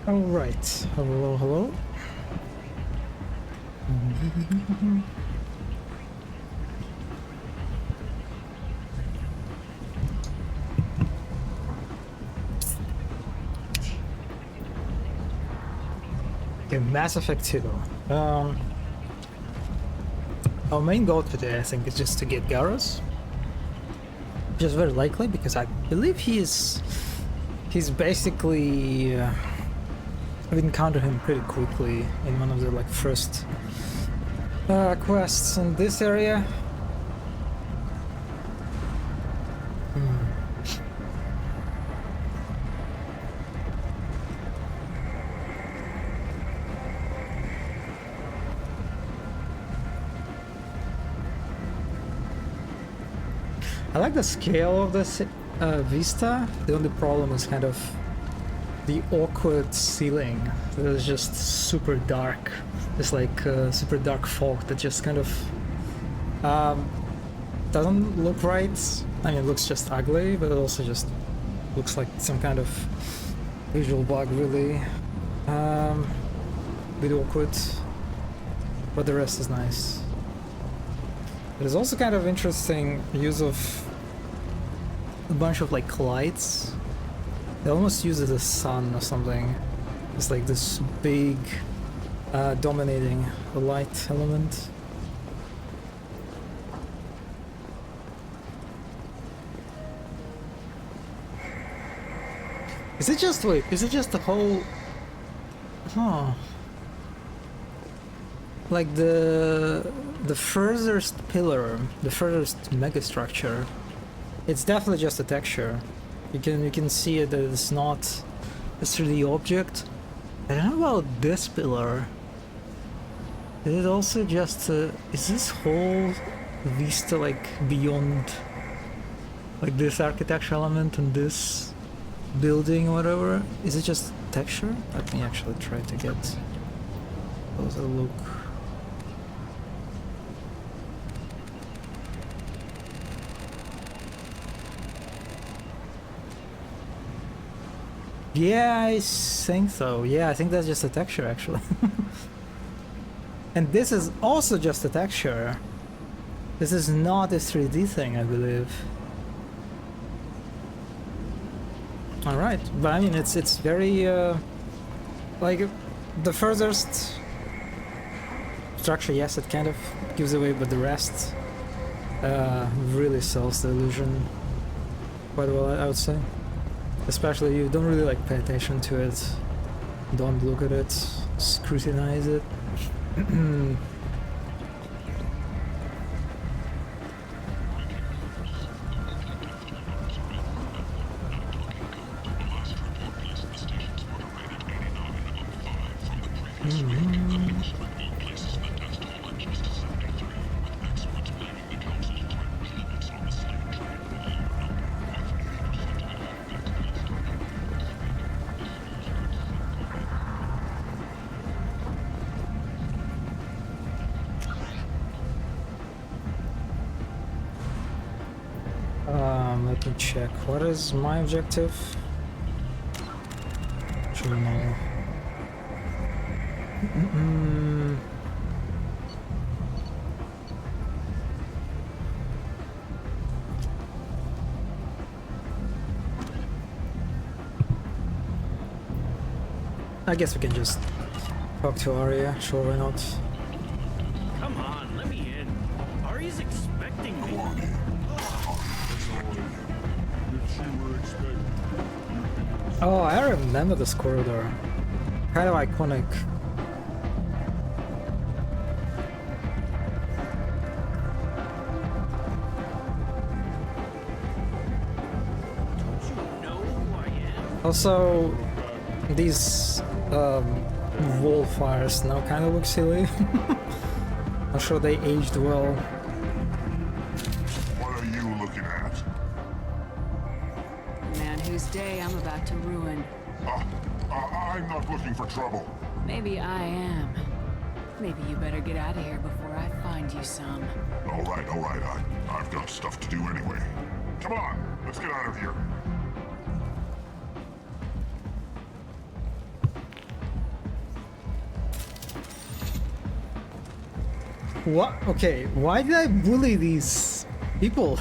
All right. Hello, hello. Okay, Mass Effect 2. Our main goal today, I think, is just to get Garrus. Which is very likely because I believe he's basically we encounter him pretty quickly in one of the like first quests in this area. I like the scale of this vista. The only problem is kind of the awkward ceiling. It is just super dark. It's like super dark fog that just kind of doesn't look right. I mean, it looks just ugly, but it also just looks like some kind of visual bug, really. Bit awkward, but the rest is nice. There's also kind of interesting use of a bunch of like lights. They almost use it as sun or something. It's like this big dominating the light element. Is it just the whole like the furthest pillar, the furthest megastructure, it's definitely just a texture. You can see it that it's not a 3D object. I don't know about this pillar. Is it also just is this whole vista like beyond like this architecture element and this building or whatever? Is it just texture? Let me actually try to get a closer look. Yeah, I think so. Yeah, I think that's just a texture, actually. And this is also just a texture. This is not a 3D thing, I believe. Alright, but I mean, it's very, like, the furthest structure, yes, it kind of gives away, but the rest really sells the illusion quite well, I would say. Especially you don't really like pay attention to it, don't look at it, scrutinize it. Let me check. What is my objective? Journal. I guess we can just talk to Arya. Sure, why not? Come on, let me in. Arya's expecting me. Oh, I remember this corridor. Kind of iconic. Don't you know who I am? Also, these wall fires now kind of look silly. I'm sure they aged well. What are you looking at? Man whose day I'm about to ruin. I'm not looking for trouble. Maybe I am. Maybe you better get out of here before I find you some. All right. I've got stuff to do anyway. Come on, let's get out of here. What? Okay, why did I bully these people?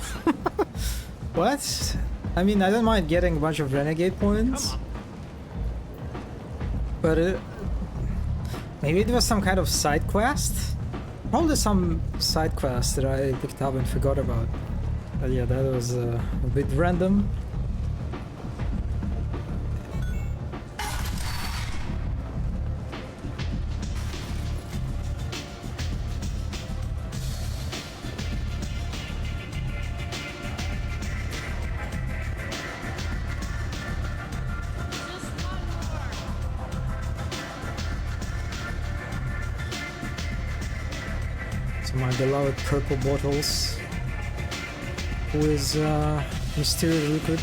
What? I mean, I don't mind getting a bunch of renegade points. But maybe it was some kind of side quest? Probably some side quest that I picked up and forgot about. But yeah, that was a bit random. My beloved purple bottles with mysterious liquid.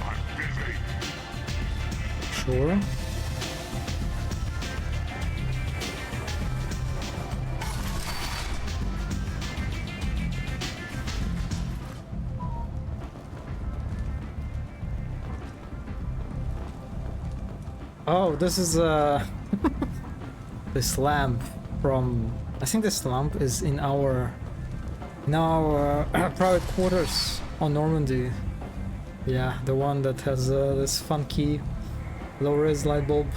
I'm busy. Sure. Oh, this is this lamp from. I think this lamp is in our private quarters on Normandy. Yeah, the one that has this funky low-res light bulb.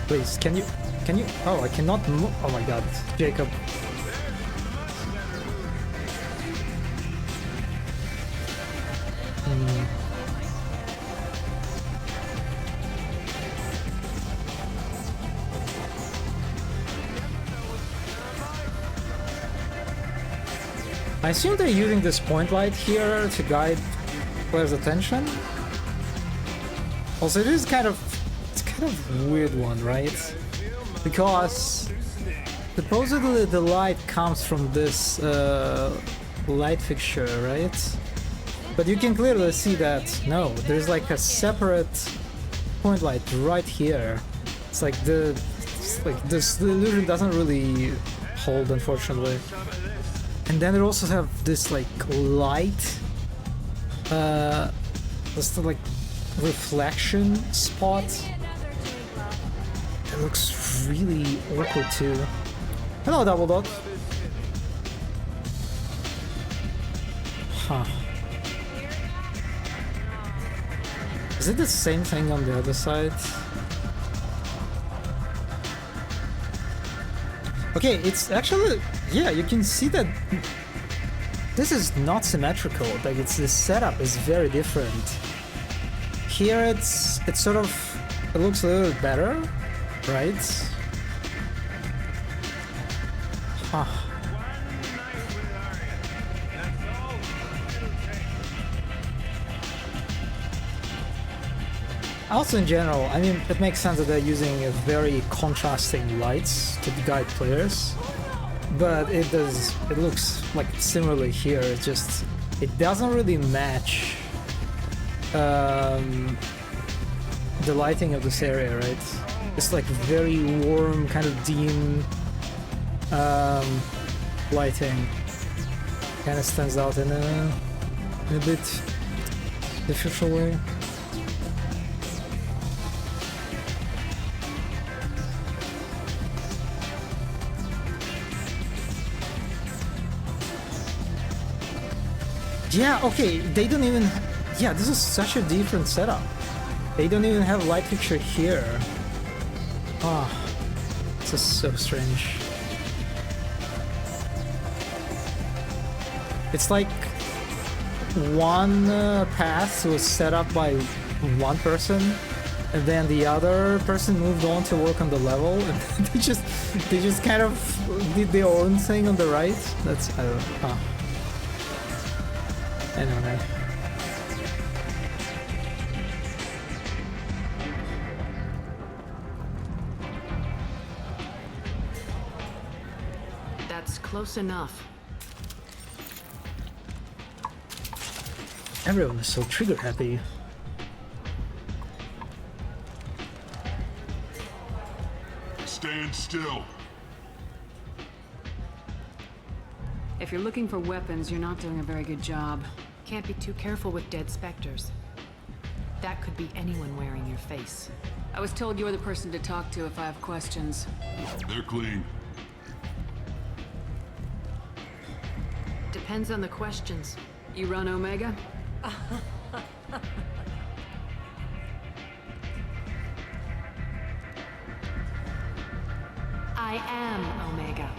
Please, can you, oh, I cannot move, oh my god, Jacob. I assume they're using this point light here to guide players' attention. Also, it's kind of a weird one, right? Because supposedly the light comes from this light fixture, right? But you can clearly see that no, there's like a separate point light right here. It's like this the illusion doesn't really hold, unfortunately. And then they also have this like light, this like reflection spot. It looks really awkward too. Hello, Double Dog. Huh. Is it the same thing on the other side? Okay, it's actually, yeah, you can see that this is not symmetrical. Like the setup is very different. Here it's sort of, it looks a little bit better, right? Huh. Also in general, I mean, it makes sense that they're using very contrasting lights to guide players, but it looks like similarly here. It's just, it doesn't really match the lighting of this area, right? It's like very warm, kind of dim lighting. Kind of stands out in a bit differential way. Yeah, okay, they don't even... Yeah, this is such a different setup. They don't even have light fixture here. Ah, oh, this is so strange. It's like one path was set up by one person, and then the other person moved on to work on the level, and they just kind of did their own thing on the right. That's, I don't know. Huh. Anyway. Close enough. Everyone is so trigger happy. Stand still. If you're looking for weapons, you're not doing a very good job. Can't be too careful with dead specters. That could be anyone wearing your face. I was told you're the person to talk to if I have questions. They're clean. Depends on the questions. You run Omega? I am Omega.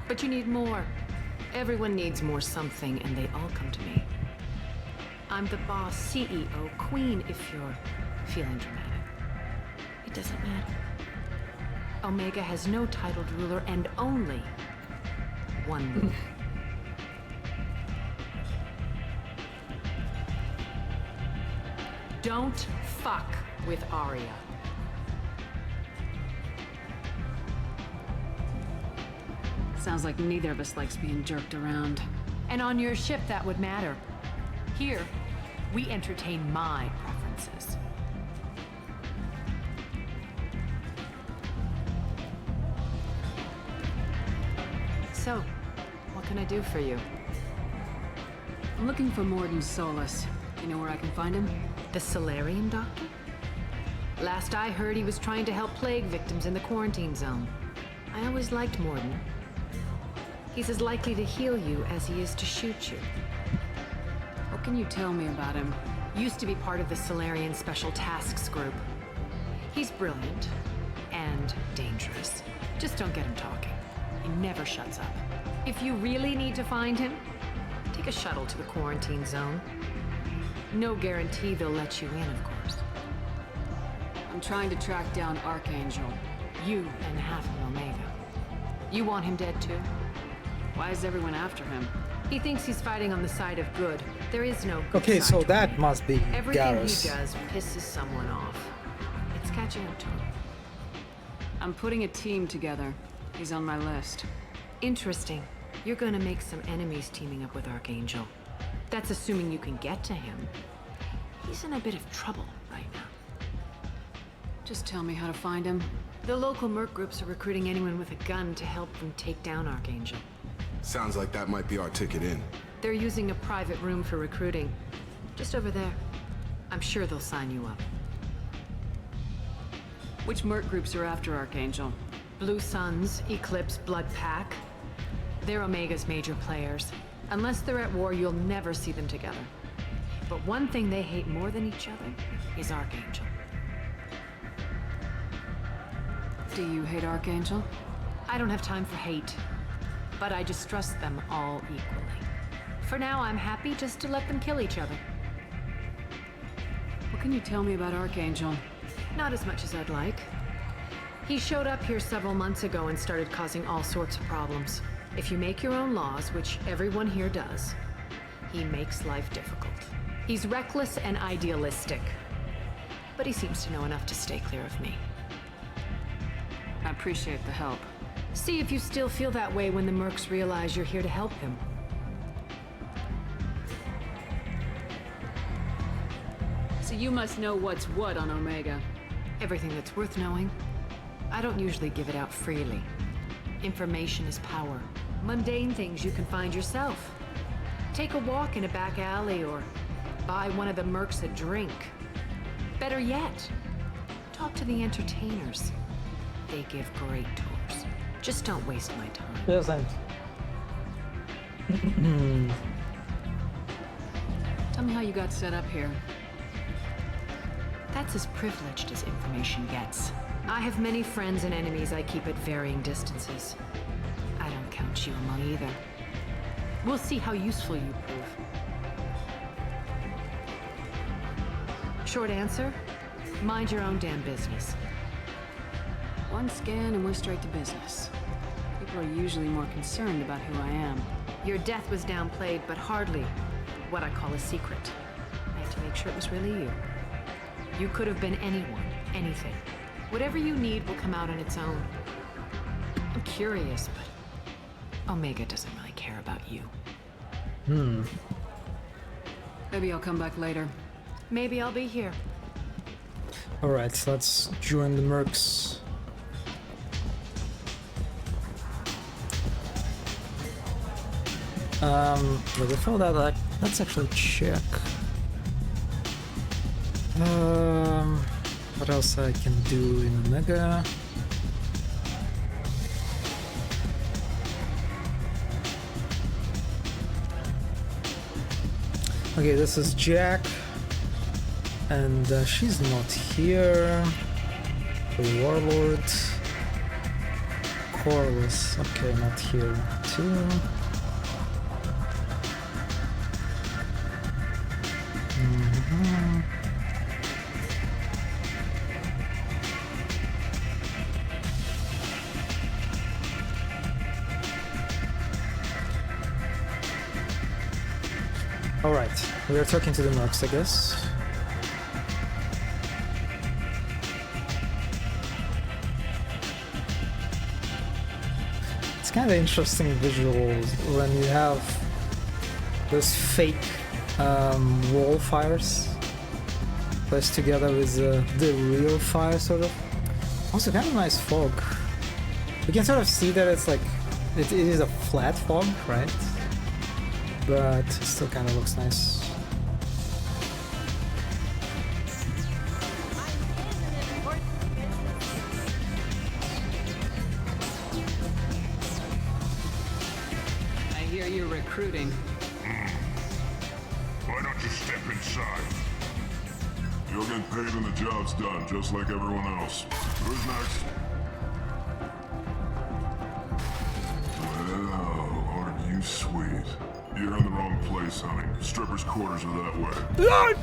But you need more. Everyone needs more something, and they all come to me. I'm the boss, CEO, queen, if you're feeling dramatic. It doesn't matter. Omega has no titled ruler and only one move. Don't fuck with Arya. Sounds like neither of us likes being jerked around. And on your ship, that would matter. Here, we entertain my preferences. So, what can I do for you? I'm looking for Mordin Solus. Do you know where I can find him? The Solarian Doctor? Last I heard, he was trying to help plague victims in the quarantine zone. I always liked Mordin. He's as likely to heal you as he is to shoot you. What can you tell me about him? Used to be part of the Solarian Special Tasks Group. He's brilliant and dangerous. Just don't get him talking. He never shuts up. If you really need to find him, take a shuttle to the quarantine zone. No guarantee they'll let you in, of course. I'm trying to track down Archangel. You and half of Omega. You want him dead too? Why is everyone after him? He thinks he's fighting on the side of good. There is no good Okay, side so to that Omega. must be Everything Garrus. he does pisses someone off. It's catching up to him. I'm putting a team together. He's on my list. Interesting. You're gonna make some enemies teaming up with Archangel. That's assuming you can get to him. He's in a bit of trouble right now. Just tell me how to find him. The local merc groups are recruiting anyone with a gun to help them take down Archangel. Sounds like that might be our ticket in. They're using a private room for recruiting. Just over there. I'm sure they'll sign you up. Which merc groups are after Archangel? Blue Suns, Eclipse, Blood Pack. They're Omega's major players. Unless they're at war, you'll never see them together. But one thing they hate more than each other is Archangel. Do you hate Archangel? I don't have time for hate, but I distrust them all equally. For now, I'm happy just to let them kill each other. What can you tell me about Archangel? Not as much as I'd like. He showed up here several months ago and started causing all sorts of problems. If you make your own laws, which everyone here does, he makes life difficult. He's reckless and idealistic, but he seems to know enough to stay clear of me. I appreciate the help. See if you still feel that way when the mercs realize you're here to help him. So you must know what's what on Omega. Everything that's worth knowing. I don't usually give it out freely. Information is power. Mundane things you can find yourself. Take a walk in a back alley or buy one of the mercs a drink. Better yet, talk to the entertainers. They give great tours. Just don't waste my time. Yes, and Tell me how you got set up here. That's as privileged as information gets. I have many friends and enemies I keep at varying distances. I don't count you among either. We'll see how useful you prove. Short answer, mind your own damn business. One scan and we're straight to business. People are usually more concerned about who I am. Your death was downplayed, but hardly what I call a secret. I had to make sure it was really you. You could have been anyone, anything. Whatever you need will come out on its own. I'm curious, but Omega doesn't really care about you. Maybe I'll come back later. Maybe I'll be here. Alright, let's join the mercs. But before that, let's actually check. What else I can do in Omega? Okay, this is Jack, and she's not here. The Warlord, Corvus, okay, not here too. Alright, we are talking to the mercs, I guess. It's kind of interesting visuals when you have those fake wall fires placed together with the real fire, sort of. Also, kind of nice fog. You can sort of see that it's like it is a flat fog, right? But it still kind of looks nice. I hear you're recruiting. Why don't you step inside? You'll get paid when the job's done, just like everyone else. Who's next? Well, aren't you sweet? You're in the wrong place, honey. Strippers' quarters are that way.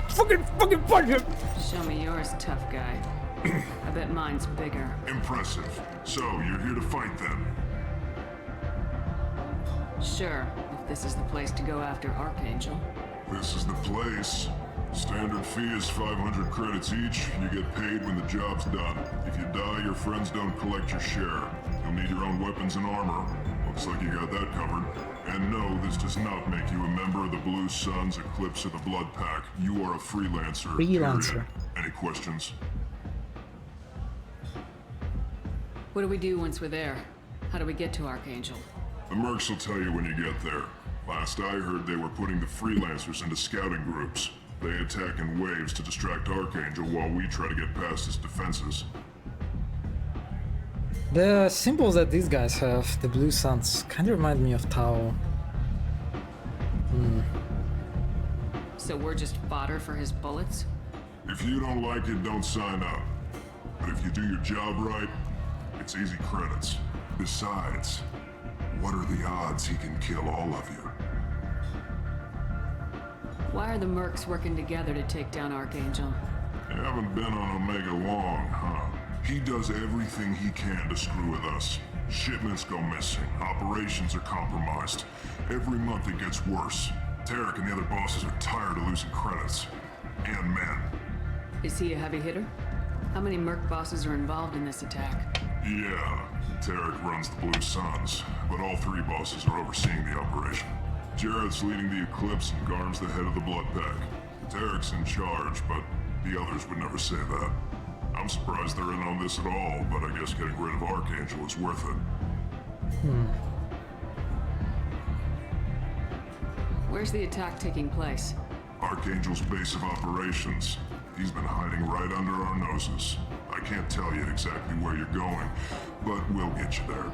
Fucking punch him! Show me yours, tough guy. I bet mine's bigger. Impressive. So, you're here to fight then? Sure, if this is the place to go after Archangel. This is the place. Standard fee is 500 credits each. You get paid when the job's done. If you die, your friends don't collect your share. You'll need your own weapons and armor. Looks like you got that covered. And no, this does not make you a member of the Blue Suns, Eclipse, or the Blood Pack. You are a freelancer. Freelancer. Period. Any questions? What do we do once we're there? How do we get to Archangel? The mercs will tell you when you get there. Last I heard, they were putting the freelancers into scouting groups. They attack in waves to distract Archangel while we try to get past his defenses. The symbols that these guys have, the blue suns, kind of remind me of Tau. So we're just fodder for his bullets? If you don't like it, don't sign up. But if you do your job right, it's easy credits. Besides, what are the odds he can kill all of you? Why are the mercs working together to take down Archangel? You haven't been on Omega long, huh? He does everything he can to screw with us. Shipments go missing, operations are compromised. Every month it gets worse. Tarek and the other bosses are tired of losing credits. And men. Is he a heavy hitter? How many merc bosses are involved in this attack? Yeah, Tarek runs the Blue Suns, but all three bosses are overseeing the operation. Jarrett's leading the Eclipse and Garm's the head of the Blood Pack. Tarek's in charge, but the others would never say that. I'm surprised they're in on this at all, but I guess getting rid of Archangel is worth it. Where's the attack taking place? Archangel's base of operations. He's been hiding right under our noses. I can't tell you exactly where you're going, but we'll get you there.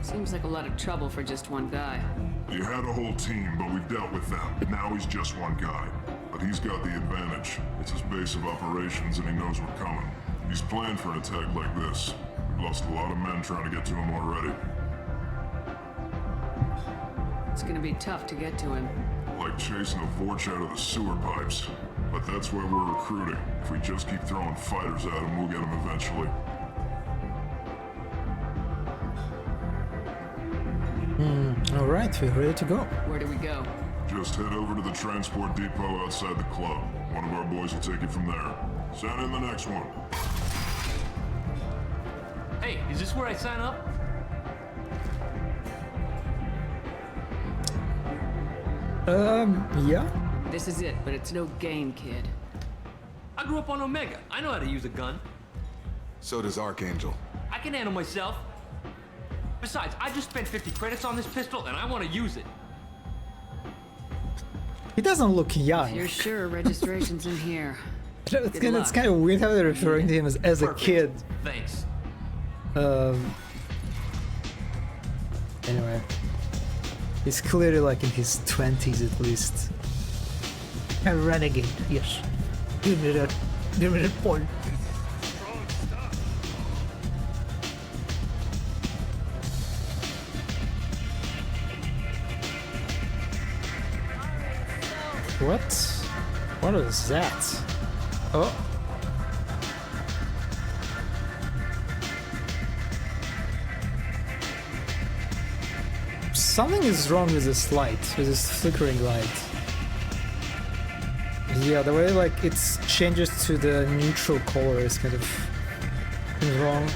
Seems like a lot of trouble for just one guy. You had a whole team, but we've dealt with them. Now he's just one guy. But he's got the advantage. It's his base of operations and he knows we're coming. He's planned for an attack like this. We've lost a lot of men trying to get to him already. It's gonna be tough to get to him. Like chasing a Vorch out of the sewer pipes. But that's why we're recruiting. If we just keep throwing fighters at him, we'll get him eventually. Alright, we're ready to go. Where do we go? Just head over to the transport depot outside the club. One of our boys will take you from there. Send in the next one. Hey, is this where I sign up? Yeah. This is it, but it's no game, kid. I grew up on Omega. I know how to use a gun. So does Archangel. I can handle myself. Besides, I just spent 50 credits on this pistol and I want to use it. He doesn't look young. You're sure registration's in here. It's Good kind of weird how they're referring to him as a Perfect. kid. Thanks. Anyway. He's clearly like in his 20s at least. A renegade, yes. Give me that point. What? What is that? Oh. Something is wrong with this light, with this flickering light. Yeah, the way like it changes to the neutral color is kind of wrong.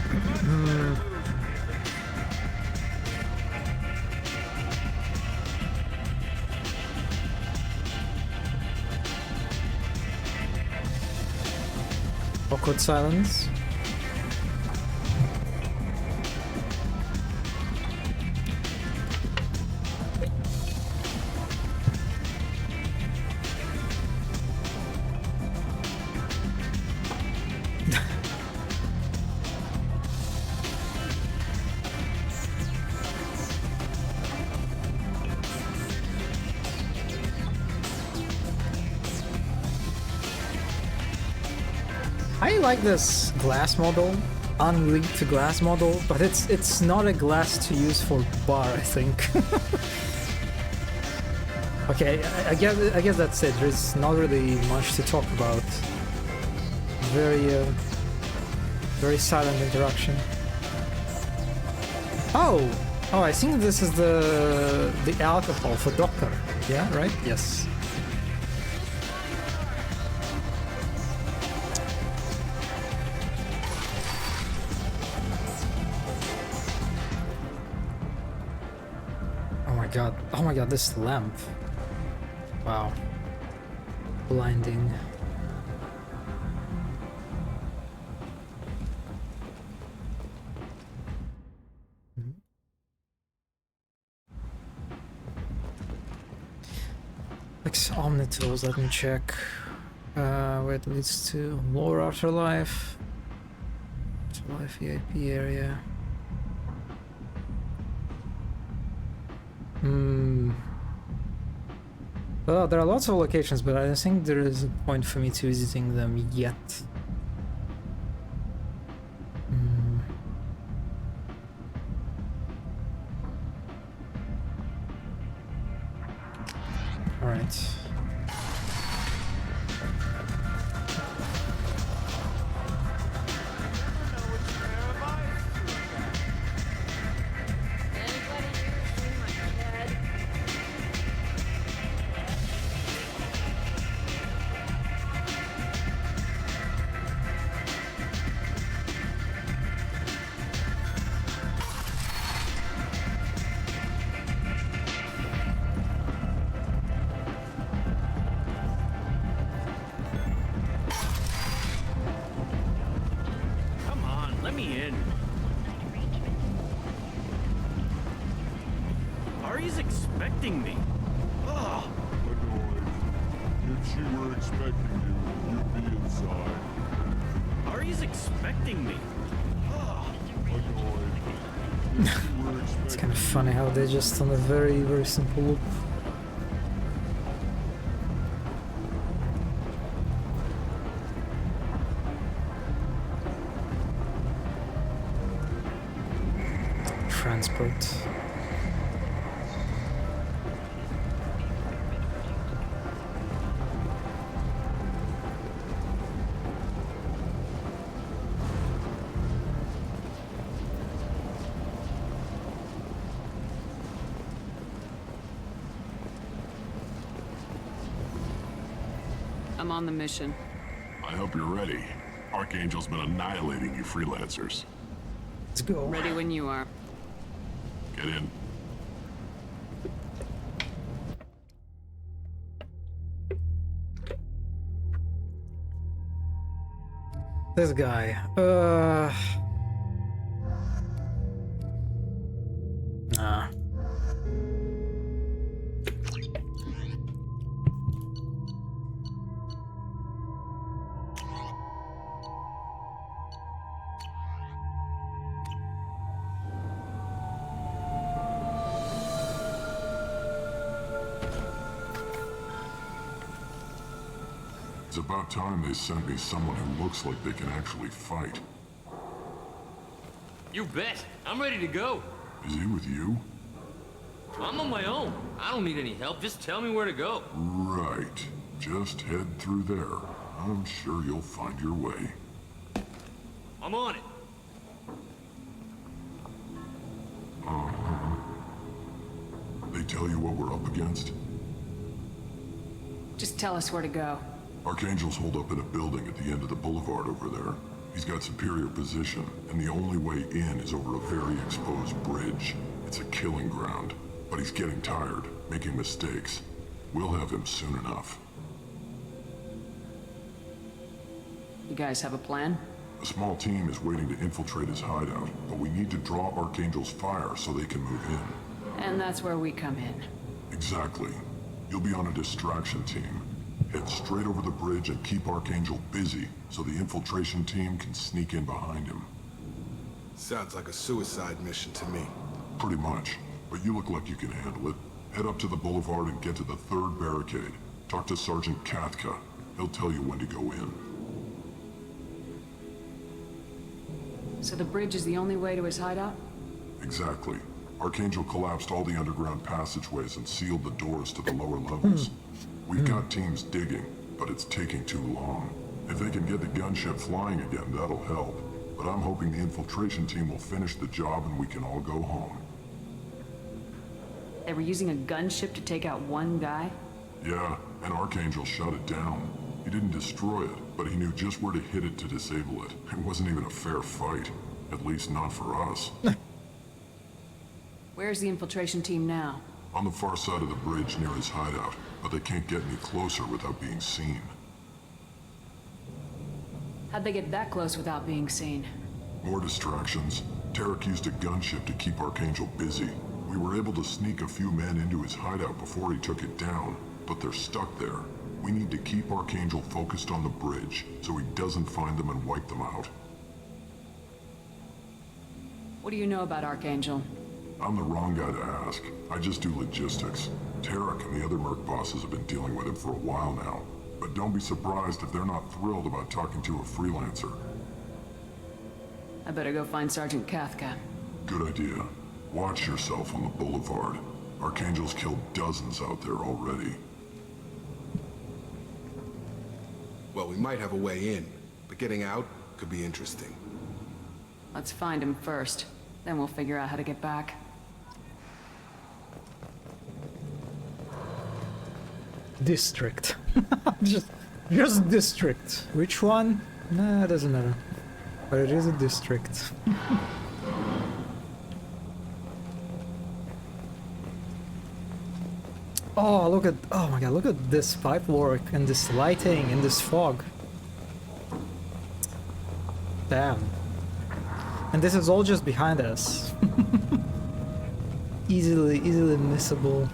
Awkward silence. I like this glass model, unleaked glass model, but it's not a glass to use for bar, I think. Okay, I guess that's it. There's not really much to talk about. Very silent interaction. Oh, I think this is the alcohol for Docker. Yeah, right? Yes. Oh my god, this lamp. Wow. Blinding. Next Omnitools, let me check. Where it leads to more afterlife. Afterlife VIP area. Well, there are lots of locations, but I don't think there is a point for me to visiting them yet. Alright. Come on, let me in. Ari's expecting me. Ugh. Annoyed. If she were expecting you, you'd be inside. Ari's expecting me. Annoyed. If she were expecting It's kind of funny how they're just on a very simple loop. Transport. I'm on the mission. I hope you're ready. Archangel's been annihilating you freelancers. Let's go. Ready when you are. Get in. This guy. Nah. It's about time they sent me someone who looks like they can actually fight. You bet. I'm ready to go. Is he with you? I'm on my own. I don't need any help. Just tell me where to go. Right. Just head through there. I'm sure you'll find your way. I'm on it. They tell you what we're up against? Just tell us where to go. Archangel's holed up in a building at the end of the boulevard over there. He's got superior position, and the only way in is over a very exposed bridge. It's a killing ground, but he's getting tired, making mistakes. We'll have him soon enough. You guys have a plan? A small team is waiting to infiltrate his hideout, but we need to draw Archangel's fire so they can move in. And that's where we come in. Exactly. You'll be on a distraction team. Head straight over the bridge and keep Archangel busy so the infiltration team can sneak in behind him. Sounds like a suicide mission to me. Pretty much. But you look like you can handle it. Head up to the boulevard and get to the third barricade. Talk to Sergeant Katka. He'll tell you when to go in. So the bridge is the only way to his hideout? Exactly. Archangel collapsed all the underground passageways and sealed the doors to the lower levels. We've got teams digging, but it's taking too long. If they can get the gunship flying again, that'll help. But I'm hoping the infiltration team will finish the job and we can all go home. They were using a gunship to take out one guy? Yeah, and Archangel shut it down. He didn't destroy it, but he knew just where to hit it to disable it. It wasn't even a fair fight. At least not for us. Where's the infiltration team now? On the far side of the bridge near his hideout, but they can't get any closer without being seen. How'd they get that close without being seen? More distractions. Tarek used a gunship to keep Archangel busy. We were able to sneak a few men into his hideout before he took it down, but they're stuck there. We need to keep Archangel focused on the bridge, so he doesn't find them and wipe them out. What do you know about Archangel? I'm the wrong guy to ask. I just do logistics. Tarek and the other Merc bosses have been dealing with him for a while now. But don't be surprised if they're not thrilled about talking to a freelancer. I better go find Sergeant Katka. Good idea. Watch yourself on the boulevard. Archangel's killed dozens out there already. Well, we might have a way in, but getting out could be interesting. Let's find him first. Then we'll figure out how to get back. District. just district. Which one? Nah, it doesn't matter. But it is a district. Oh, look at, oh my god, look at this pipe work and this lighting and this fog. Damn. And this is all just behind us. easily missable.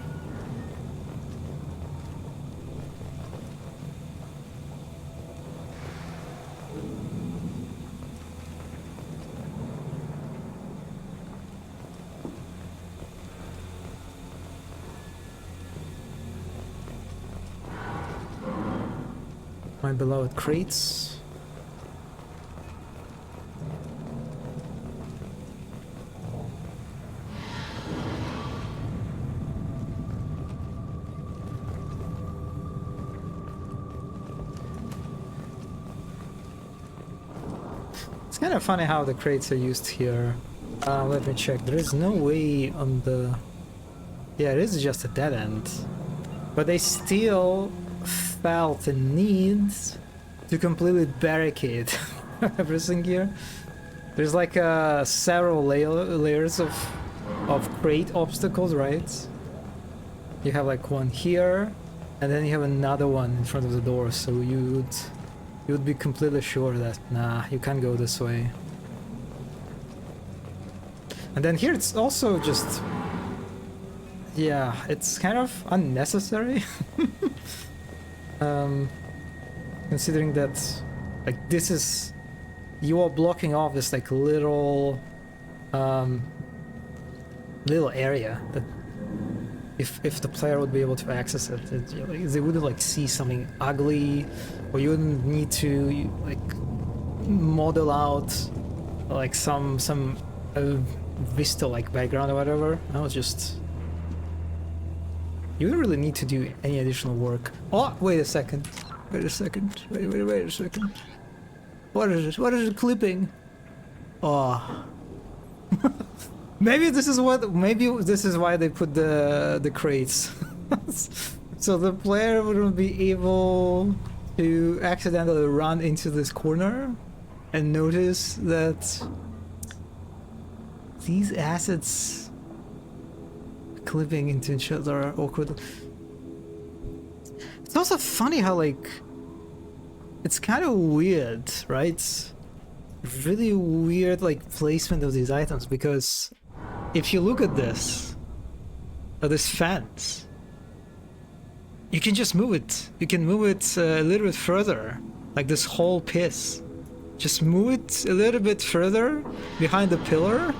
My beloved crates. It's kind of funny how the crates are used here. Let me check. There is no way on the... Yeah, it is just a dead end. But they still felt the need to completely barricade everything here. There's like several layers of crate obstacles, right? You have like one here, and then you have another one in front of the door, so you would be completely sure that nah, you can't go this way. And then here it's also just, yeah, it's kind of unnecessary. Considering that, like, this is, you are blocking off this like little area that if the player would be able to access it, like, they wouldn't like see something ugly, or you wouldn't need to like model out like some Vista like background or whatever. I was just, you don't really need to do any additional work. Oh, wait a second. Wait a second. Wait a second. What is it? What is it clipping? Oh. Maybe this is why they put the crates. So the player wouldn't be able to accidentally run into this corner and notice that these assets clipping into each other are awkward. It's also funny how, like, it's kind of weird, right? Really weird, like, placement of these items, because if you look at this fence, you can just move it. You can move it a little bit further, like this whole piece. Just move it a little bit further behind the pillar,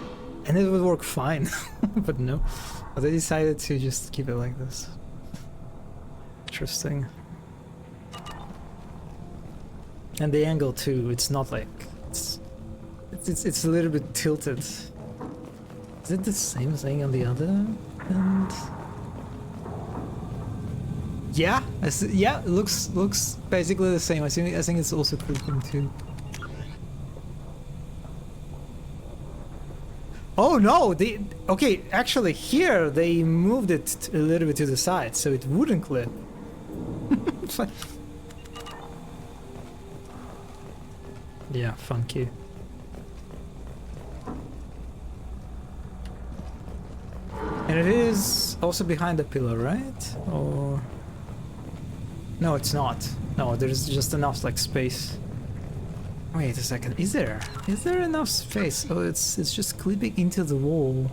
and it would work fine. But no, they decided to just keep it like this. Interesting. And the angle too, it's not like, it's a little bit tilted. Is it the same thing on the other end? Yeah, yeah, it looks basically the same. I think it's also clipping too. Oh no, okay, actually here they moved it a little bit to the side so it wouldn't clip. Yeah, funky. And it is also behind the pillar, right? Or no, it's not. No, there's just enough like space. Wait a second. Is there enough space? Oh, it's just clipping into the wall.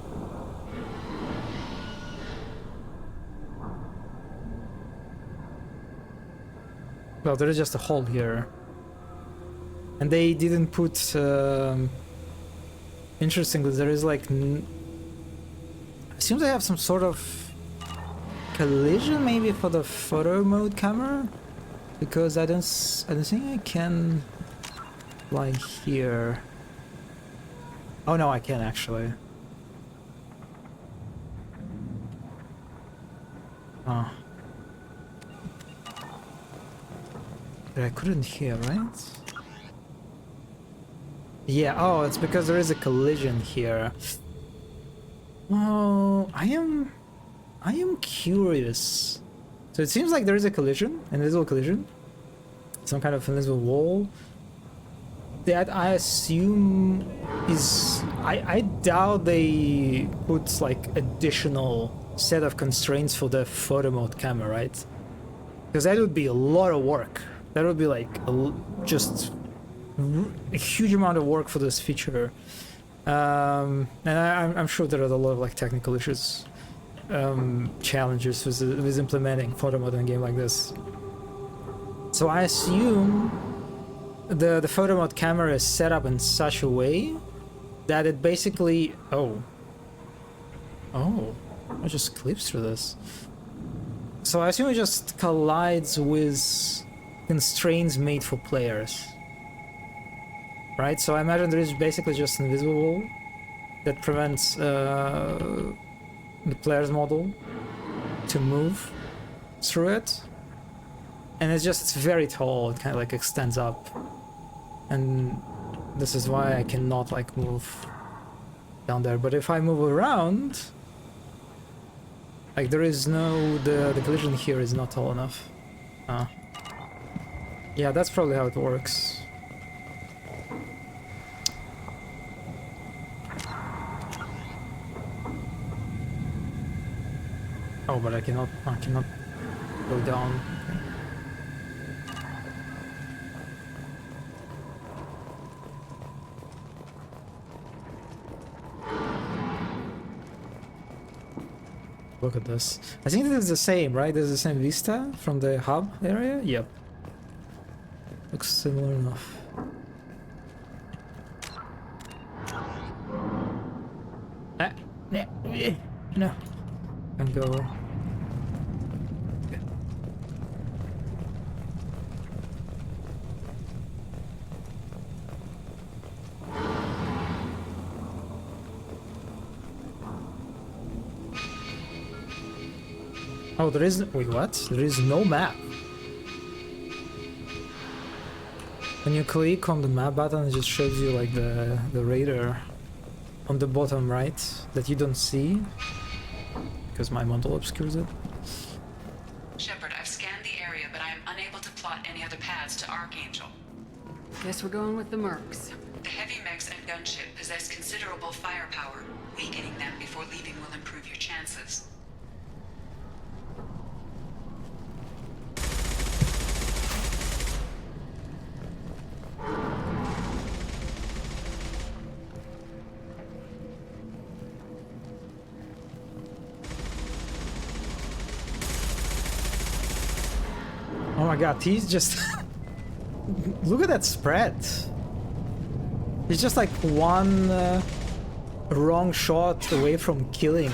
Well, there is just a hole here. And they didn't put... interestingly, there is like... I assume they have some sort of collision maybe for the photo mode camera? Because I don't think I can fly here. Oh no, I can actually. Oh. But I couldn't hear, right? Yeah, oh, it's because there is a collision here. Oh, I am curious. So it seems like there is a collision, an invisible collision. Some kind of invisible wall. That I assume is... I doubt they put like additional set of constraints for the photo mode camera, right? Because that would be a lot of work. That would be like just a huge amount of work for this feature. And I'm sure there are a lot of like technical issues, challenges with implementing photo mode in a game like this. So I assume the photo mode camera is set up in such a way that it basically... Oh, it just clips through this. So I assume it just collides with constraints made for players. Right, so I imagine there is basically just an invisible wall that prevents the player's model to move through it. And it's very tall, it kind of like extends up. And this is why I cannot like move down there. But if I move around, like there is no, the collision here is not tall enough. Yeah, that's probably how it works. Oh, but I cannot go down. Look at this. I think this is the same, right? This is the same vista from the hub area? Yep. Looks similar enough. No. And go. Oh, there is. Wait, what? There is no map. When you click on the map button, it just shows you like the radar on the bottom right that you don't see because my model obscures it. Shepard, I've scanned the area, but I am unable to plot any other paths to Archangel. Guess we're going with the Mercs. The heavy mechs and gunship possess considerable firepower. Weakening them before leaving will improve your chances. Oh my god, he's just... Look at that spread. He's just like one wrong shot away from killing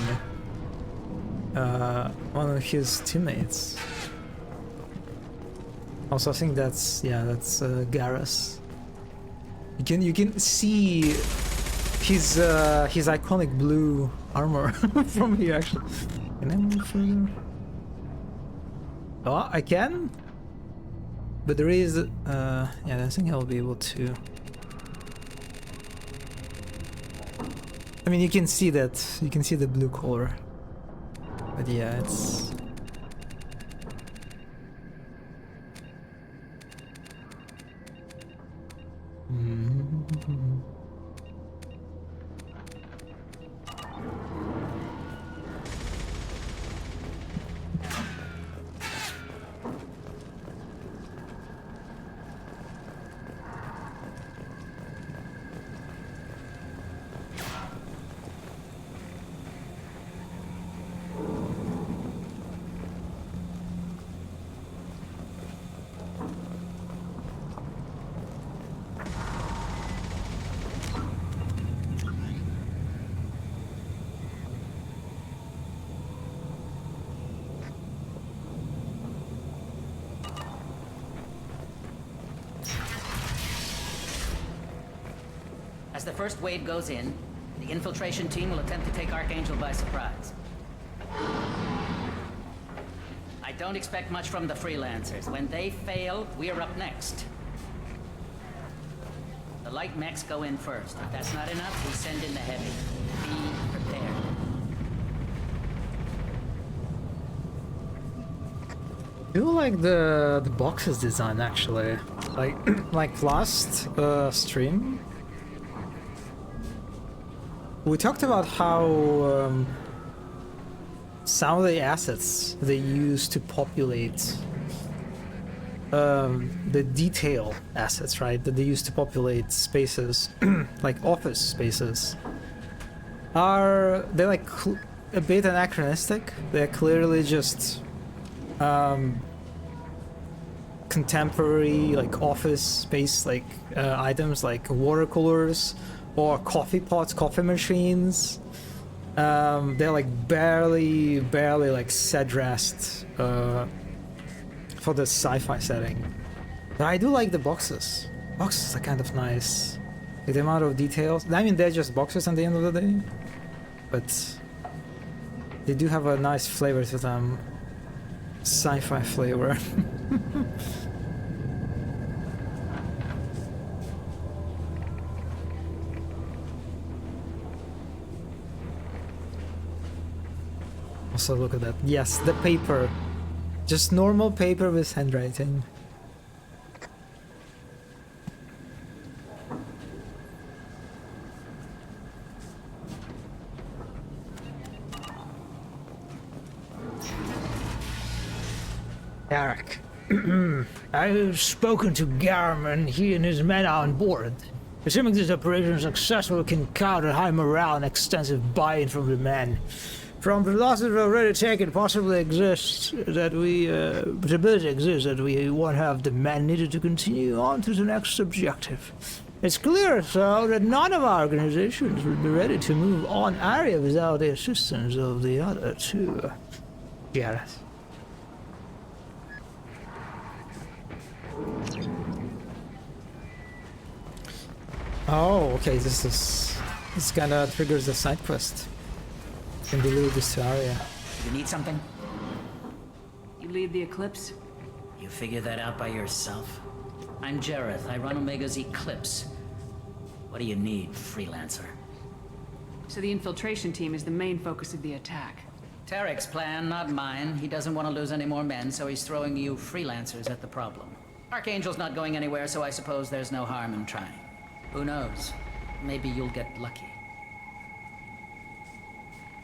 one of his teammates. Also, I think that's... yeah, that's Garrus. You can see his iconic blue armor from here actually. Can I move further? Oh, I can? But there is, yeah, I think I'll be able to. I mean, you can see that, you can see the blue color. But yeah, it's... As the first wave goes in, the infiltration team will attempt to take Archangel by surprise. I don't expect much from the freelancers. When they fail, we're up next. The light mechs go in first. If that's not enough, we send in the heavy. Be prepared. I do like the boxes design actually. Like like last stream, we talked about how some of the assets they use to populate the detail assets, right? That they use to populate spaces, like office spaces, they're like a bit anachronistic. They're clearly just contemporary like office space like items like water coolers or coffee pots, coffee machines. They're like barely like set dressed for the sci-fi setting. But I do like the boxes. Boxes are kind of nice. Like the amount of details. I mean, they're just boxes at the end of the day, but they do have a nice flavor to them. Sci-fi flavor. Also, look at that. Yes, the paper. Just normal paper with handwriting. Eric. I've spoken to Garman. He and his men are on board. Assuming this operation is successful, we can count on high morale and extensive buy-in from the men. From the losses we've already taken, possibly exists that possibility exists that we won't have the men needed to continue on to the next objective. It's clear, so, that none of our organizations would be ready to move on area without the assistance of the other two. Gareth. Oh, okay, this kinda triggers the side quest. Can delete this area. You need something? You lead the Eclipse? You figure that out by yourself? I'm Jareth. I run Omega's Eclipse. What do you need, freelancer? So the infiltration team is the main focus of the attack. Tarek's plan, not mine. He doesn't want to lose any more men, so he's throwing you freelancers at the problem. Archangel's not going anywhere, so I suppose there's no harm in trying. Who knows? Maybe you'll get lucky.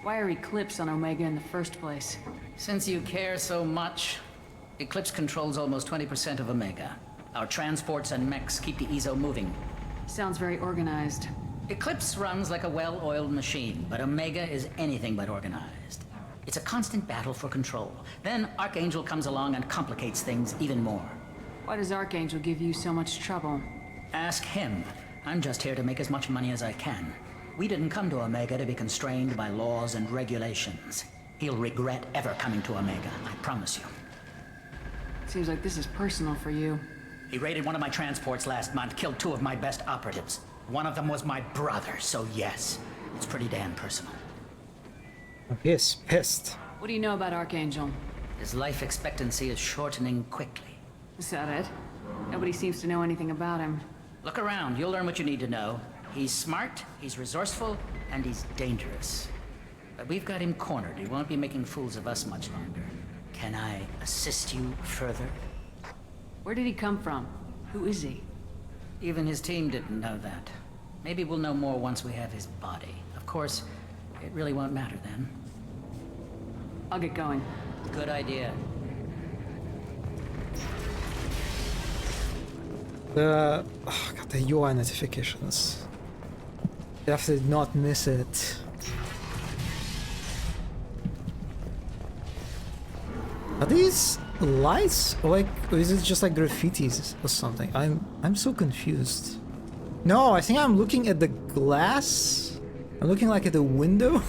Why are Eclipse on Omega in the first place? Since you care so much, Eclipse controls almost 20% of Omega. Our transports and mechs keep the EZO moving. Sounds very organized. Eclipse runs like a well-oiled machine, but Omega is anything but organized. It's a constant battle for control. Then Archangel comes along and complicates things even more. Why does Archangel give you so much trouble? Ask him. I'm just here to make as much money as I can. We didn't come to Omega to be constrained by laws and regulations. He'll regret ever coming to Omega, I promise you. Seems like this is personal for you. He raided one of my transports last month, killed 2 of my best operatives. One of them was my brother, so yes, it's pretty damn personal. He's pissed. What do you know about Archangel? His life expectancy is shortening quickly. Is that it? Nobody seems to know anything about him. Look around, you'll learn what you need to know. He's smart, he's resourceful, and he's dangerous. But we've got him cornered. He won't be making fools of us much longer. Can I assist you further? Where did he come from? Who is he? Even his team didn't know that. Maybe we'll know more once we have his body. Of course, it really won't matter then. I'll get going. Good idea. Oh god, the UI notifications. Definitely not miss it. Are these lights, or is it just like graffitis or something? I'm so confused. No, I think I'm looking at the glass. I'm looking like at the window,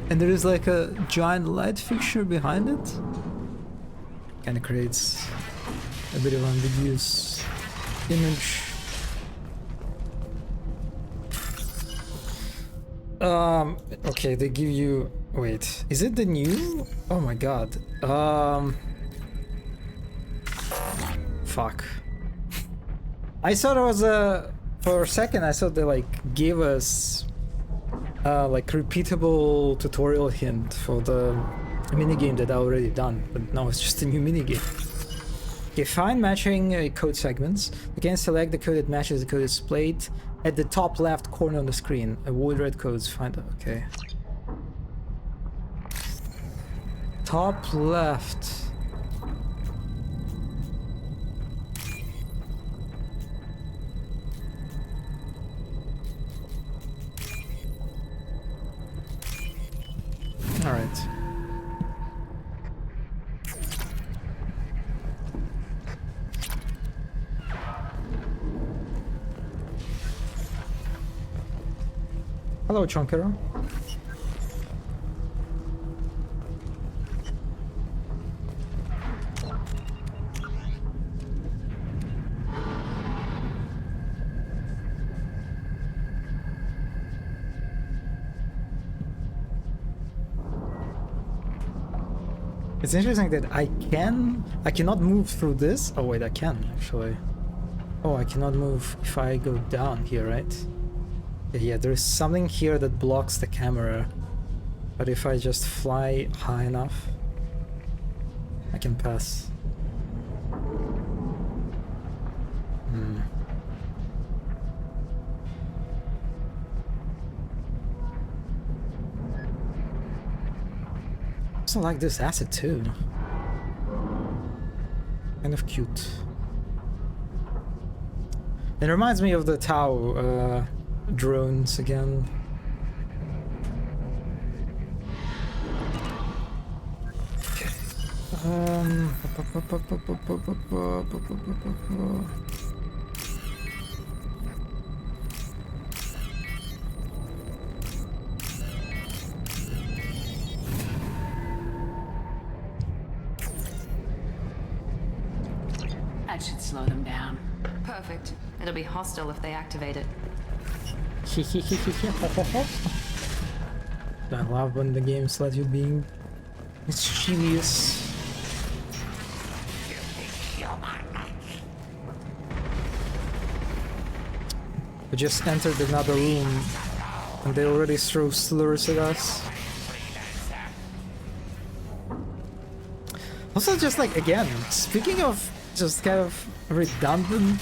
and there is like a giant light fixture behind it. Kind of creates a bit of ambiguous image. Okay, they give you... Wait, is it the new? Oh my god. Fuck. I thought it was for a second I thought they like gave us like repeatable tutorial hint for the minigame that I already done, but no, it's just a new minigame. Okay, find matching code segments. You can select the code that matches the code displayed at the top left corner on the screen. Avoid red codes, find it, okay. Top left. All right. Hello, Chunkero. It's interesting that I cannot move through this. Oh wait, I can actually. Oh, I cannot move if I go down here, right? Yeah, there is something here that blocks the camera. But if I just fly high enough, I can pass. I like this acid too. Kind of cute. It reminds me of the Tau drones again. That should slow them down. Perfect. It'll be hostile if they activate it. I love when the games let you being mischievous. We just entered another room and they already threw slurs at us. Also, just like, again, speaking of just kind of redundant,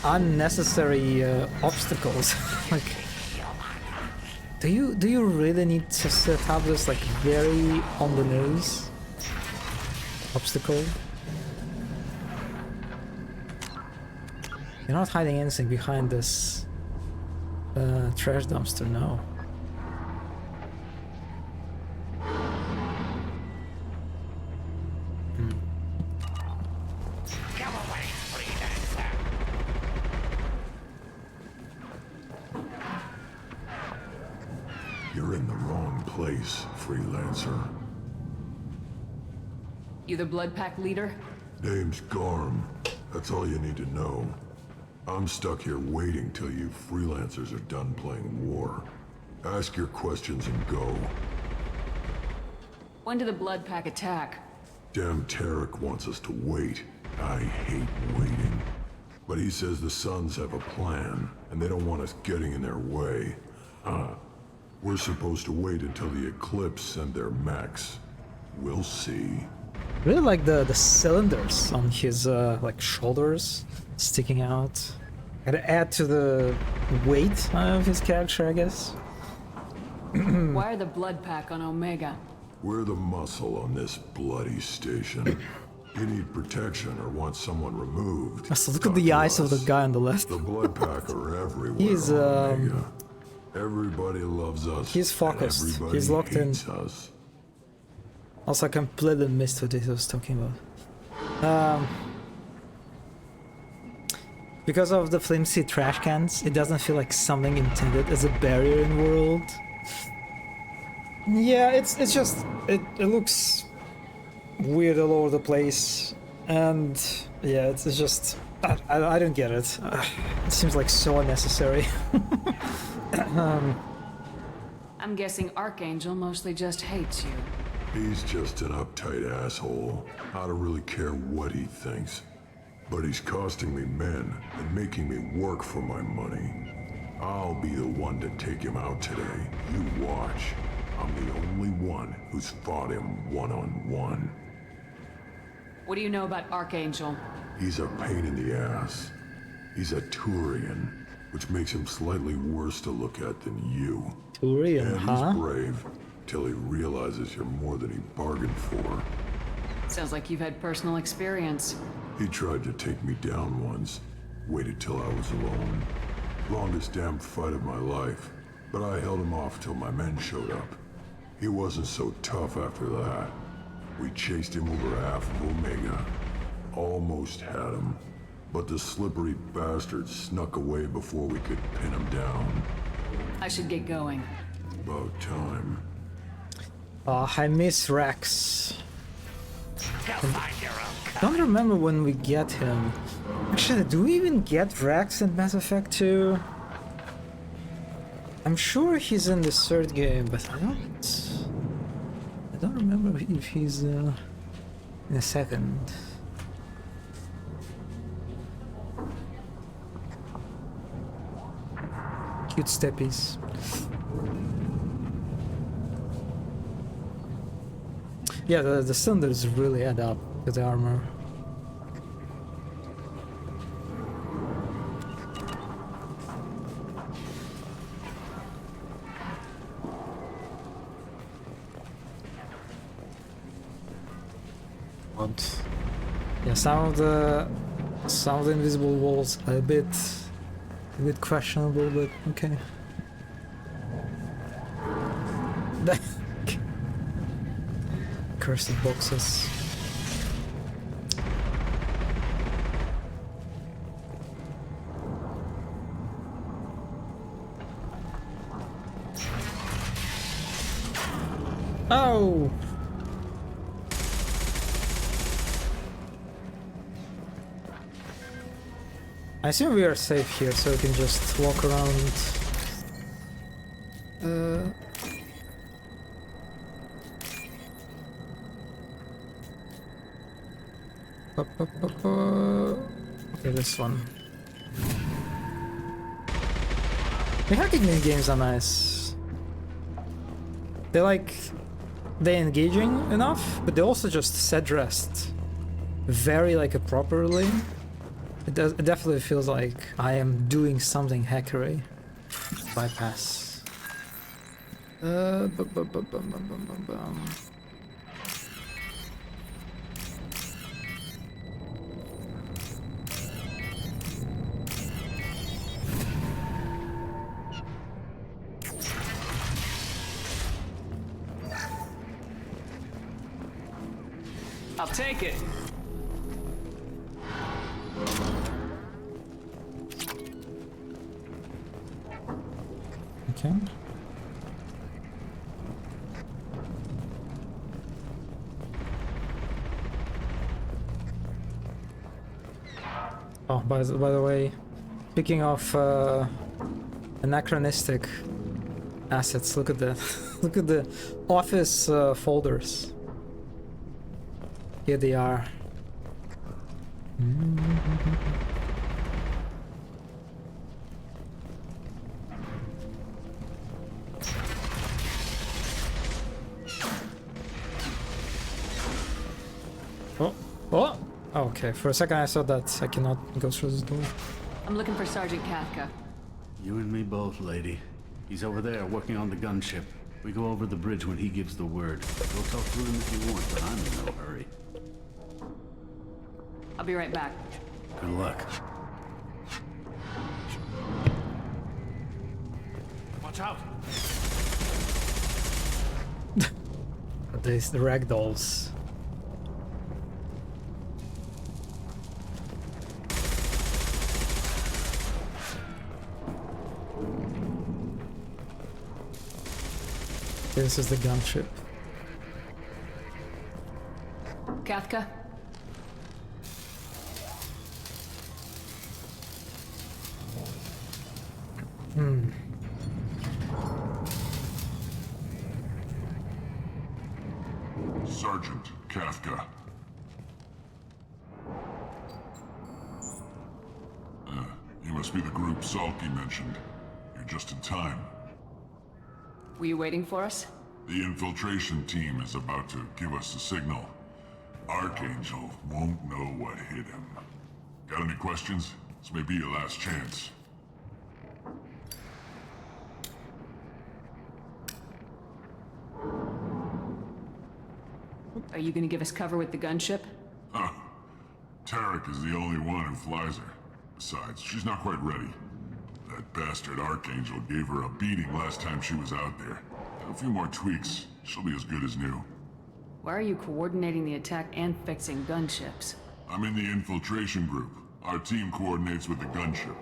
unnecessary obstacles, like, do you really need to set up this like very on the nose obstacle? You're not hiding anything behind this trash dumpster, no. You're in the wrong place, freelancer. You the Blood Pack leader? Name's Garm. That's all you need to know. I'm stuck here waiting till you freelancers are done playing war. Ask your questions and go. When did the Blood Pack attack? Damn Tarek wants us to wait. I hate waiting. But he says the Suns have a plan, and they don't want us getting in their way. We're supposed to wait until the Eclipse send their mechs. We'll see. Really like the cylinders on his like shoulders sticking out. Gotta add to the weight of his character, I guess. Why are the Blood Pack on Omega? We're the muscle on this bloody station. You need protection or want someone removed. So look at the eyes of the guy on the left. The Blood Pack are everywhere. He's on Omega. Everybody loves us. He's focused. And everybody He's locked in. hates us. Also, I completely missed what he was talking about. Because of the flimsy trash cans, it doesn't feel like something intended as a barrier in the world. Yeah, it's just it looks weird all over the place, and yeah, it's just I don't get it. It seems like so unnecessary. I'm guessing Archangel mostly just hates you. He's just an uptight asshole. I don't really care what he thinks. But he's costing me men and making me work for my money. I'll be the one to take him out today. You watch. I'm the only one who's fought him one-on-one. What do you know about Archangel? He's a pain in the ass. He's a Turian, which makes him slightly worse to look at than you. Turian, and huh? he's brave, till he realizes you're more than he bargained for. Sounds like you've had personal experience. He tried to take me down once. Waited till I was alone. Longest damn fight of my life. But I held him off till my men showed up. He wasn't so tough after that. We chased him over half of Omega. Almost had him. But the slippery bastard snuck away before we could pin him down. I should get going. About time. I miss Rex. I don't remember when we get him. Actually, do we even get Rex in Mass Effect 2? I'm sure he's in the third game, but I don't remember if he's in the second. Cute steppies. Yeah, the cylinders really add up to the armor. What? Yeah, some of the invisible walls are a bit questionable, but okay. Cursed boxes. Oh! I assume we are safe here, so we can just walk around. Okay, this one. The hacking games are nice. They're engaging enough, but they also just set rest very like properly. It definitely feels like I am doing something hackery. Bypass. I'll take it. Okay. Oh, by the way, speaking of anachronistic assets, look at the look at the office folders. Here they are. Oh! Okay, for a second I thought that I cannot go through this door. I'm looking for Sergeant Kafka. You and me both, lady. He's over there working on the gunship. We go over the bridge when he gives the word. Go talk to him if you want, but I'm in no hurry. I'll be right back. Good luck. Watch out! These the ragdolls. This is the gunship. Kafka? Sergeant Kafka. You must be the group Salky mentioned. You're just in time. Were you waiting for us? The infiltration team is about to give us a signal. Archangel won't know what hit him. Got any questions? This may be your last chance. Are you gonna give us cover with the gunship? Huh. Tarek is the only one who flies her. Besides, she's not quite ready. That bastard Archangel gave her a beating last time she was out there. A few more tweaks, she'll be as good as new. Why are you coordinating the attack and fixing gunships? I'm in the infiltration group. Our team coordinates with the gunship.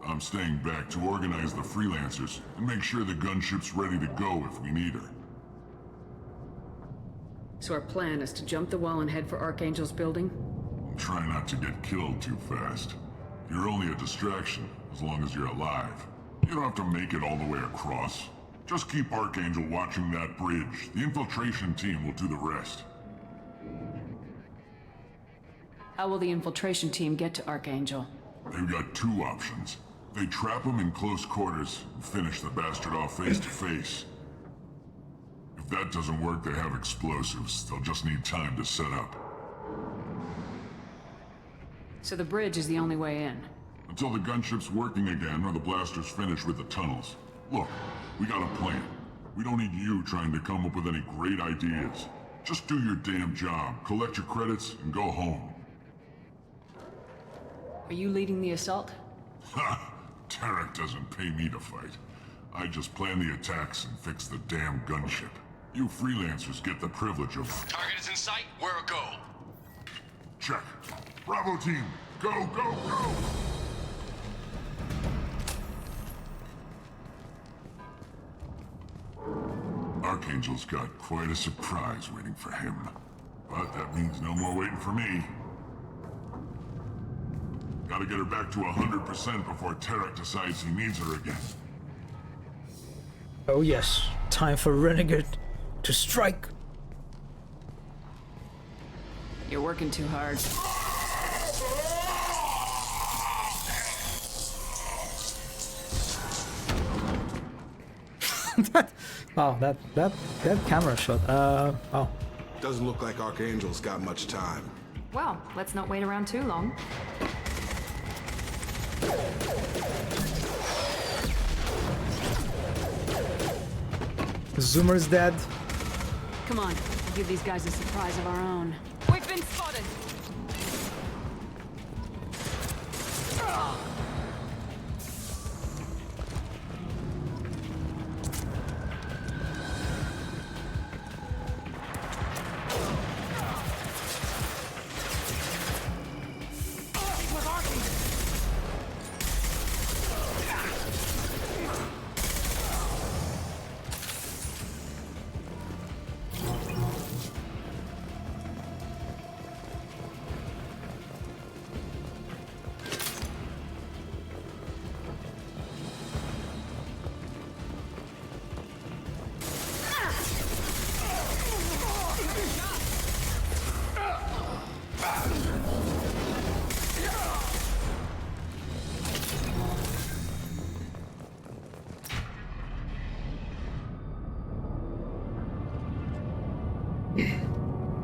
I'm staying back to organize the freelancers and make sure the gunship's ready to go if we need her. So our plan is to jump the wall and head for Archangel's building? Try not to get killed too fast. You're only a distraction, as long as you're alive. You don't have to make it all the way across. Just keep Archangel watching that bridge. The infiltration team will do the rest. How will the infiltration team get to Archangel? They've got two options. They trap him in close quarters and finish the bastard off face to face. If that doesn't work, they have explosives. They'll just need time to set up. So the bridge is the only way in? Until the gunship's working again or the blasters finish with the tunnels. Look, we got a plan. We don't need you trying to come up with any great ideas. Just do your damn job, collect your credits, and go home. Are you leading the assault? Ha! Tarek doesn't pay me to fight. I just plan the attacks and fix the damn gunship. You freelancers get the privilege of... Target is in sight. Where a go? Check. Bravo team, go, go, go! Archangel's got quite a surprise waiting for him. But that means no more waiting for me. Gotta get her back to 100% before Tarek decides he needs her again. Oh yes, time for Renegade to strike. You're working too hard. Wow, that camera shot. Oh. Doesn't look like Archangel's got much time. Well, let's not wait around too long. Zoomer's dead. Come on, we'll give these guys a surprise of our own. We've been spotted!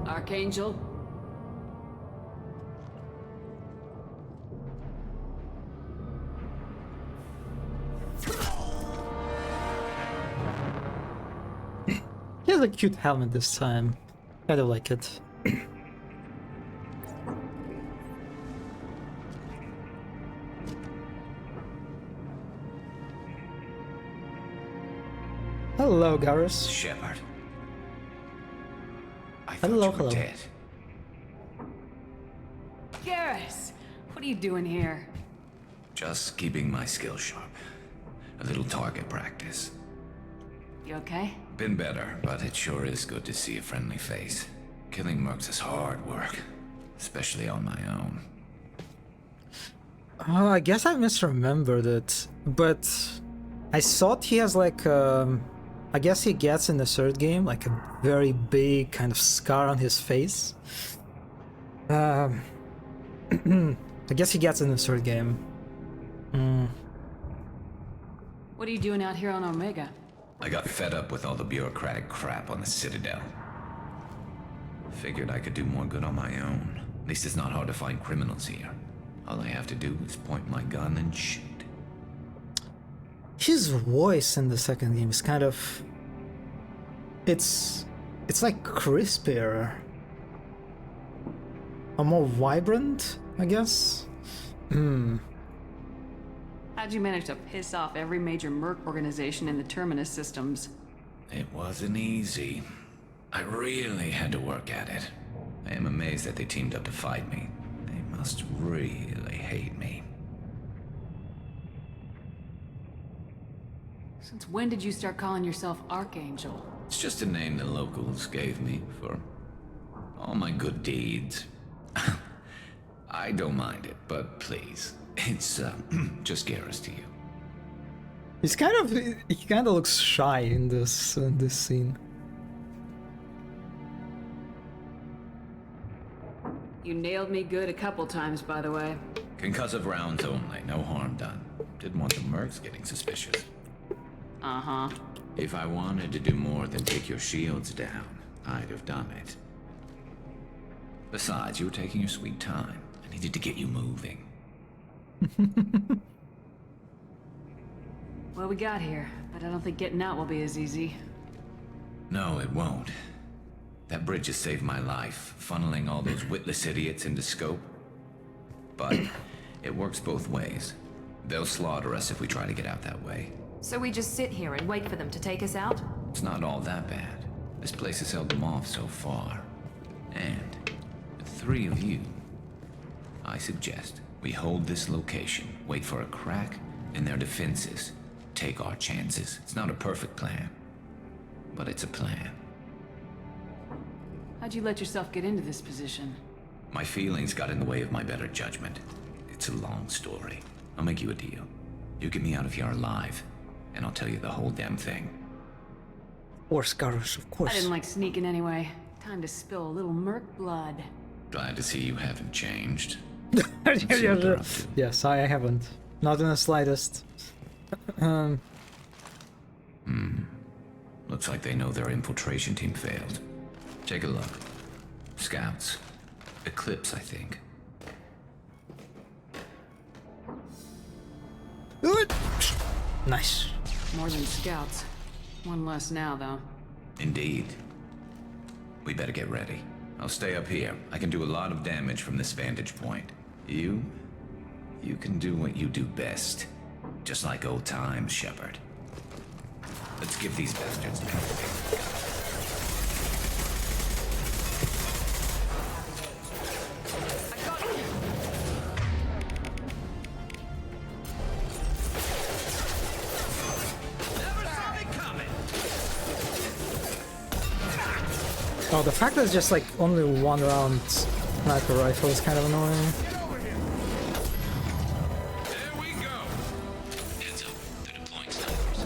Archangel? He has a cute helmet this time. I don't like it. Hello, Garrus. Shepard. I Hello, thought you were hello. dead. Garrus! What are you doing here? Just keeping my skills sharp. A little target practice. You okay? Been better, but it sure is good to see a friendly face. Killing mercs is hard work, especially on my own. Oh, I guess I misremembered it, but I thought he has like I guess he gets in the third game like a very big kind of scar on his face. I guess he gets in the third game. What are you doing out here on Omega? I got fed up with all the bureaucratic crap on the Citadel. Figured I could do more good on my own. At least it's not hard to find criminals here. All I have to do is point my gun and shoot. His voice in the second game is kind of... It's like crispier. Or more vibrant, I guess? How'd you manage to piss off every major merc organization in the Terminus systems? It wasn't easy. I really had to work at it. I am amazed that they teamed up to fight me. They must really hate me. Since when did you start calling yourself Archangel? It's just a name the locals gave me for all my good deeds. I don't mind it, but please, it's just Garrus to you. He kind of looks shy in this scene. You nailed me good a couple times, by the way. Concussive rounds only, no harm done. Didn't want the mercs getting suspicious. Uh-huh. If I wanted to do more than take your shields down, I'd have done it. Besides, you were taking your sweet time. I needed to get you moving. Well, we got here, but I don't think getting out will be as easy. No, it won't. That bridge has saved my life, funneling all those witless idiots into scope. But It works both ways. They'll slaughter us if we try to get out that way. So we just sit here and wait for them to take us out? It's not all that bad. This place has held them off so far. And with 3 of you, I suggest we hold this location, wait for a crack in their defenses, take our chances. It's not a perfect plan, but it's a plan. How'd you let yourself get into this position? My feelings got in the way of my better judgment. It's a long story. I'll make you a deal. You get me out of here alive, and I'll tell you the whole damn thing. Or Scarus, of course. I didn't like sneaking anyway. Time to spill a little merc blood. Glad to see you haven't changed. Yes, I haven't. Not in the slightest. Looks like they know their infiltration team failed. Take a look. Scouts. Eclipse, I think. Nice. More than scouts. One less now, though. Indeed. We better get ready. I'll stay up here. I can do a lot of damage from this vantage point. You can do what you do best. Just like old times, Shepard. Let's give these bastards time. Oh, the fact that it's just like only 1 round sniper rifle is kind of annoying. There we go. Heads up. They're deploying snipers.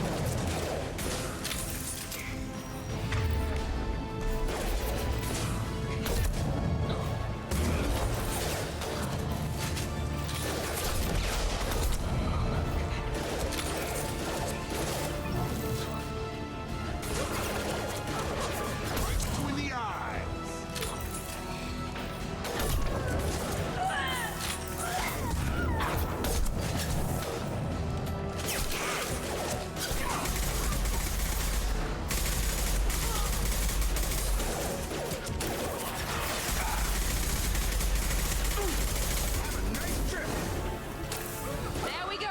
There we go!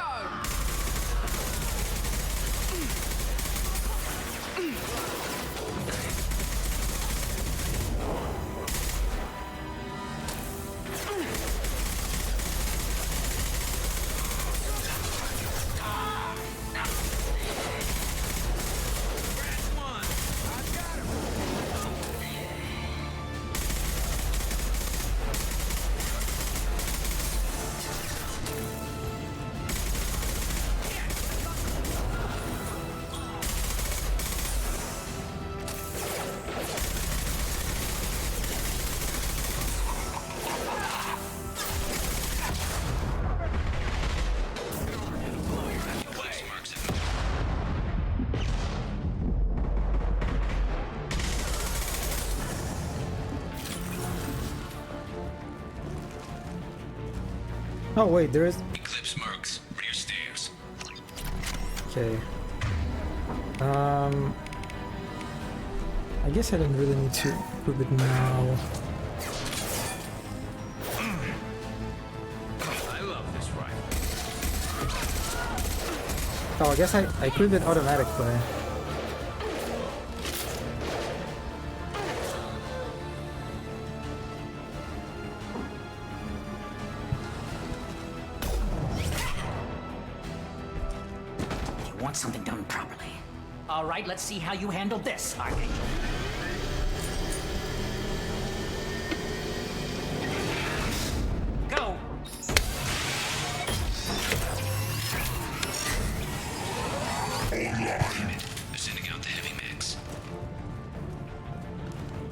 Oh wait, there is. Eclipse mercs, rear stairs. Okay. I guess I don't really need to prove it now. I love this rifle. Oh, I guess I equip it automatically. You want something done properly. All right, let's see how you handle this, Archangel. Go! They're sending out the heavy mix.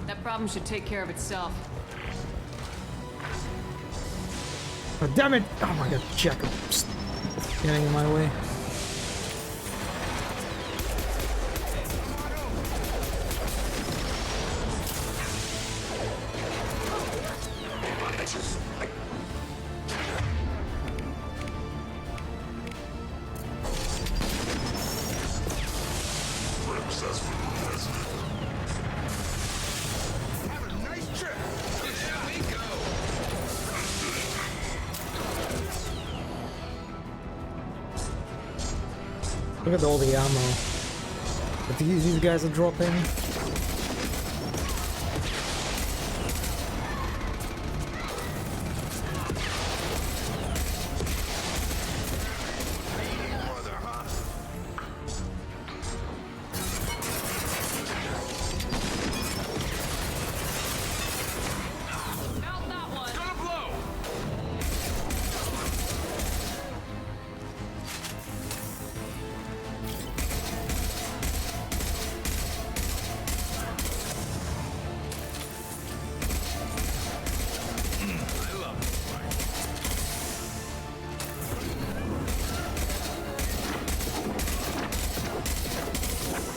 That problem should take care of itself. Oh, damn it! Oh my god, Jacob. Getting in my way. Look at all the ammo that these guys are dropping.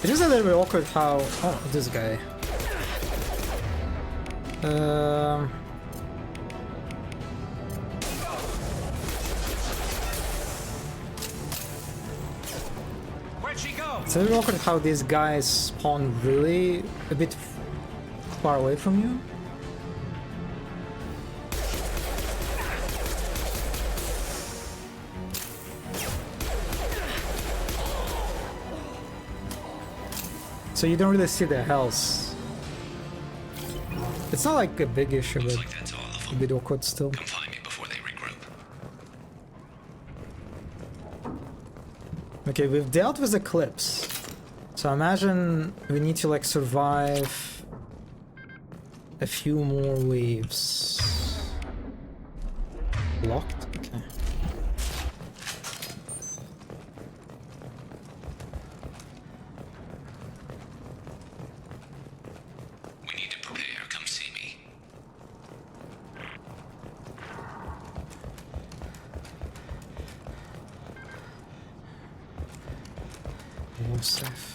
It is a little bit awkward how... Oh, this guy. Where'd she go? It's a little awkward how these guys spawn really a bit far away from you. So you don't really see their health. It's not like a big issue, but a bit awkward still. Come find me before they regroup. Okay, we've dealt with Eclipse. So imagine we need to like survive a few more waves. Locked? Okay. We need to prepare. Come see me. More safe.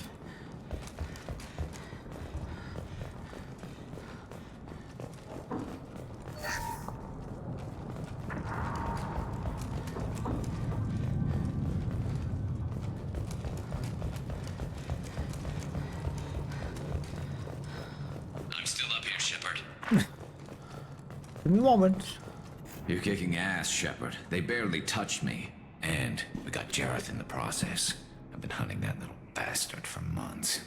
I'm still up here, Shepard. Give me a moment. You're kicking ass, Shepard. They barely touched me. And we got Jareth in the process. I've been hunting that little bastard for months.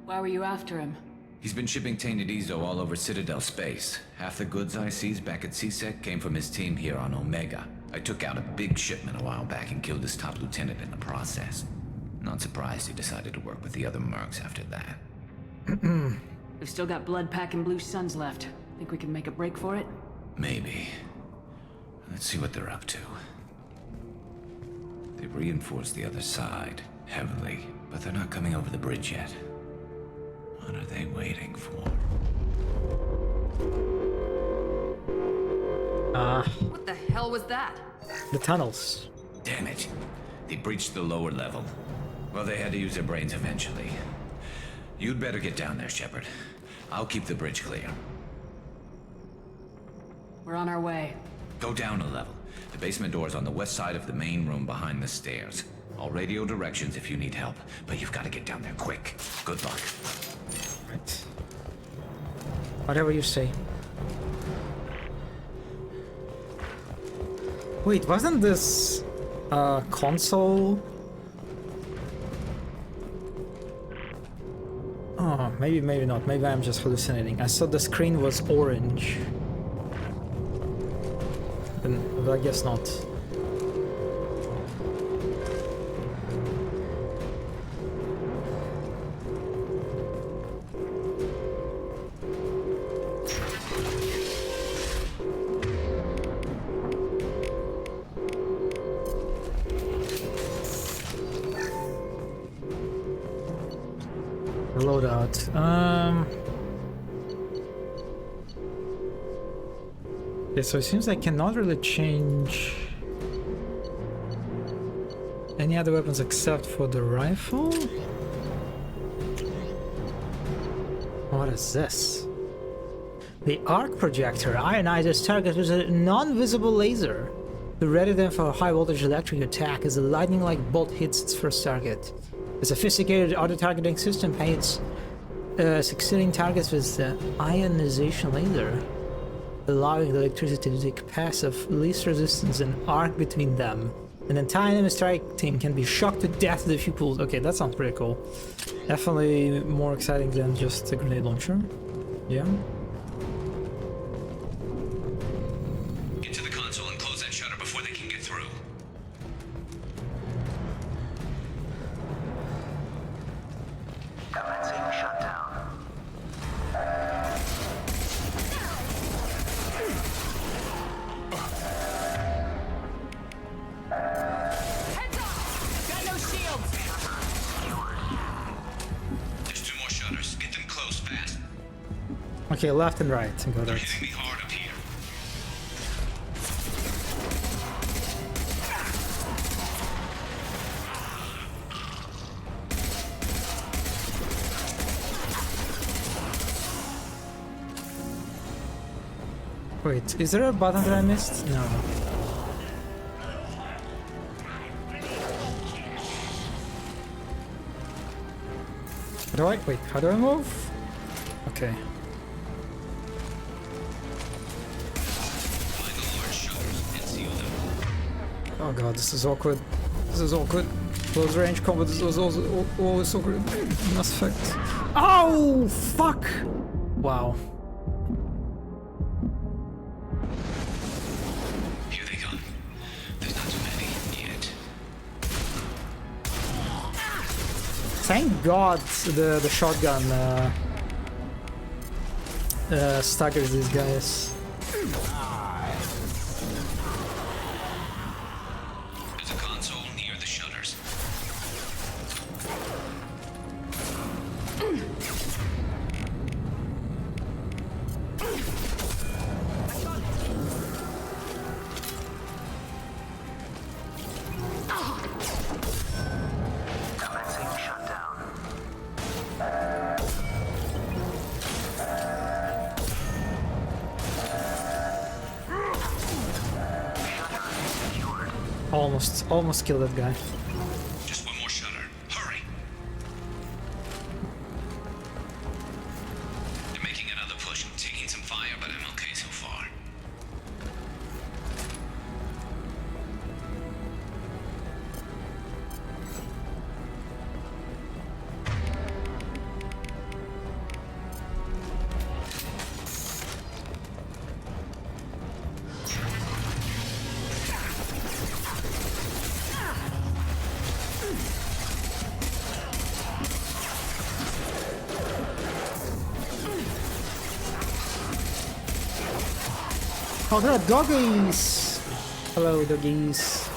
Why were you after him? He's been shipping tainted Ezo all over Citadel space. Half the goods I seized back at CSEC came from his team here on Omega. I took out a big shipment a while back and killed his top lieutenant in the process. Not surprised he decided to work with the other mercs after that. We've still got Bloodpack and Blue Suns left. Think we can make a break for it? Maybe. Let's see what they're up to. They've reinforced the other side, heavily, but they're not coming over the bridge yet. What are they waiting for? What the hell was that? The tunnels. Damn it. They breached the lower level. Well, they had to use their brains eventually. You'd better get down there, Shepard. I'll keep the bridge clear. We're on our way. Go down a level. The basement door's on the west side of the main room behind the stairs. I'll radio directions if you need help, but you've got to get down there quick. Good luck. Right. Whatever you say. Wait, wasn't this console? Oh, maybe not. Maybe I'm just hallucinating. I thought the screen was orange. But I guess not. Loadout. Yeah, so it seems I cannot really change any other weapons except for the rifle. What is this? The arc projector ionizes targets with a non-visible laser. To ready them for a high-voltage electric attack as a lightning-like bolt hits its first target. A sophisticated auto-targeting system paints succeeding targets with the ionization laser, allowing the electricity to take paths of least resistance and arc between them. An entire enemy strike team can be shocked to death if you pull. Okay, that sounds pretty cool. Definitely more exciting than just a grenade launcher. Yeah. Get to the console and close that shutter before they can get through. Commencing shutdown. Heads off! Got no shields! There's 2 more shutters. Get them closed fast. Okay, left and right. Got They're it. hitting me hard up here. Wait, is there a button that I missed? No. How do I? Wait, how do I move? Okay. Find the large shutters and seal them. Oh god, this is awkward. This is awkward. Close range combat is also always awkward in Mass Effect. Oh, fuck! Wow. Here they come. There's not too many yet. Thank god the shotgun staggers these guys. There's a console near the shutters. Commencing shutdown. Almost killed that guy. Just 1 more shutter. Hurry. They're making another push. I'm taking some fire, but I'm okay so far. Oh, there are doggies! Hello, doggies.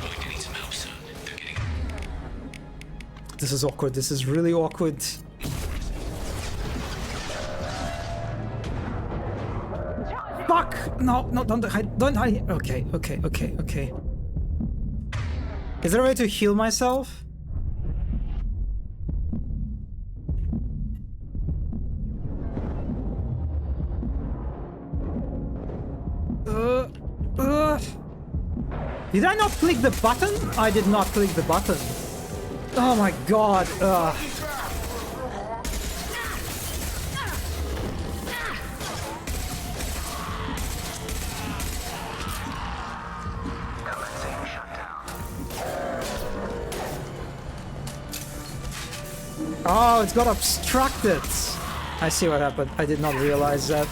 We're getting some help soon. They're getting... This is awkward. This is really awkward. Fuck! No, no, don't hide. Don't hide. Okay, okay, okay, okay. Is there a way to heal myself? Did I not click the button? I did not click the button. Oh my god. Oh, it's got obstructed. I see what happened. I did not realize that.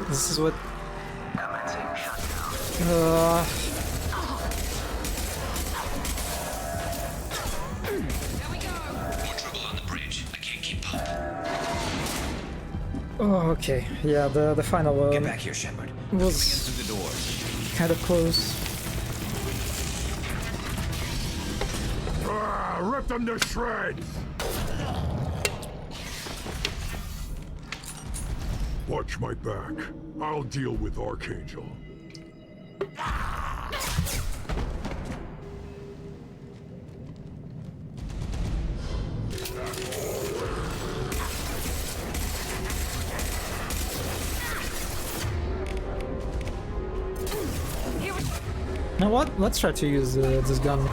This is what... More trouble on the bridge. I can't keep up. Oh, okay. Yeah, the final one Get back here, Shepard. was Through the doors. kind of close. Rip them to shreds! Watch my back. I'll deal with Archangel. Now what? Let's try to use this gun.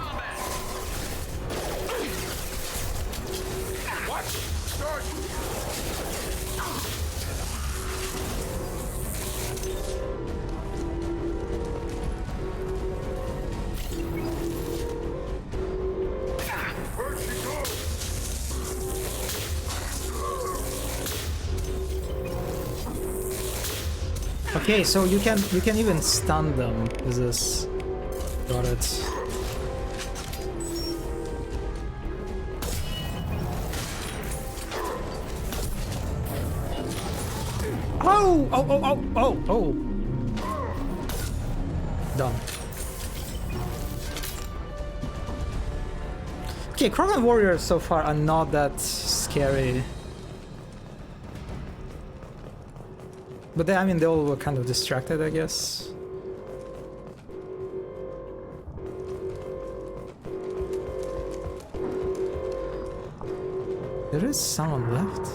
Okay, so you can even stun them with this. Got it. Oh! Oh! Oh! Oh! Oh! Oh! Done. Okay, Krogan warriors so far are not that scary. But they, I mean, they all were kind of distracted, I guess. There is someone left.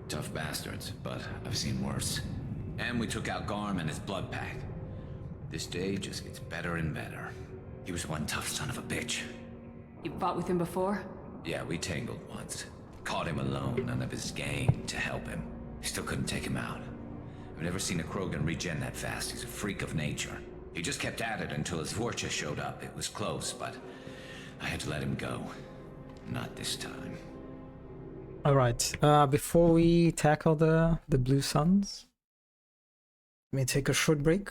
Tough bastards, but I've seen worse. And we took out Garm and his blood pack. This day just gets better and better. He was one tough son of a bitch. You fought with him before? Yeah, we tangled once. Caught him alone, none of his gang to help him. Still couldn't take him out. I've never seen a Krogan regen that fast. He's a freak of nature. He just kept at it until his Vorcha showed up. It was close, but I had to let him go. Not this time. All right. Before we tackle the Blue Suns, let me take a short break.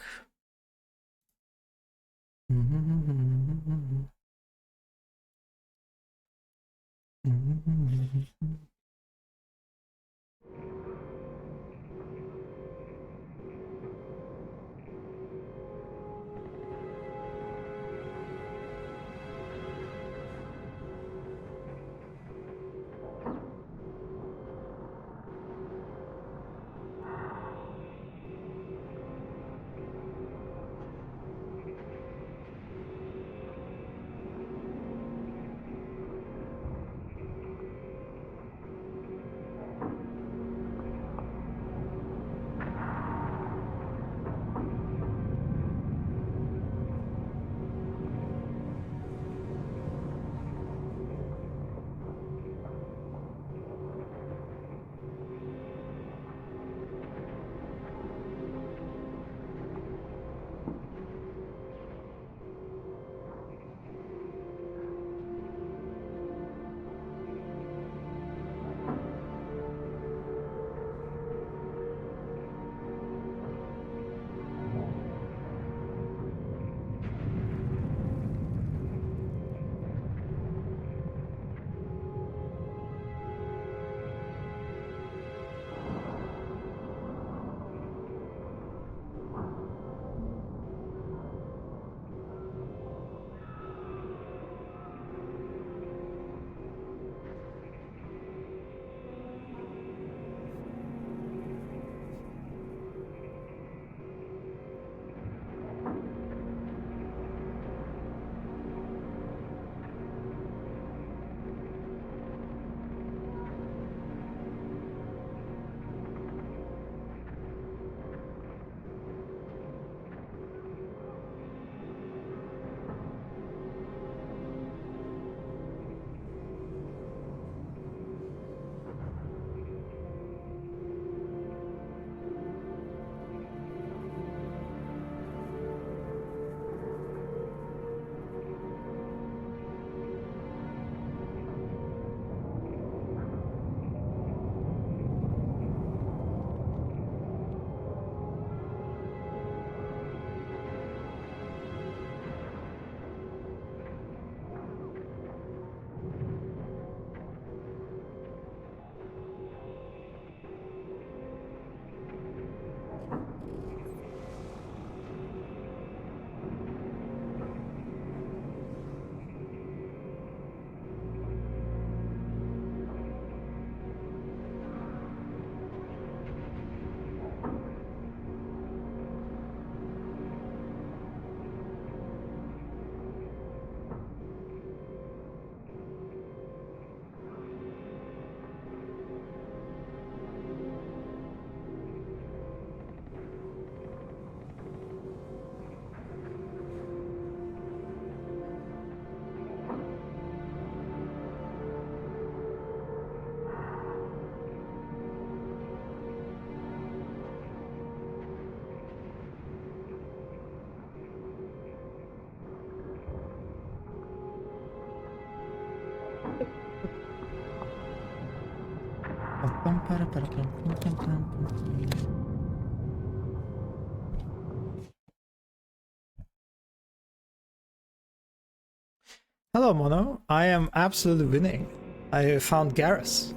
Hello, Mono. I am absolutely winning. I found Garrus,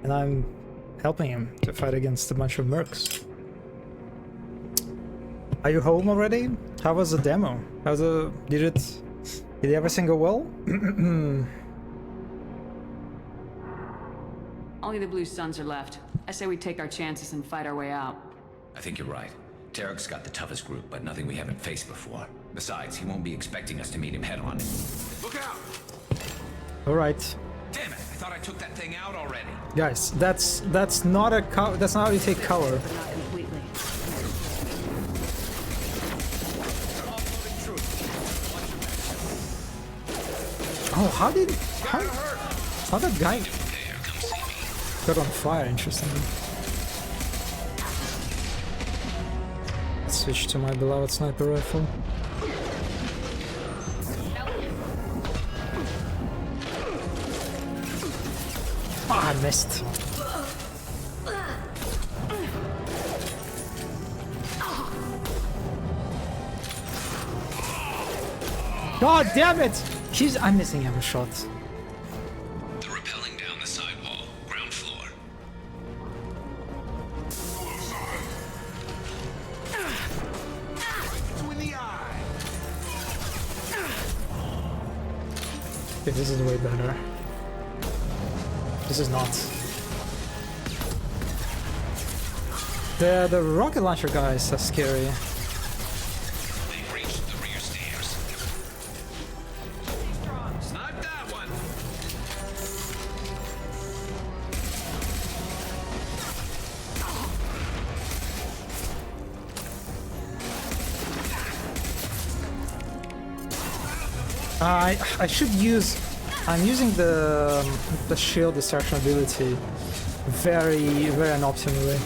and I'm helping him to fight against a bunch of mercs. Are you home already? How was the demo? Did everything go well? Only the Blue Suns are left. I say we take our chances and fight our way out. I think you're right. Tarek's got the toughest group, but nothing we haven't faced before. Besides, he won't be expecting us to meet him head-on. Look out! Alright. Damn it! I thought I took that thing out already. Guys, that's not a that's not how you take cover. But not completely. Oh, how that guy got on fire? Interestingly. Let's switch to my beloved sniper rifle. Ah, I missed. God damn it! I'm missing every shot. They're rappelling down the sidewall, ground floor. In the eye. Okay, this is way better. This is not. The rocket launcher guys are scary. They've reached the rear stairs. Snipe that one. I should use. I'm using the shield distraction ability very unoptimally.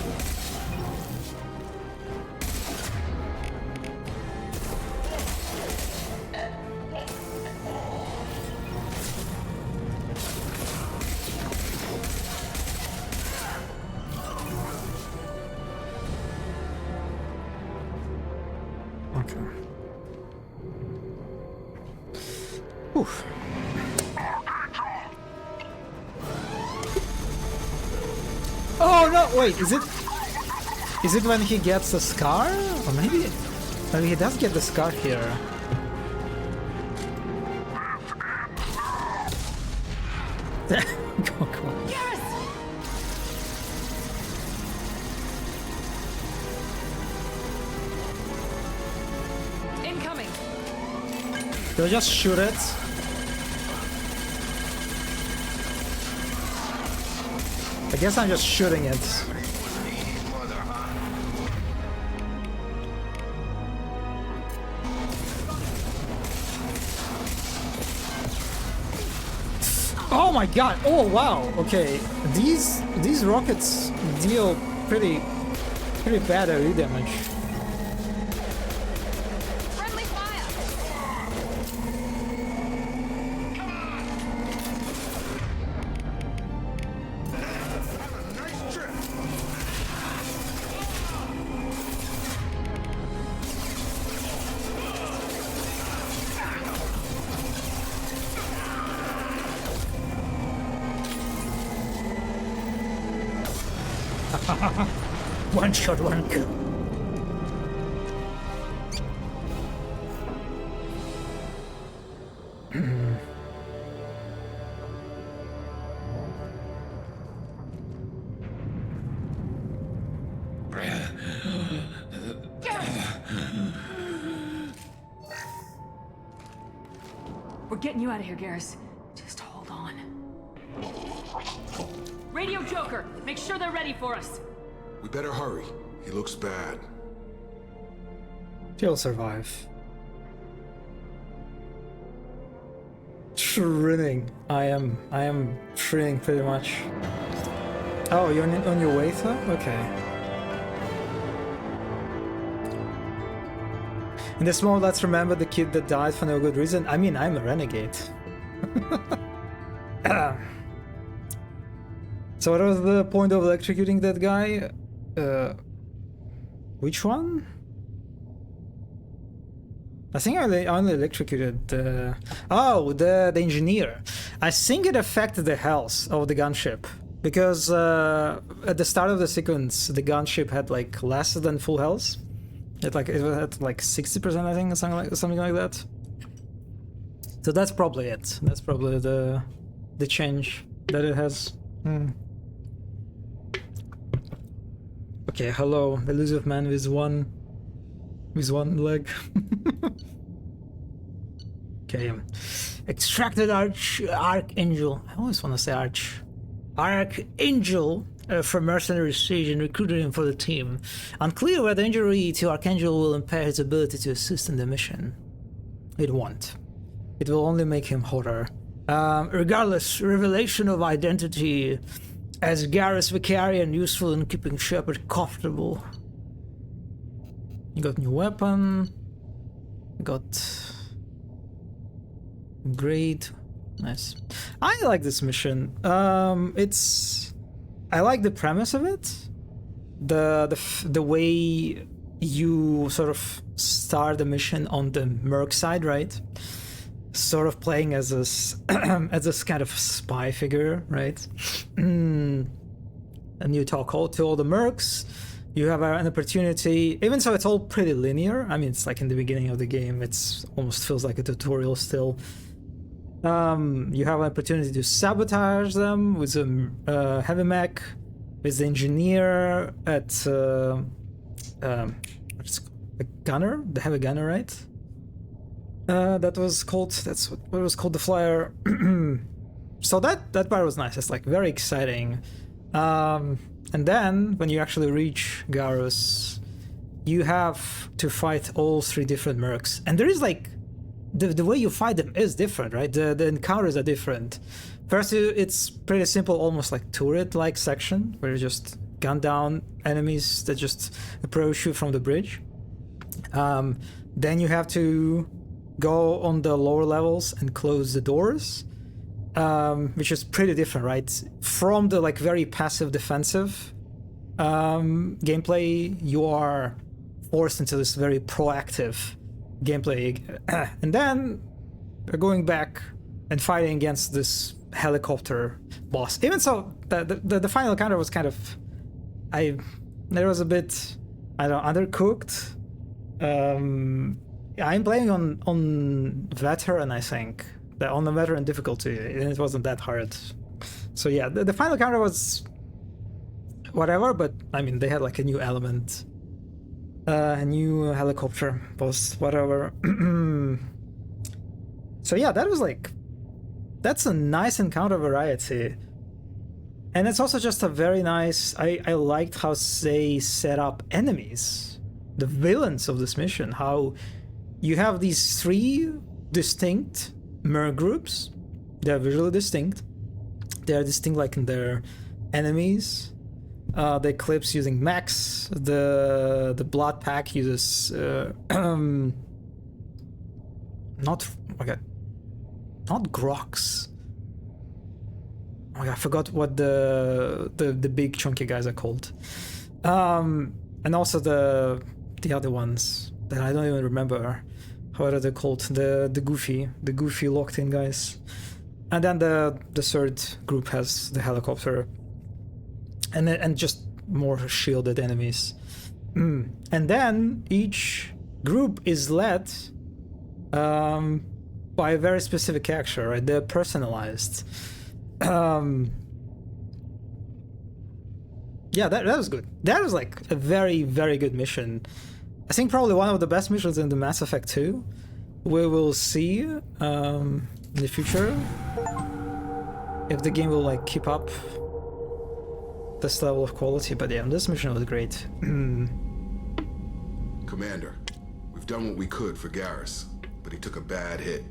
Okay. Oof. Oh no! Wait, is it when he gets the scar? Or maybe he does get the scar here. Go. Incoming. They'll just shoot it. I guess I'm just shooting it. Oh my god! Oh wow! Okay, these rockets deal pretty bad AoE damage. Friendly fire. One shot, one kill. We're getting you out of here, Garrus. Just hold on. Radio Joker, make sure they're ready for us. We better hurry. He looks bad. He'll survive. Shrinning. I am shrinning pretty much. Oh, you're on your way, though? Okay. In this moment, let's remember the kid that died for no good reason. I mean, I'm a renegade. So what was the point of electrocuting that guy? Which one? I think I only electrocuted the... Oh, the engineer. I think it affected the health of the gunship. Because at the start of the sequence, the gunship had like less than full health. It had like 60%, I think, something like that. So that's probably it. That's probably the change that it has. Okay, hello, elusive man with one leg. Okay, extracted Archangel. I always want to say Archangel from Mercenary Siege and recruited him for the team. Unclear whether injury to Archangel will impair his ability to assist in the mission. It won't. It will only make him hotter. Regardless, revelation of identity as Garrus Vicarian useful in keeping Shepard comfortable. You got new weapon. Got great. Nice. I like this mission. I like the premise of it. The way you sort of start the mission on the Merc side, right? Sort of playing as this as this kind of spy figure, right? And you talk to all the Mercs. You have an opportunity, even so it's all pretty linear. I mean, it's like in the beginning of the game, it's almost feels like a tutorial still. You have an opportunity to sabotage them with a heavy mech, with the engineer at what's it called? A gunner, the heavy gunner, right? That was called. That's what it was called, the flyer. So that part was nice. It's like very exciting. And then when you actually reach Garrus, you have to fight all 3 different mercs, and there is like the way you fight them is different, right? The encounters are different. First, it's pretty simple, almost like turret-like section where you just gun down enemies that just approach you from the bridge. Then you have to go on the lower levels and close the doors, which is pretty different, right? From the like very passive defensive gameplay, you are forced into this very proactive gameplay. And then we're going back and fighting against this helicopter boss. Even so, the final encounter was kind of, there was a bit, I don't know, undercooked. I'm playing on veteran, I think, on the veteran difficulty, and it wasn't that hard. So yeah, the final encounter was whatever, but I mean, they had like a new element, a new helicopter boss, whatever. So yeah, that was like, that's a nice encounter variety. And it's also just a very nice, I liked how they set up enemies, the villains of this mission, how you have these 3 distinct merc groups. They're visually distinct. They're distinct like in their enemies. The Eclipse using mechs. The Blood Pack uses not Grox. Oh my god, I forgot what the big chunky guys are called. And also the other ones that I don't even remember. What are they called? The goofy locked in guys. And then the third group has the helicopter. And just more shielded enemies. And then each group is led by a very specific character, right? They're personalized. Yeah, that was good. That was like a very, very good mission. I think probably one of the best missions in the Mass Effect 2. We will see in the future if the game will like keep up this level of quality. But yeah, this mission was great. Commander, we've done what we could for Garrus, but he took a bad hit.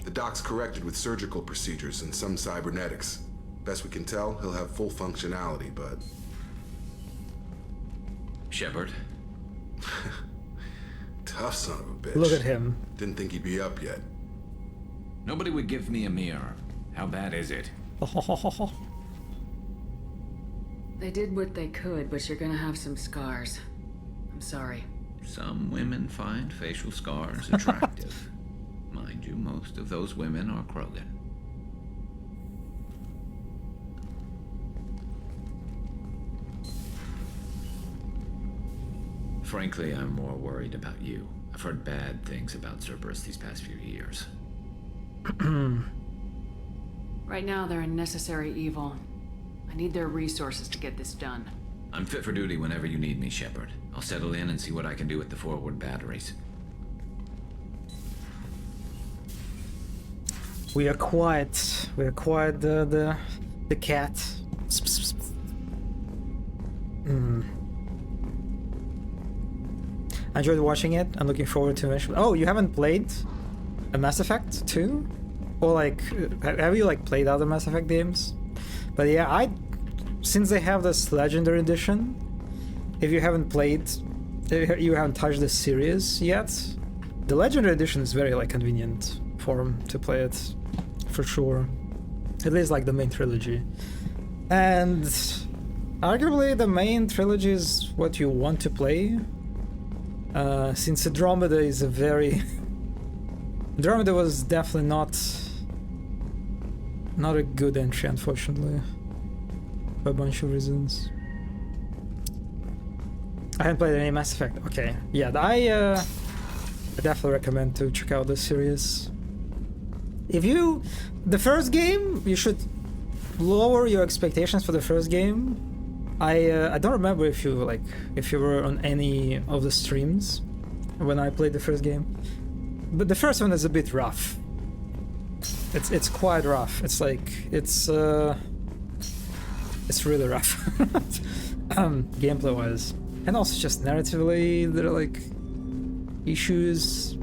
The doc's corrected with surgical procedures and some cybernetics. Best we can tell, he'll have full functionality, but... Shepard? Tough son of a bitch. Look at him. Didn't think he'd be up yet. Nobody would give me a mirror. How bad is it? They did what they could, but you're gonna have some scars. I'm sorry. Some women find facial scars attractive. Mind you, most of those women are Krogan. Frankly, I'm more worried about you. I've heard bad things about Cerberus these past few years. Right now, they're a necessary evil. I need their resources to get this done. I'm fit for duty whenever you need me, Shepard. I'll settle in and see what I can do with the forward batteries. We acquired the cat. I enjoyed watching it. I'm looking forward to it. Oh, you haven't played a Mass Effect 2? Or like, have you like played other Mass Effect games? But yeah, since they have this Legendary Edition, if you haven't played, you haven't touched the series yet, the Legendary Edition is very like convenient form to play it, for sure. At least like the main trilogy. And arguably the main trilogy is what you want to play. Since Andromeda is a very... Andromeda was definitely not a good entry, unfortunately. For a bunch of reasons. I haven't played any Mass Effect. Okay, yeah, I definitely recommend to check out this series. The first game, you should lower your expectations for the first game. I don't remember if you were on any of the streams when I played the first game, but the first one is a bit rough. It's quite rough. It's really rough, gameplay wise, and also just narratively there are like issues.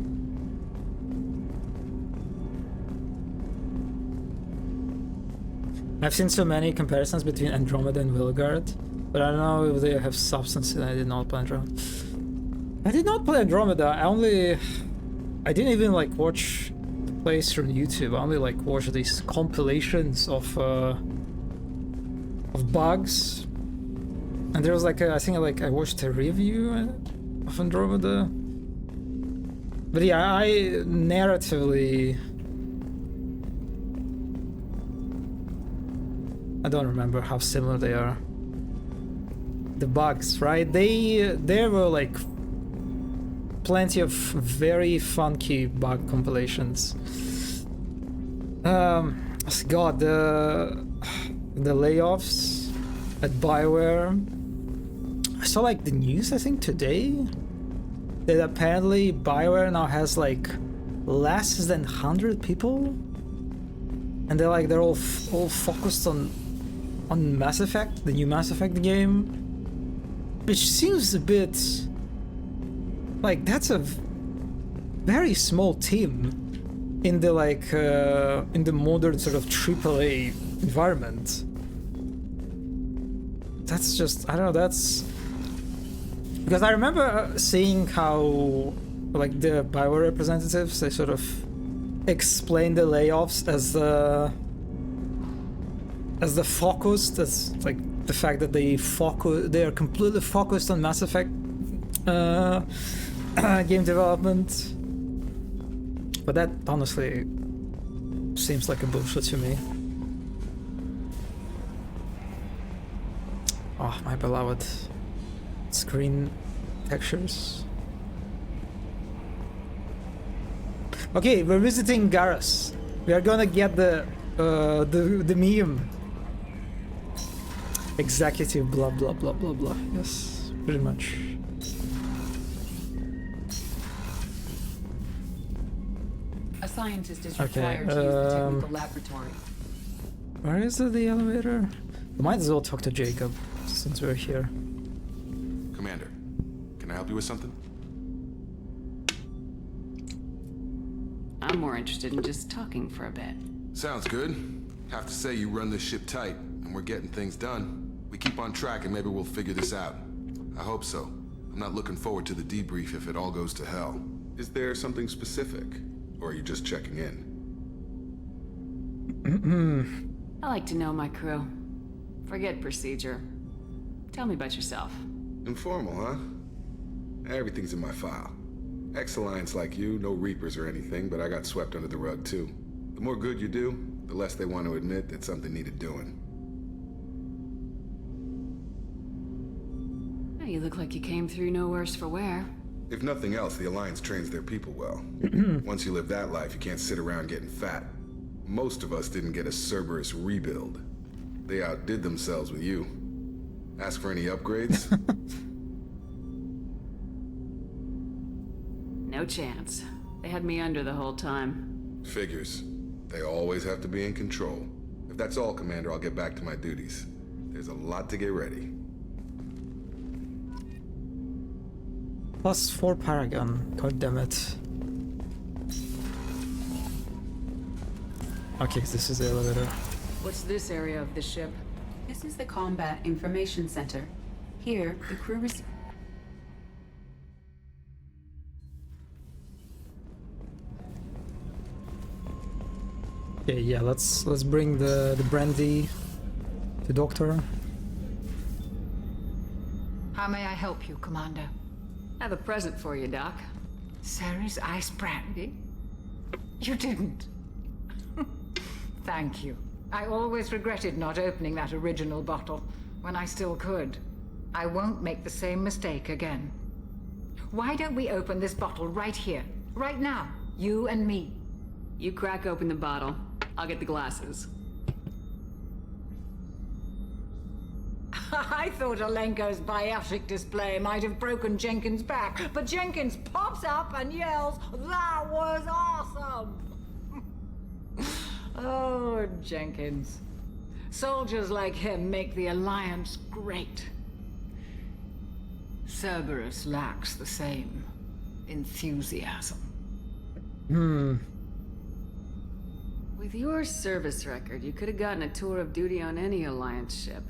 I've seen so many comparisons between Andromeda and Vilgard, but I don't know if they have substance, and I did not play Andromeda. I did not play Andromeda. I didn't even like watch the plays from YouTube. I only like watched these compilations of bugs, and there was like I think I watched a review of Andromeda. But yeah, I narratively, I don't remember how similar they are. The bugs, right? There were like plenty of very funky bug compilations. God, the layoffs at BioWare. I saw like the news, I think today, that apparently BioWare now has like less than 100 people, and they're all focused on Mass Effect, the new Mass Effect game, which seems a bit like that's a very small team in the in the modern sort of AAA environment. That's just, I don't know, that's because I remember seeing how like the BioWare representatives, they sort of explain the layoffs as the focus, as like the fact that they are completely focused on Mass Effect game development. But that honestly seems like a bullshit to me. Oh, my beloved screen textures. Okay, we're visiting Garrus. We are gonna get the meme. Executive blah blah blah blah blah. Yes, pretty much. A scientist is required to use the technical laboratory. Where is the elevator? We might as well talk to Jacob since we're here. Commander, can I help you with something? I'm more interested in just talking for a bit. Sounds good. Have to say you run this ship tight, and we're getting things done. We keep on track and maybe we'll figure this out. I hope so. I'm not looking forward to the debrief if it all goes to hell. Is there something specific? Or are you just checking in? I like to know my crew. Forget procedure. Tell me about yourself. Informal, huh? Everything's in my file. Ex-Alliance like you, no Reapers or anything, but I got swept under the rug too. The more good you do, the less they want to admit that something needed doing. Well, you look like you came through no worse for wear. If nothing else, the Alliance trains their people well. Once you live that life, you can't sit around getting fat. Most of us didn't get a Cerberus rebuild. They outdid themselves with you. Ask for any upgrades? No chance. They had me under the whole time. Figures. They always have to be in control. If that's all, Commander, I'll get back to my duties. There's a lot to get ready. +4 Paragon. God damn it. Okay, this is the elevator. What's this area of the ship? This is the Combat Information Center. Here, the crew receives... Okay, yeah, let's bring the brandy to Doctor. How may I help you, Commander? I have a present for you, Doc. Sarah's ice brandy? You didn't. Thank you. I always regretted not opening that original bottle when I still could. I won't make the same mistake again. Why don't we open this bottle right here, right now, you and me? You crack open the bottle. I'll get the glasses. I thought Alenko's biotic display might have broken Jenkins' back, but Jenkins pops up and yells, "That was awesome!" Oh, Jenkins. Soldiers like him make the Alliance great. Cerberus lacks the same enthusiasm. With your service record, you could have gotten a tour of duty on any Alliance ship.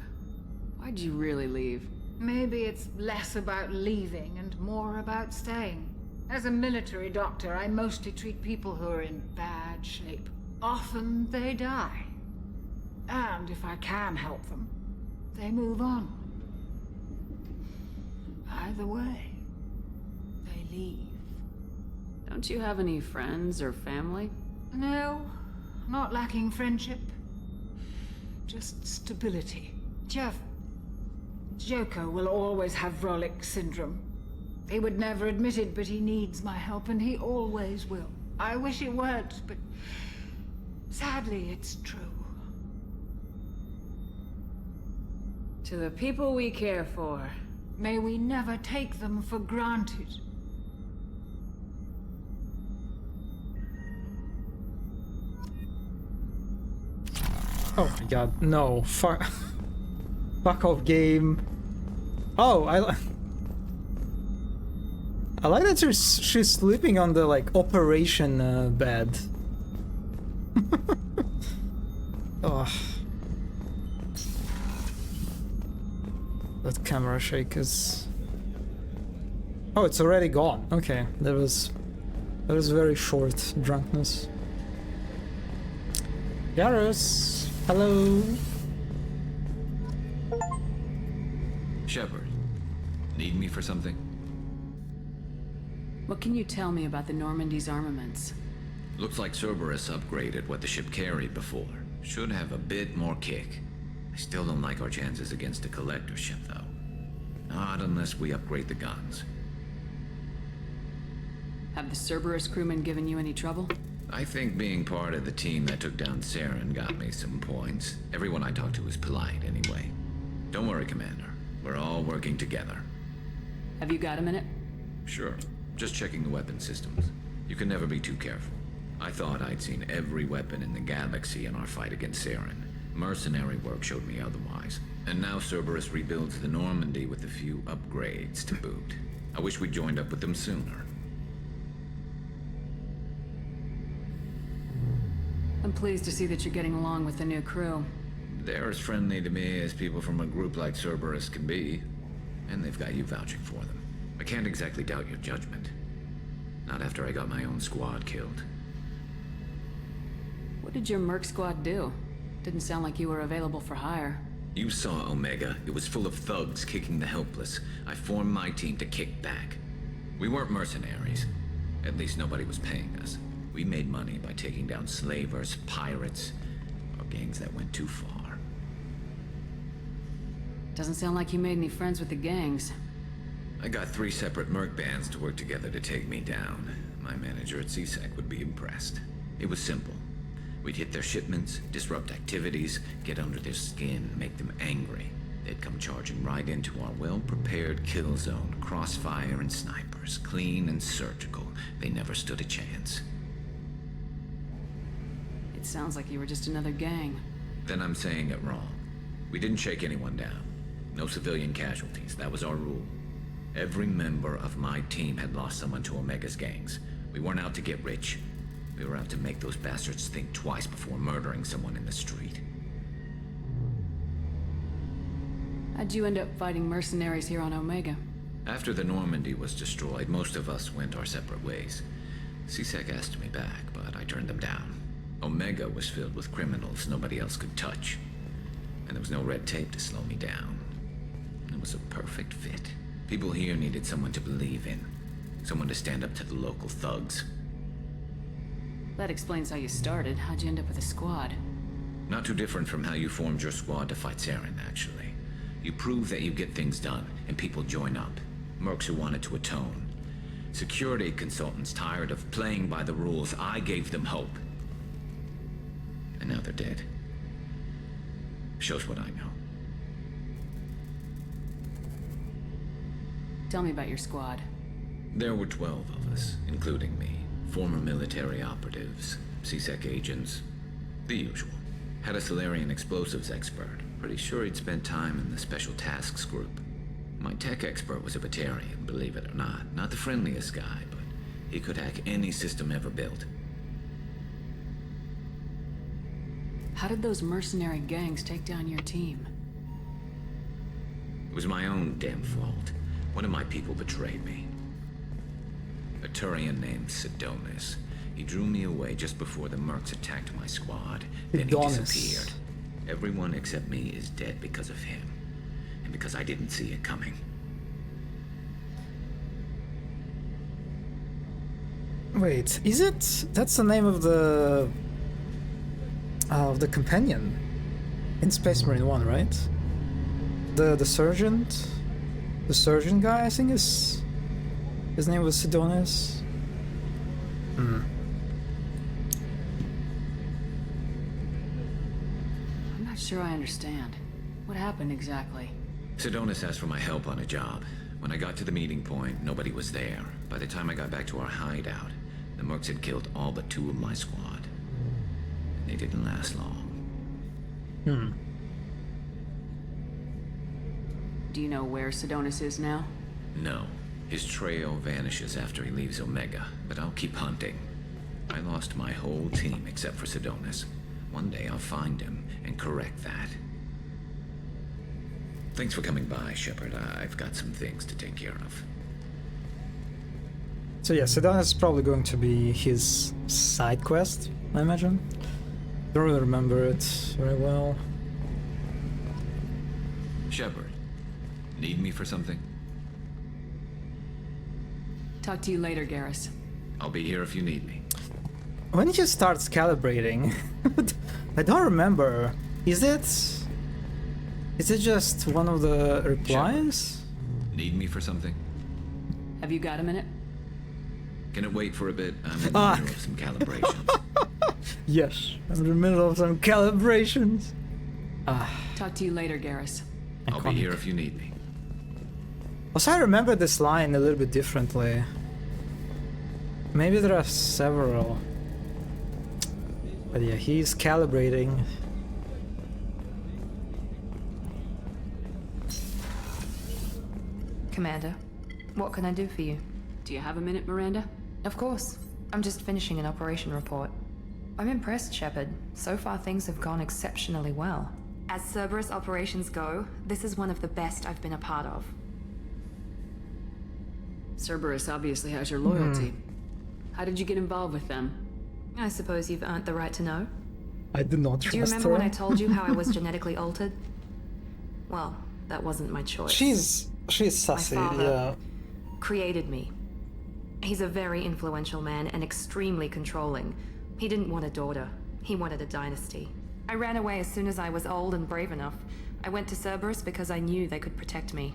Why'd you really leave? Maybe it's less about leaving and more about staying. As a military doctor, I mostly treat people who are in bad shape. Often they die. And if I can help them, they move on. Either way, they leave. Don't you have any friends or family? No, not lacking friendship. Just stability. Jeff, Joko will always have Vrolik syndrome. He would never admit it, but he needs my help, and he always will. I wish it weren't, but sadly, it's true. To the people we care for, may we never take them for granted. Oh my god, no. Fuck. Fuck off, game. Oh, I like that she's sleeping on the, like, operation bed. Oh. That camera shake is... Oh, it's already gone. Okay, that was very short drunkenness. Garrus, hello. Shepard, need me for something? what can you tell me about the Normandy's armaments? Looks like Cerberus upgraded what the ship carried before. Should have a bit more kick. I still don't like our chances against a collector ship, though. Not unless we upgrade the guns. Have the Cerberus crewmen given you any trouble? I think being part of the team that took down Saren got me some points. Everyone I talked to was polite, anyway. Don't worry, Commander. We're all working together. Have you got a minute? Sure. Just checking the weapon systems. You can never be too careful. I thought I'd seen every weapon in the galaxy in our fight against Saren. Mercenary work showed me otherwise. And now Cerberus rebuilds the Normandy with a few upgrades to boot. I wish we'd joined up with them sooner. I'm pleased to see that you're getting along with the new crew. They're as friendly to me as people from a group like Cerberus can be. And they've got you vouching for them. I can't exactly doubt your judgment. Not after I got my own squad killed. What did your merc squad do? Didn't sound like you were available for hire. You saw Omega. It was full of thugs kicking the helpless. I formed my team to kick back. We weren't mercenaries. At least nobody was paying us. We made money by taking down slavers, pirates, or gangs that went too far. Doesn't sound like you made any friends with the gangs. I got 3 separate merc bands to work together to take me down. My manager at CSEC would be impressed. It was simple. We'd hit their shipments, disrupt activities, get under their skin, make them angry. They'd come charging right into our well-prepared kill zone, crossfire and snipers, clean and surgical. They never stood a chance. It sounds like you were just another gang. Then I'm saying it wrong. We didn't shake anyone down. No civilian casualties, that was our rule. Every member of my team had lost someone to Omega's gangs. We weren't out to get rich. We were out to make those bastards think twice before murdering someone in the street. How'd you end up fighting mercenaries here on Omega? After the Normandy was destroyed, most of us went our separate ways. CSEC asked me back, but I turned them down. Omega was filled with criminals nobody else could touch. And there was no red tape to slow me down. It was a perfect fit. People here needed someone to believe in. Someone to stand up to the local thugs. That explains how you started. How'd you end up with a squad? Not too different from how you formed your squad to fight Saren, actually. You prove that you get things done, and people join up. Mercs who wanted to atone. Security consultants tired of playing by the rules. I gave them hope. And now they're dead. Shows what I know. Tell me about your squad. There were 12 of us, including me. Former military operatives, CSEC agents, the usual. Had a Solarian explosives expert. Pretty sure he'd spent time in the Special Tasks Group. My tech expert was a Batarian, believe it or not. Not the friendliest guy, but he could hack any system ever built. How did those mercenary gangs take down your team? It was my own damn fault. One of my people betrayed me. A Turian named Sidonis. He drew me away just before the mercs attacked my squad. Then he disappeared. Everyone except me is dead because of him. And because I didn't see it coming. Wait, is it? That's the name of the companion in Space Marine 1, right? The sergeant? The surgeon guy, I think his name was Sidonis. I'm not sure I understand. What happened exactly? Sidonis asked for my help on a job. When I got to the meeting point, nobody was there. By the time I got back to our hideout, the mercs had killed all but 2 of my squad. And they didn't last long. Do you know where Sidonis is now? No. His trail vanishes after he leaves Omega, but I'll keep hunting. I lost my whole team except for Sidonis. One day I'll find him and correct that. Thanks for coming by, Shepard. I've got some things to take care of. So yeah, Sidonis is probably going to be his side quest, I imagine. Don't really remember it very well. Shepard, need me for something? Talk to you later, Garrus. I'll be here if you need me. When he just starts calibrating, I don't remember. Is it just one of the replies? Shepard, need me for something? Have you got a minute? Can it wait for a bit? I'm in the middle of some calibrations. Yes, I'm in the middle of some calibrations. Talk to you later, Garrus. I'll be here if you need me. Also, I remember this line a little bit differently. Maybe there are several. But yeah, he's calibrating. Commander, what can I do for you? Do you have a minute, Miranda? Of course. I'm just finishing an operation report. I'm impressed, Shepard. So far things have gone exceptionally well. As Cerberus operations go, this is one of the best I've been a part of. Cerberus obviously has your loyalty. How did you get involved with them? I suppose you've earned the right to know. I do not trust her. Do you remember when I told you how I was genetically altered? Well, that wasn't my choice. She's sassy, My father yeah. created me. He's a very influential man and extremely controlling. He didn't want a daughter. He wanted a dynasty. I ran away as soon as I was old and brave enough. I went to Cerberus because I knew they could protect me.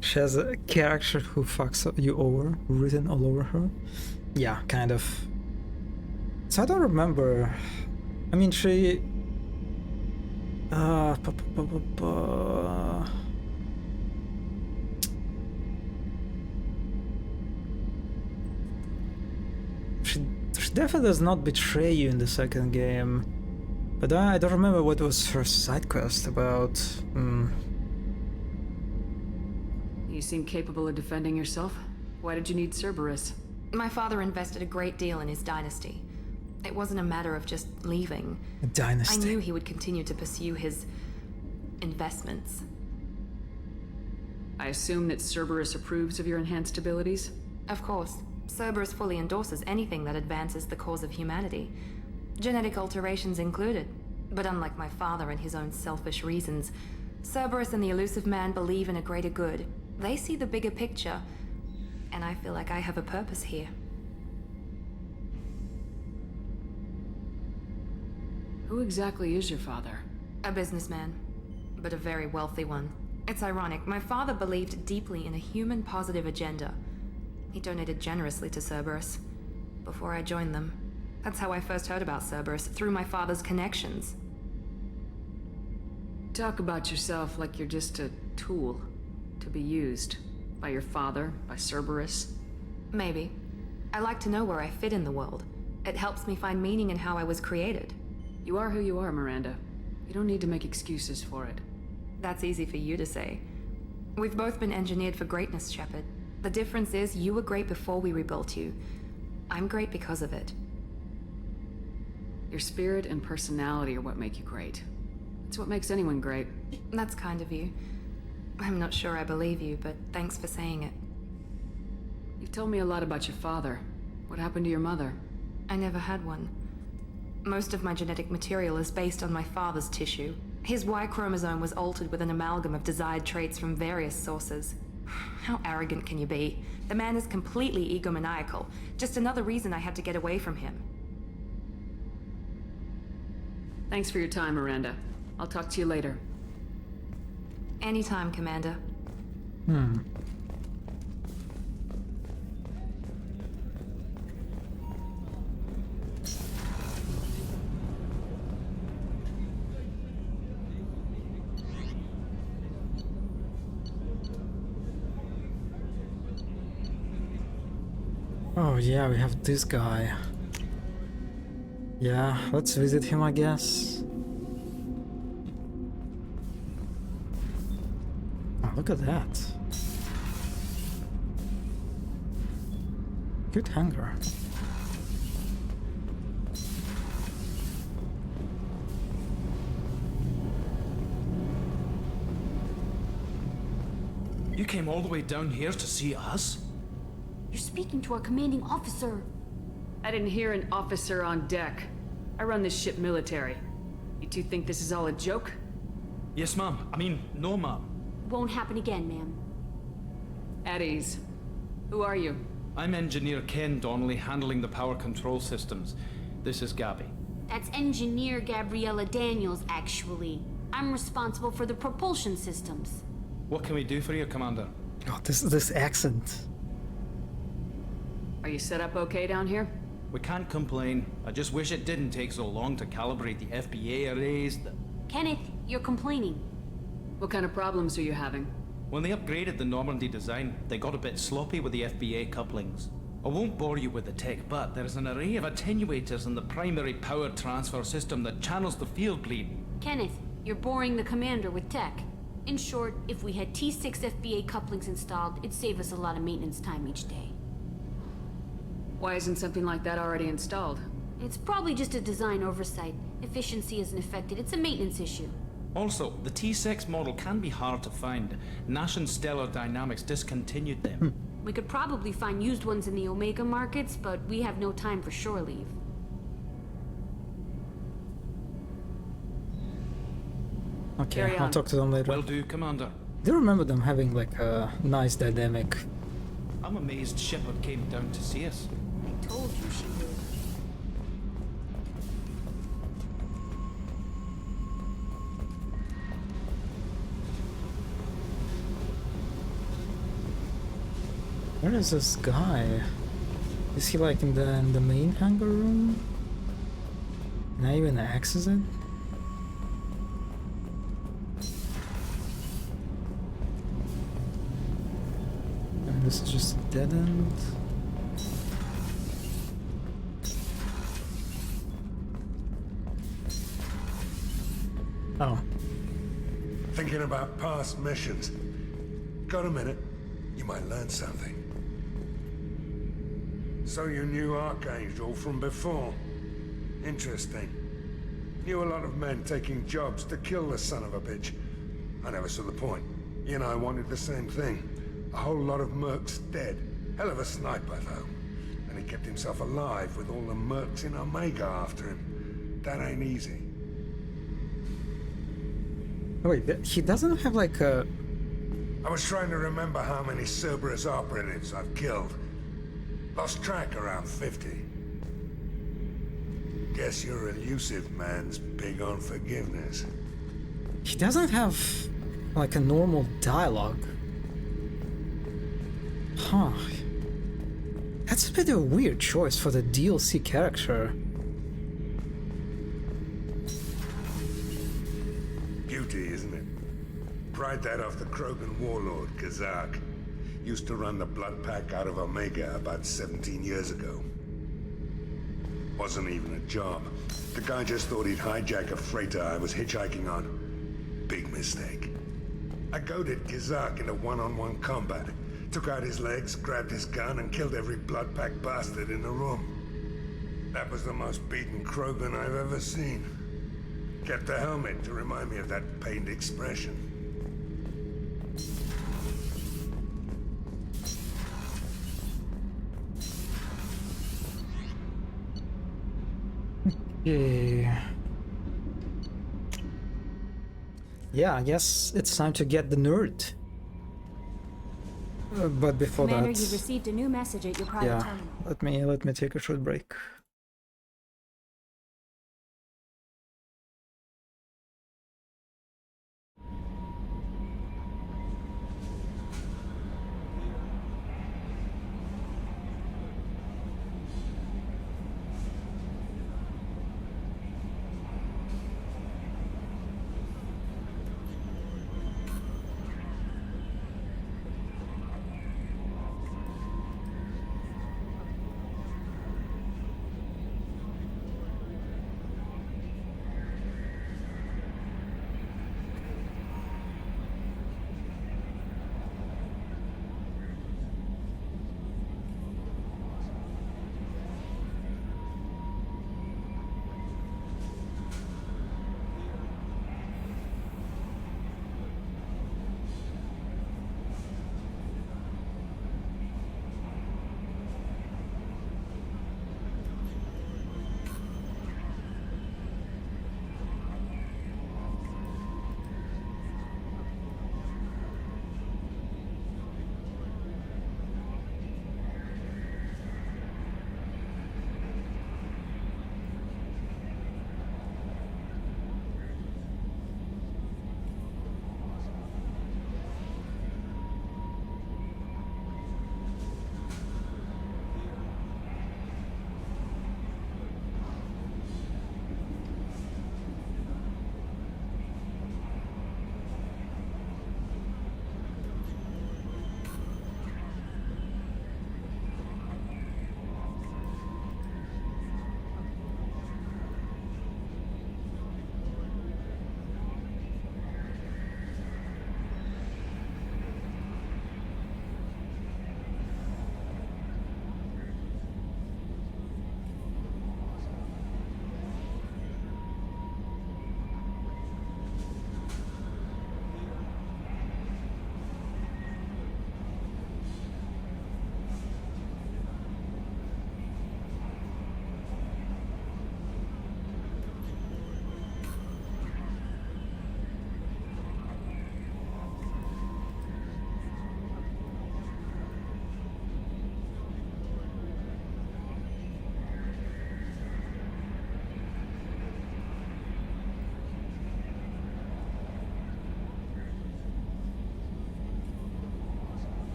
She has a character who fucks you over, written all over her. Yeah, kind of. So I don't remember. I mean, she. She definitely does not betray you in the second game. But I don't remember what was her side quest about. You seem capable of defending yourself. Why did you need Cerberus? My father invested a great deal in his dynasty. It wasn't a matter of just leaving. A dynasty. I knew he would continue to pursue his investments. I assume that Cerberus approves of your enhanced abilities? Of course. Cerberus fully endorses anything that advances the cause of humanity. Genetic alterations included. But unlike my father and his own selfish reasons, Cerberus and the Elusive Man believe in a greater good. They see the bigger picture, and I feel like I have a purpose here. Who exactly is your father? A businessman, but a very wealthy one. It's ironic, my father believed deeply in a human positive agenda. He donated generously to Cerberus before I joined them. That's how I first heard about Cerberus, through my father's connections. Talk about yourself like you're just a tool to be used by your father, by Cerberus. Maybe. I like to know where I fit in the world. It helps me find meaning in how I was created. You are who you are, Miranda. You don't need to make excuses for it. That's easy for you to say. We've both been engineered for greatness, Shepard. The difference is you were great before we rebuilt you. I'm great because of it. Your spirit and personality are what make you great. It's what makes anyone great. That's kind of you. I'm not sure I believe you, but thanks for saying it. You've told me a lot about your father. What happened to your mother? I never had one. Most of my genetic material is based on my father's tissue. His Y chromosome was altered with an amalgam of desired traits from various sources. How arrogant can you be? The man is completely egomaniacal. Just another reason I had to get away from him. Thanks for your time, Miranda. I'll talk to you later. Anytime, Commander. Oh yeah, we have this guy. Yeah, let's visit him, I guess. Oh, look at that. Good hangar. You came all the way down here to see us? You're speaking to our commanding officer. I didn't hear an officer on deck. I run this ship military. You two think this is all a joke? Yes, ma'am. I mean, no, ma'am. Won't happen again, ma'am. At ease. Who are you? I'm Engineer Ken Donnelly, handling the power control systems. This is Gabby. That's Engineer Gabriella Daniels, actually. I'm responsible for the propulsion systems. What can we do for you, Commander? Oh, this accent. Are you set up okay down here? We can't complain. I just wish it didn't take so long to calibrate the FBA arrays. Kenneth, you're complaining. What kind of problems are you having? When they upgraded the Normandy design, they got a bit sloppy with the FBA couplings. I won't bore you with the tech, but there's an array of attenuators in the primary power transfer system that channels the field bleed. Kenneth, you're boring the commander with tech. In short, if we had T6 FBA couplings installed, it'd save us a lot of maintenance time each day. Why isn't something like that already installed? It's probably just a design oversight. Efficiency isn't affected, it's a maintenance issue. Also, the T6 model can be hard to find. Nash and Stellar Dynamics discontinued them. We could probably find used ones in the Omega markets, but we have no time for shore leave. Okay, Carry I'll on. talk to them later. Will do, Commander. I do remember them having like a nice dynamic. I'm amazed Shepard came down to see us. I told you she would. Where is this guy? Is he like in the main hangar room? Can I even access it? And this is just a dead end. Oh. Thinking about past missions. Got a minute? You might learn something. So you knew Archangel from before? Interesting. Knew a lot of men taking jobs to kill the son of a bitch. I never saw the point. He and I wanted the same thing. A whole lot of mercs dead. Hell of a sniper, though. And he kept himself alive with all the mercs in Omega after him. That ain't easy. Oh, wait, he doesn't have like a... I was trying to remember how many Cerberus operatives I've killed. Lost track around 50. Guess your elusive man's big on forgiveness. He doesn't have like a normal dialogue. Huh. That's a bit of a weird choice for the DLC character. Beauty, isn't it? Pried that off the Krogan warlord, Kazak. Used to run the Blood Pack out of Omega about 17 years ago. Wasn't even a job. The guy just thought he'd hijack a freighter I was hitchhiking on. Big mistake. I goaded Kazak into one-on-one combat. Took out his legs, grabbed his gun, and killed every Blood Pack bastard in the room. That was the most beaten Krogan I've ever seen. Kept a helmet to remind me of that pained expression. Yeah, I guess it's time to get the nerd. But before Commander, that, you've received a new message at your private yeah, terminal. let me take a short break.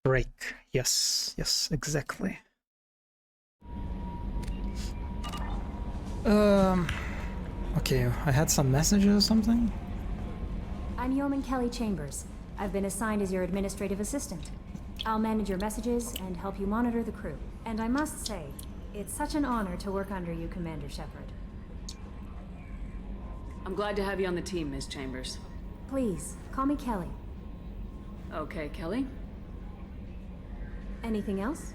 Break. Yes, yes, exactly. Okay, I had some messages or something. I'm Yeoman Kelly Chambers. I've been assigned as your administrative assistant. I'll manage your messages and help you monitor the crew. And I must say, it's such an honor to work under you, Commander Shepard. I'm glad to have you on the team, Ms. Chambers. Please, call me Kelly. Okay, Kelly. Anything else?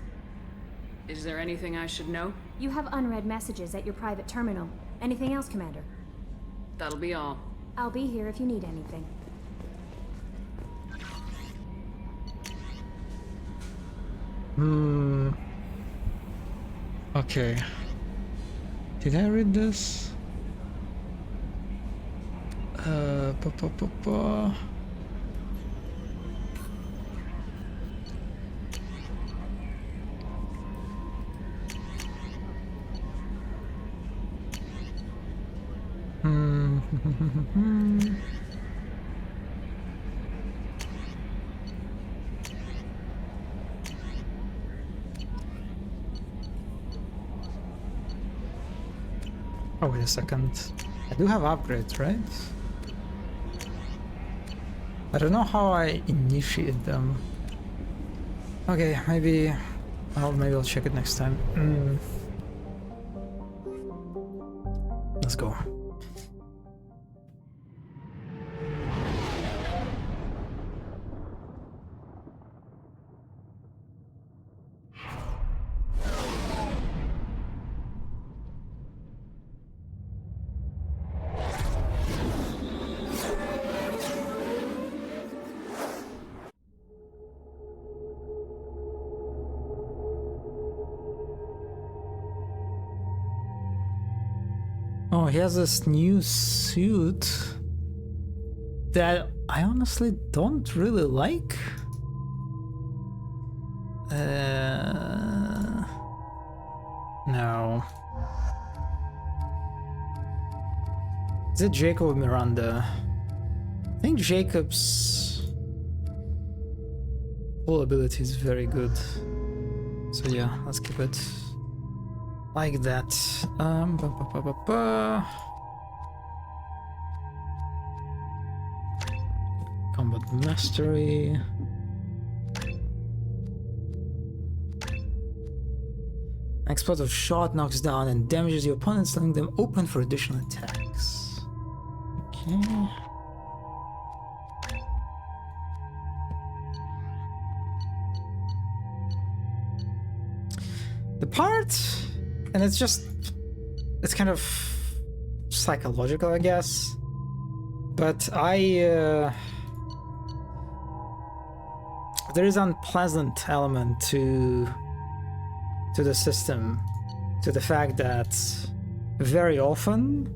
Is there anything I should know? You have unread messages at your private terminal. Anything else, Commander? That'll be all. I'll be here if you need anything. Okay. Did I read this? Oh, wait a second. I do have upgrades, right? I don't know how I initiate them. Okay, maybe I'll check it next time. Let's go. Oh, he has this new suit that I honestly don't really like. No. Is it Jacob or Miranda? I think Jacob's whole ability is very good. So yeah, let's keep it like that. Combat mastery. Explosive shot knocks down and damages your opponents, leaving them open for additional attacks. Okay. The part, and it's kind of psychological, I guess, but there is an unpleasant element to the system, to the fact that very often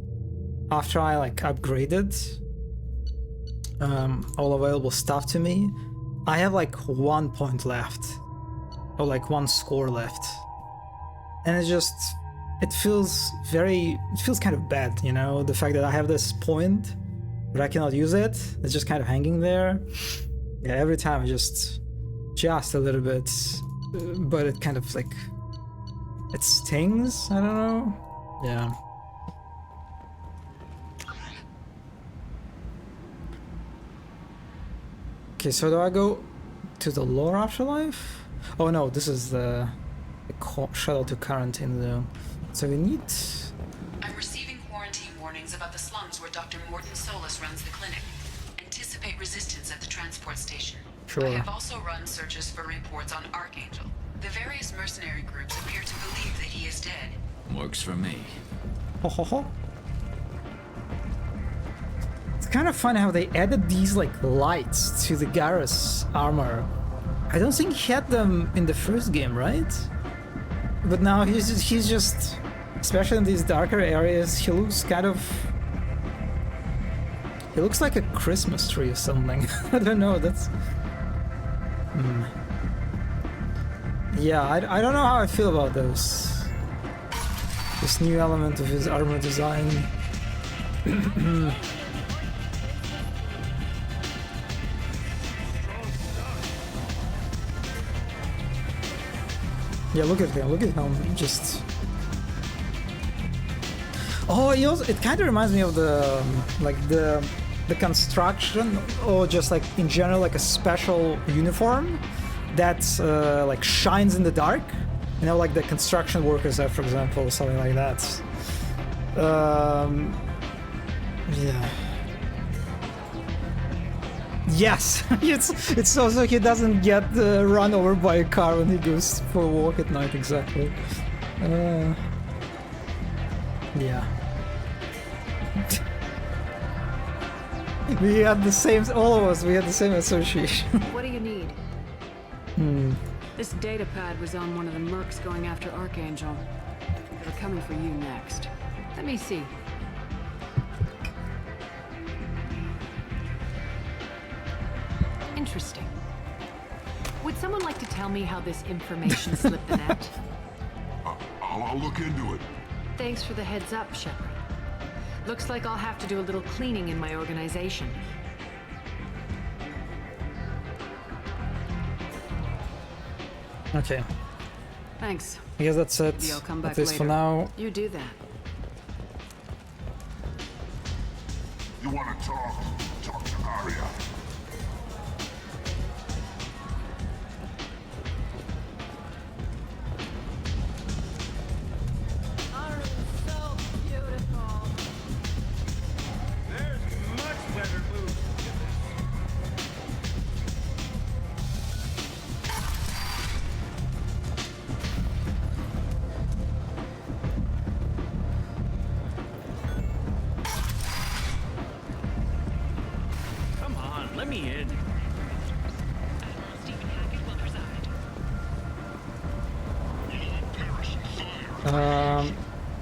after I upgraded all available stuff to me, I have 1 point left or 1 score left, and it feels kind of bad, you know, the fact that I have this point but I cannot use it. It's just kind of hanging there. Yeah, every time I just a little bit, but it kind of it stings, I don't know. Yeah. Okay, so do I go to the lore afterlife? Oh no, this is the shuttle to quarantine zone. So we need... I'm receiving quarantine warnings about the slums where Dr. Morton Solus runs the clinic. Anticipate resistance at the transport station. Sure. I have also run searches for reports on Archangel. The various mercenary groups appear to believe that he is dead. Works for me. Ho ho ho. It's kind of funny how they added these lights to the Garrus armor. I don't think he had them in the first game, right? But now he's just, especially in these darker areas, he looks like a Christmas tree or something. I don't know, that's... Yeah, I don't know how I feel about those. This new element of his armor design. Yeah, look at him. Look at him. Just. Oh, it kind of reminds me of the like the construction, or just like in general, like a special uniform that like shines in the dark. You know, like the construction workers have, for example, something like that. Yeah. Yes, it's also he doesn't get run over by a car when he goes for a walk at night. Exactly. Yeah. We had the same. All of us. We had the same association. What do you need? This data pad was on one of the mercs going after Archangel. They're coming for you next. Let me see. Interesting. Would someone like to tell me how this information slipped the net? I'll look into it. Thanks for the heads up, Shepard. Looks like I'll have to do a little cleaning in my organization. Okay. Thanks. I guess that's it. Maybe I'll come At back least later. for now. You do that. You want to talk? Talk to Arya.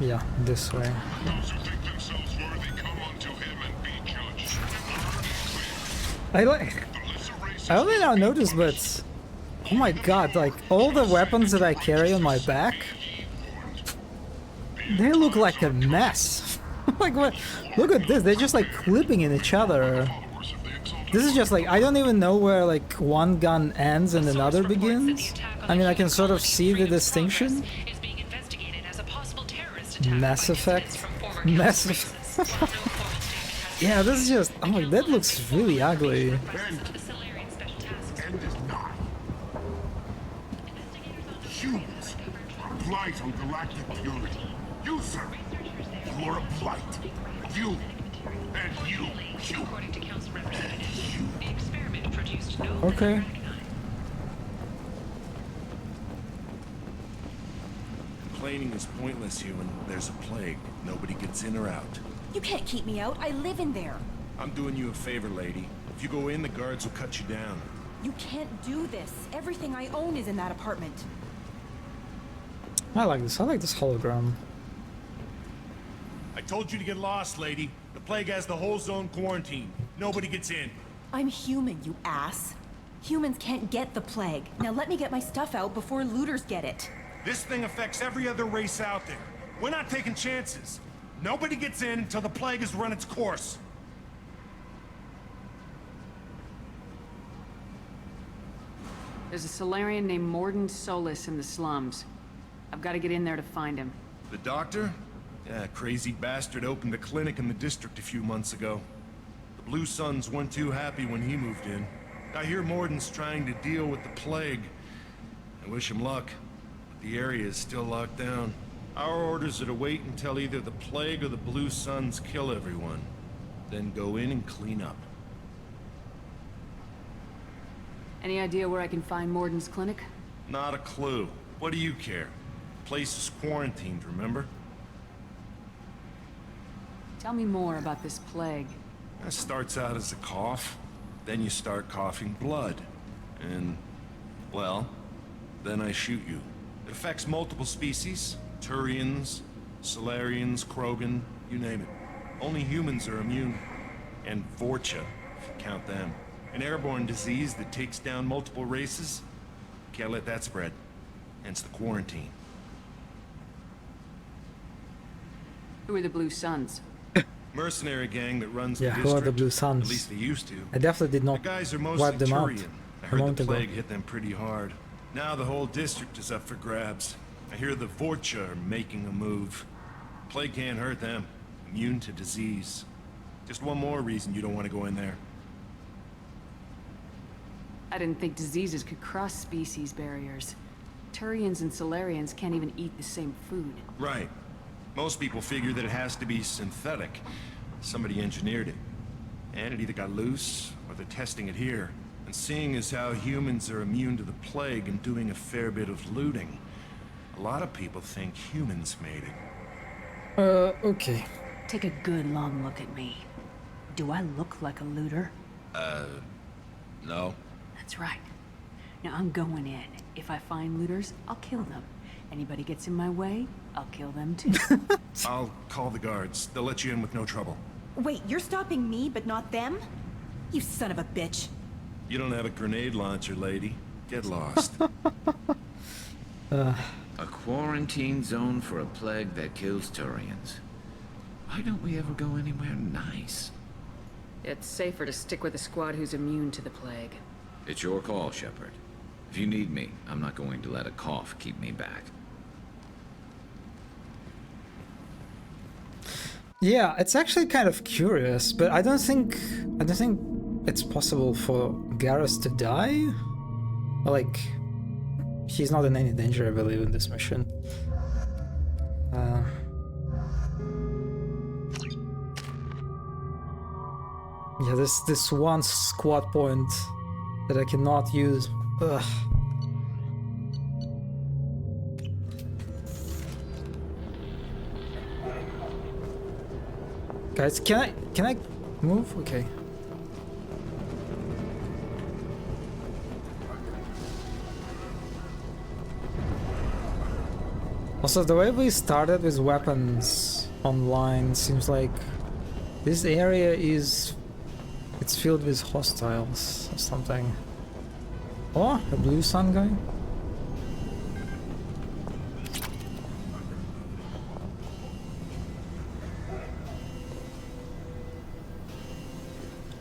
Yeah, this way. I only now noticed, but oh my god, like all the weapons that I carry on my back, they look like a mess. Like what? Look at this, they're just like clipping in each other. This is just like, I don't even know where like one gun ends and another begins. I mean, I can sort of see the distinction. Mass Effect. Mass Effect. Yeah, this is just, oh, that looks really ugly. Humans are a blight on galactic purity. You, sir, you are a blight. You and you. Okay. Complaining is pointless, human. There's a plague. Nobody gets in or out. You can't keep me out. I live in there. I'm doing you a favor, lady. If you go in, the guards will cut you down. You can't do this. Everything I own is in that apartment. I like this. I like this hologram. I told you to get lost, lady. The plague has the whole zone quarantined. Nobody gets in. I'm human, you ass. Humans can't get the plague. Now let me get my stuff out before looters get it. This thing affects every other race out there. We're not taking chances. Nobody gets in until the plague has run its course. There's a Solarian named Morden Solis in the slums. I've got to get in there to find him. The doctor? Yeah, crazy bastard opened a clinic in the district a few months ago. The Blue Suns weren't too happy when he moved in. I hear Morden's trying to deal with the plague. I wish him luck, but the area is still locked down. Our orders are to wait until either the plague or the Blue Suns kill everyone. Then go in and clean up. Any idea where I can find Morden's clinic? Not a clue. What do you care? The place is quarantined, remember? Tell me more about this plague. That starts out as a cough, then you start coughing blood. And, well, then I shoot you. It affects multiple species. Turians, Solarians, Krogan, you name it. Only humans are immune. And Vorcha, if you count them. An airborne disease that takes down multiple races. Can't let that spread. Hence the quarantine. Who are the Blue Suns? Mercenary gang that runs Yeah, the who district. are the Blue Suns? At least they used to. I definitely did not The guys are wipe mostly them out Turian. I a heard moment the ago. plague hit them pretty hard. Now the whole district is up for grabs. I hear the Vorcha are making a move. Plague can't hurt them. Immune to disease. Just one more reason you don't want to go in there. I didn't think diseases could cross species barriers. Turians and Solarians can't even eat the same food. Right. Most people figure that it has to be synthetic. Somebody engineered it. And it either got loose, or they're testing it here. And seeing as how humans are immune to the plague and doing a fair bit of looting, a lot of people think humans made it. Okay. Take a good long look at me. Do I look like a looter? No. That's right. Now I'm going in. If I find looters, I'll kill them. Anybody gets in my way, I'll kill them too. I'll call the guards. They'll let you in with no trouble. Wait, you're stopping me, but not them? You son of a bitch. You don't have a grenade launcher, lady. Get lost. A quarantine zone for a plague that kills Turians. Why don't we ever go anywhere nice? It's safer to stick with a squad who's immune to the plague. It's your call, Shepard. If you need me, I'm not going to let a cough keep me back. Yeah, it's actually kind of curious, but I don't think it's possible for Garrus to die. Like, he's not in any danger, I believe, in this mission. Yeah, this one squad point that I cannot use. Ugh. Guys, can I move? Okay. Also, the way we started with weapons online seems like this area it's filled with hostiles or something. Oh, a blue sun guy.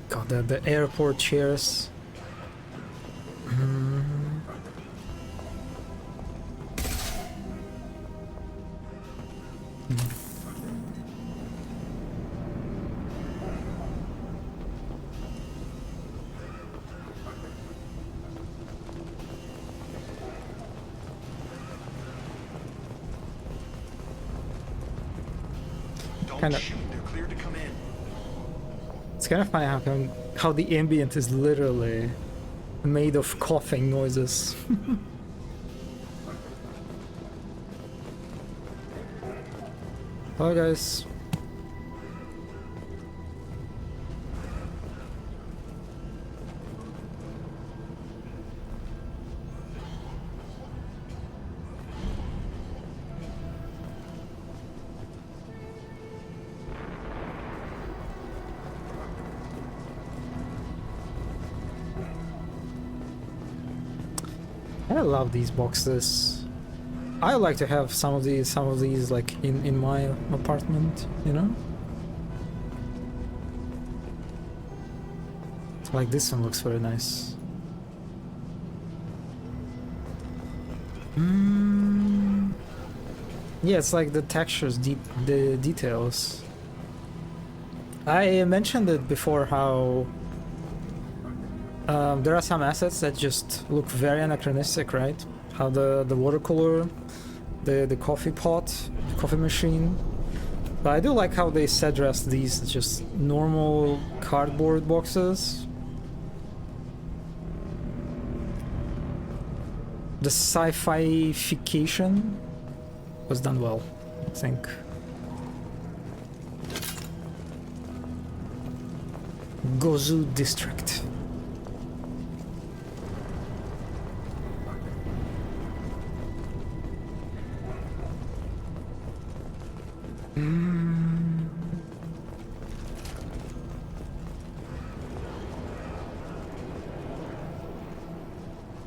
God, the airport chairs. It's kind of funny how the ambient is literally made of coughing noises. Hello guys. I love these boxes. I like to have some of these like in my apartment, you know? Like this one looks very nice. Yeah, it's like the textures, the details. I mentioned it before how there are some assets that just look very anachronistic, right? How the water cooler, the coffee pot, the coffee machine. But I do like how they address these as just normal cardboard boxes. The sci-fi-fication was done well, I think. Gozu District.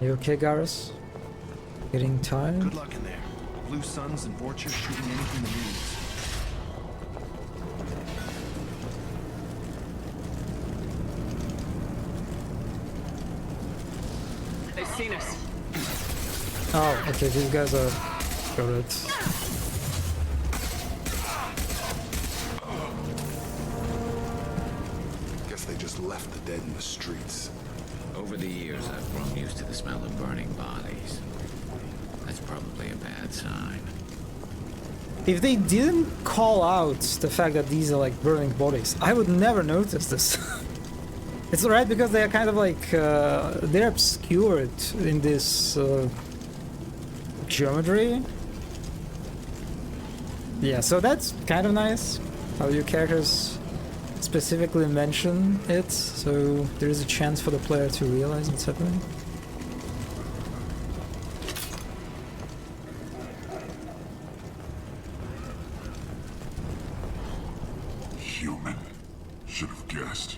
You okay, Garrus? Getting tired? Good luck in there. Blue Suns and Vorcha shooting anything that moves. They've seen us. Oh, okay, these guys are turrets. Guess they just left the dead in the streets. Over the years, I've grown used to the smell of burning bodies. That's probably a bad sign. If they didn't call out the fact that these are like burning bodies, I would never notice this. It's alright because they are kind of like, they're obscured in this geometry. Yeah, so that's kind of nice how your characters specifically mention it, so there is a chance for the player to realize what's happening. Human. Should have guessed.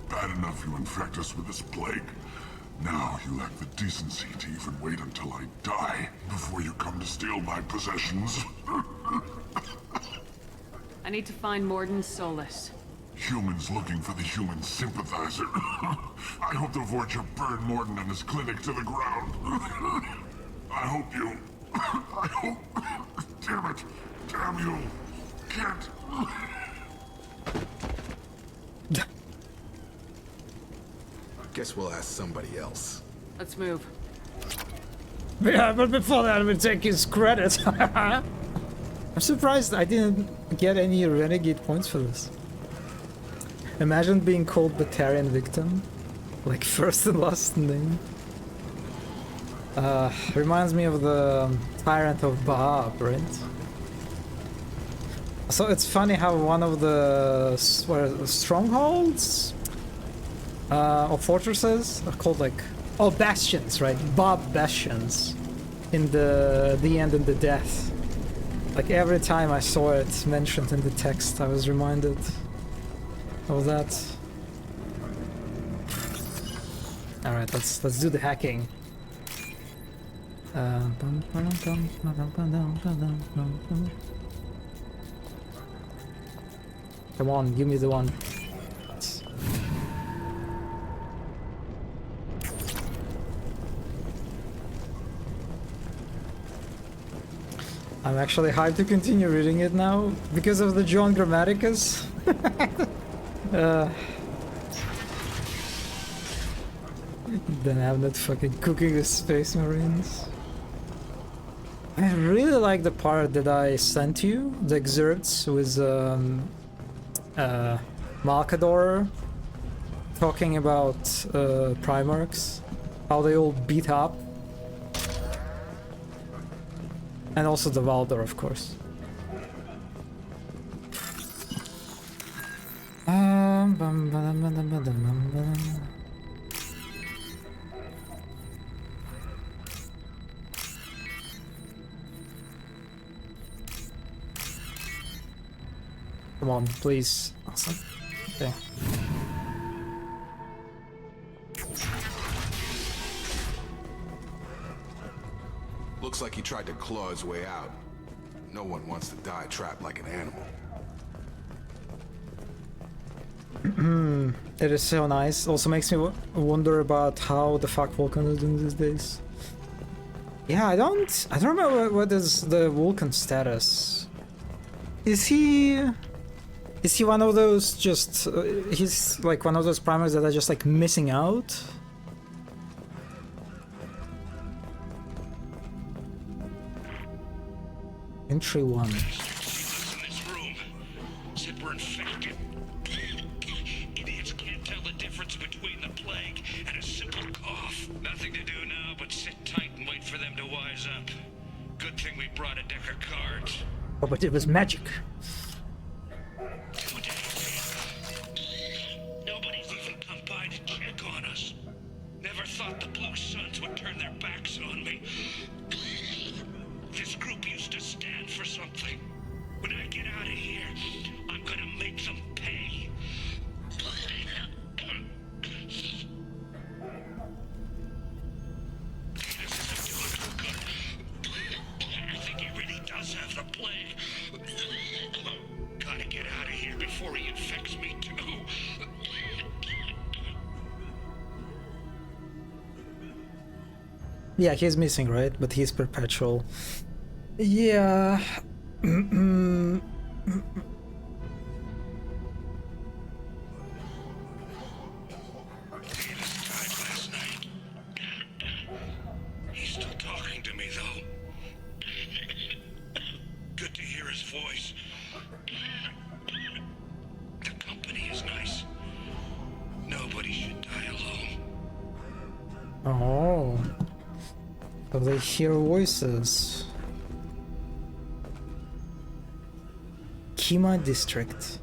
Bad enough you infect us with this plague. Now you lack the decency to even wait until I die before you come to steal my possessions. I need to find Morden Solus. Humans looking for the human sympathizer. I hope the Vorcha burn Morden and his clinic to the ground. I hope you... I hope... Damn it. Damn you. Can't... Guess we'll ask somebody else. Let's move. Yeah, but before that, I'm gonna take his credit. I'm surprised I didn't get any renegade points for this. Imagine being called Batarian Victim. Like first and last name. Reminds me of the Tyrant of Bahab, right? So it's funny how one of the strongholds or fortresses are called like, oh, bastions, right? Bob Bastions in the end and the death. Like every time I saw it mentioned in the text, I was reminded of that. All right, let's do the hacking. Come on, give me the one. I'm actually hyped to continue reading it now because of the John Grammaticus. Then I'm not fucking cooking with Space Marines. I really like the part that I sent you, the excerpts with Malkador talking about Primarchs, how they all beat up. And also the Valdor, of course. Come on, please. Awesome. Okay. Looks like he tried to claw his way out. No one wants to die trapped like an animal. It is so nice. Also makes me wonder about how the fuck Vulcan is doing these days. Yeah, I don't remember what is the Vulcan status. Is he one of those just he's like one of those primers that are just like missing out? Entry 1. We're infected. Idiots can't tell the difference between the plague and a simple cough. Nothing to do now but sit tight and wait for them to wise up. Good thing we brought a deck of cards. Oh, but it was magic. Nobody's even come by to check on us. Never thought the Blue Suns would turn their backs on me. This group used to stand for something. When I get out of here, I'm gonna make them pay. This isn't doing too good. I think he really does have the plague. Yeah, he's missing, right? But he's perpetual. Yeah. He's still talking to me, though. Good to hear his voice. The company is nice. Nobody should die alone. Oh. So they hear voices. Kima District.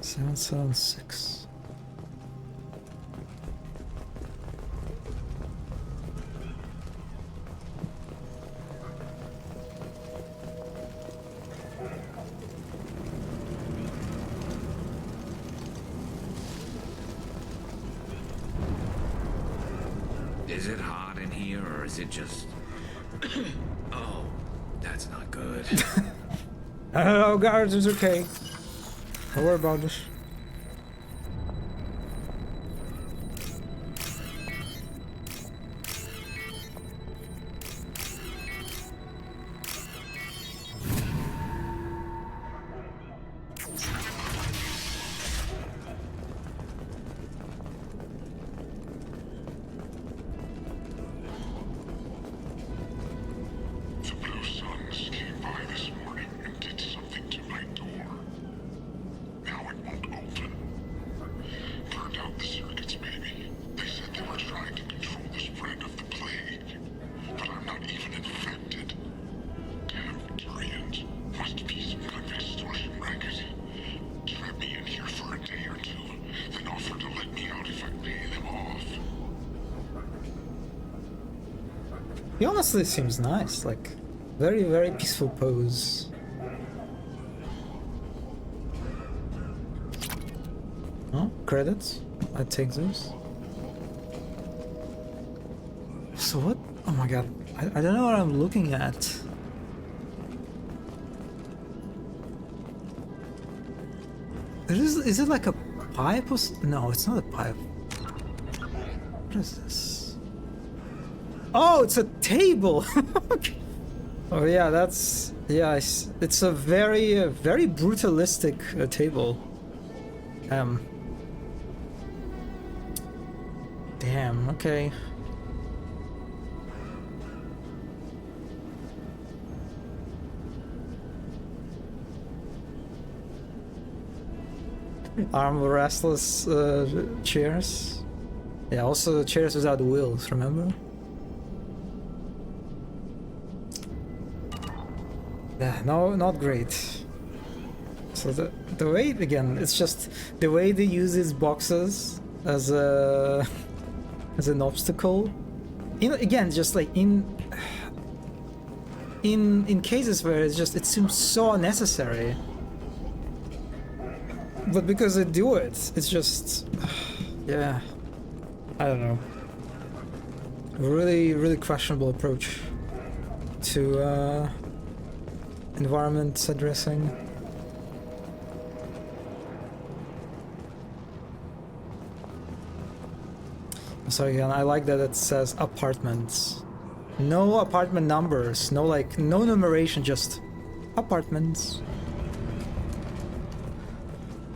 776. Is it hot in here, or is it just... Oh, that's not good. Hello, guards, it's okay. Don't worry about this. The Blue Suns came by this morning and did something to my door. Now it won't open. Turned out the circuits, maybe. They said they were trying to control the spread of the plague. But I'm not even infected. Damn Turians. Must be some kind of extortion racket. Trap me in here for a day or two, then offer to let me out if I pay them off. He honestly seems nice, like very, very peaceful pose. Oh, credits? I take those. So what? Oh my god, I don't know what I'm looking at. Is it like a pipe or no, it's not a pipe. What is this? Oh, it's a table! Oh yeah, that's... Yeah, it's a very, very brutalistic table. Damn, okay. Arm restless chairs. Yeah, also chairs without wheels, remember? Yeah, no, not great. So the way, again, it's just the way they use these boxes as a as an obstacle. Again, just like in cases where it seems so unnecessary. But because they do it, it's just, yeah, I don't know. Really, really questionable approach to environment addressing. So again, I like that it says apartments. No apartment numbers, no numeration, just apartments.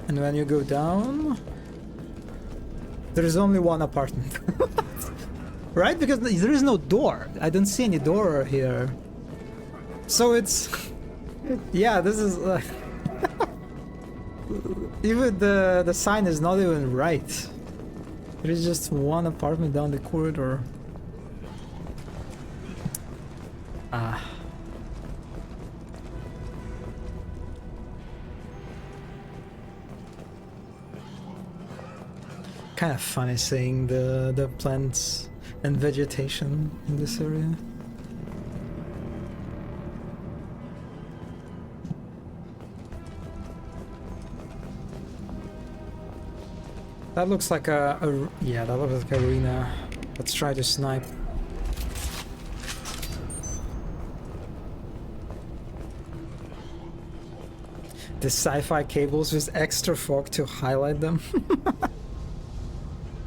And when you go down, there is only one apartment. Right? Because there is no door. I don't see any door here. So it's... Yeah, this is... even the sign is not even right. There is just one apartment down the corridor. Ah. Kind of funny seeing the plants and vegetation in this area. That looks like yeah, that looks like an arena. Let's try to snipe. The sci-fi cables with extra fog to highlight them.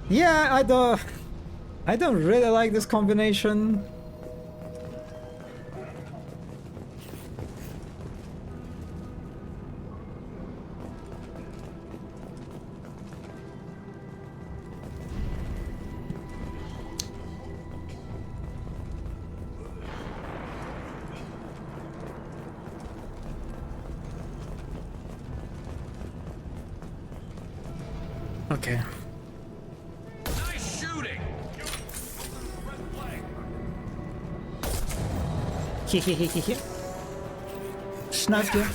Yeah, I don't really like this combination. Okay. Nice shooting. Hehehehe. Sniped you.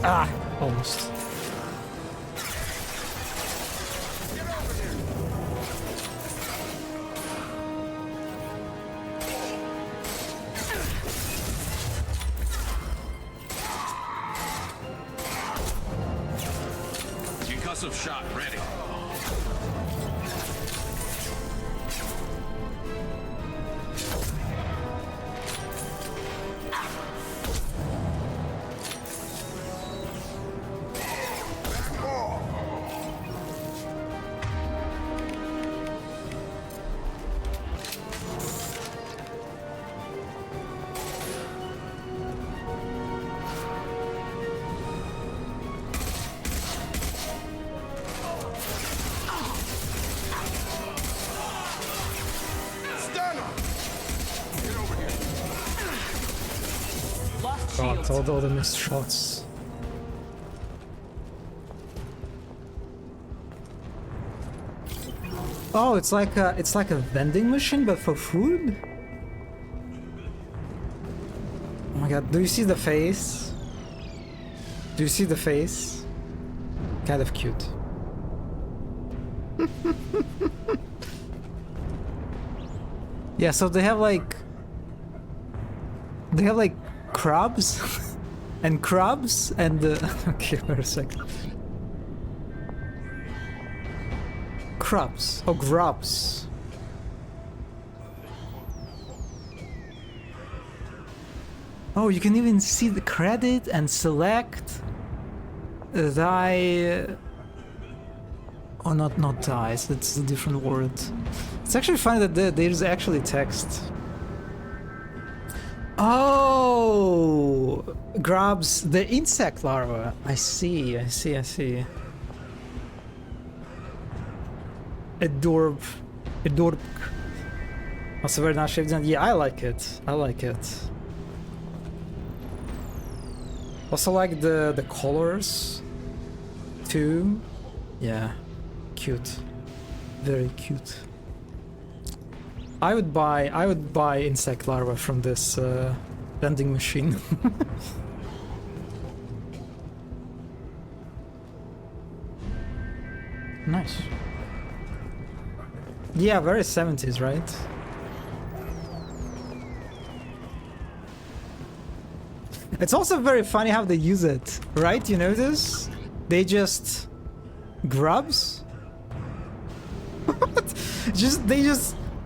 Ah, almost. Concussive shot ready. God, all the missed shots. Oh, it's like a vending machine, but for food. Oh my God! Do you see the face? Do you see the face? Kind of cute. Yeah, so they have like crabs and crabs and okay, wait a second. Crabs. Oh, grubs. Oh, you can even see the credit and select die. Oh, not dies. That's a different word. It's actually funny that there's actually text. Oh, grabs the insect larva. I see. Adorb. Also very nice shape design. Yeah, I like it. Also like the colors too. Yeah, cute. Very cute. I would buy insect larva from this vending machine. Nice. Yeah, very 70s, right? It's also very funny how they use it, right? You notice? They just grubs.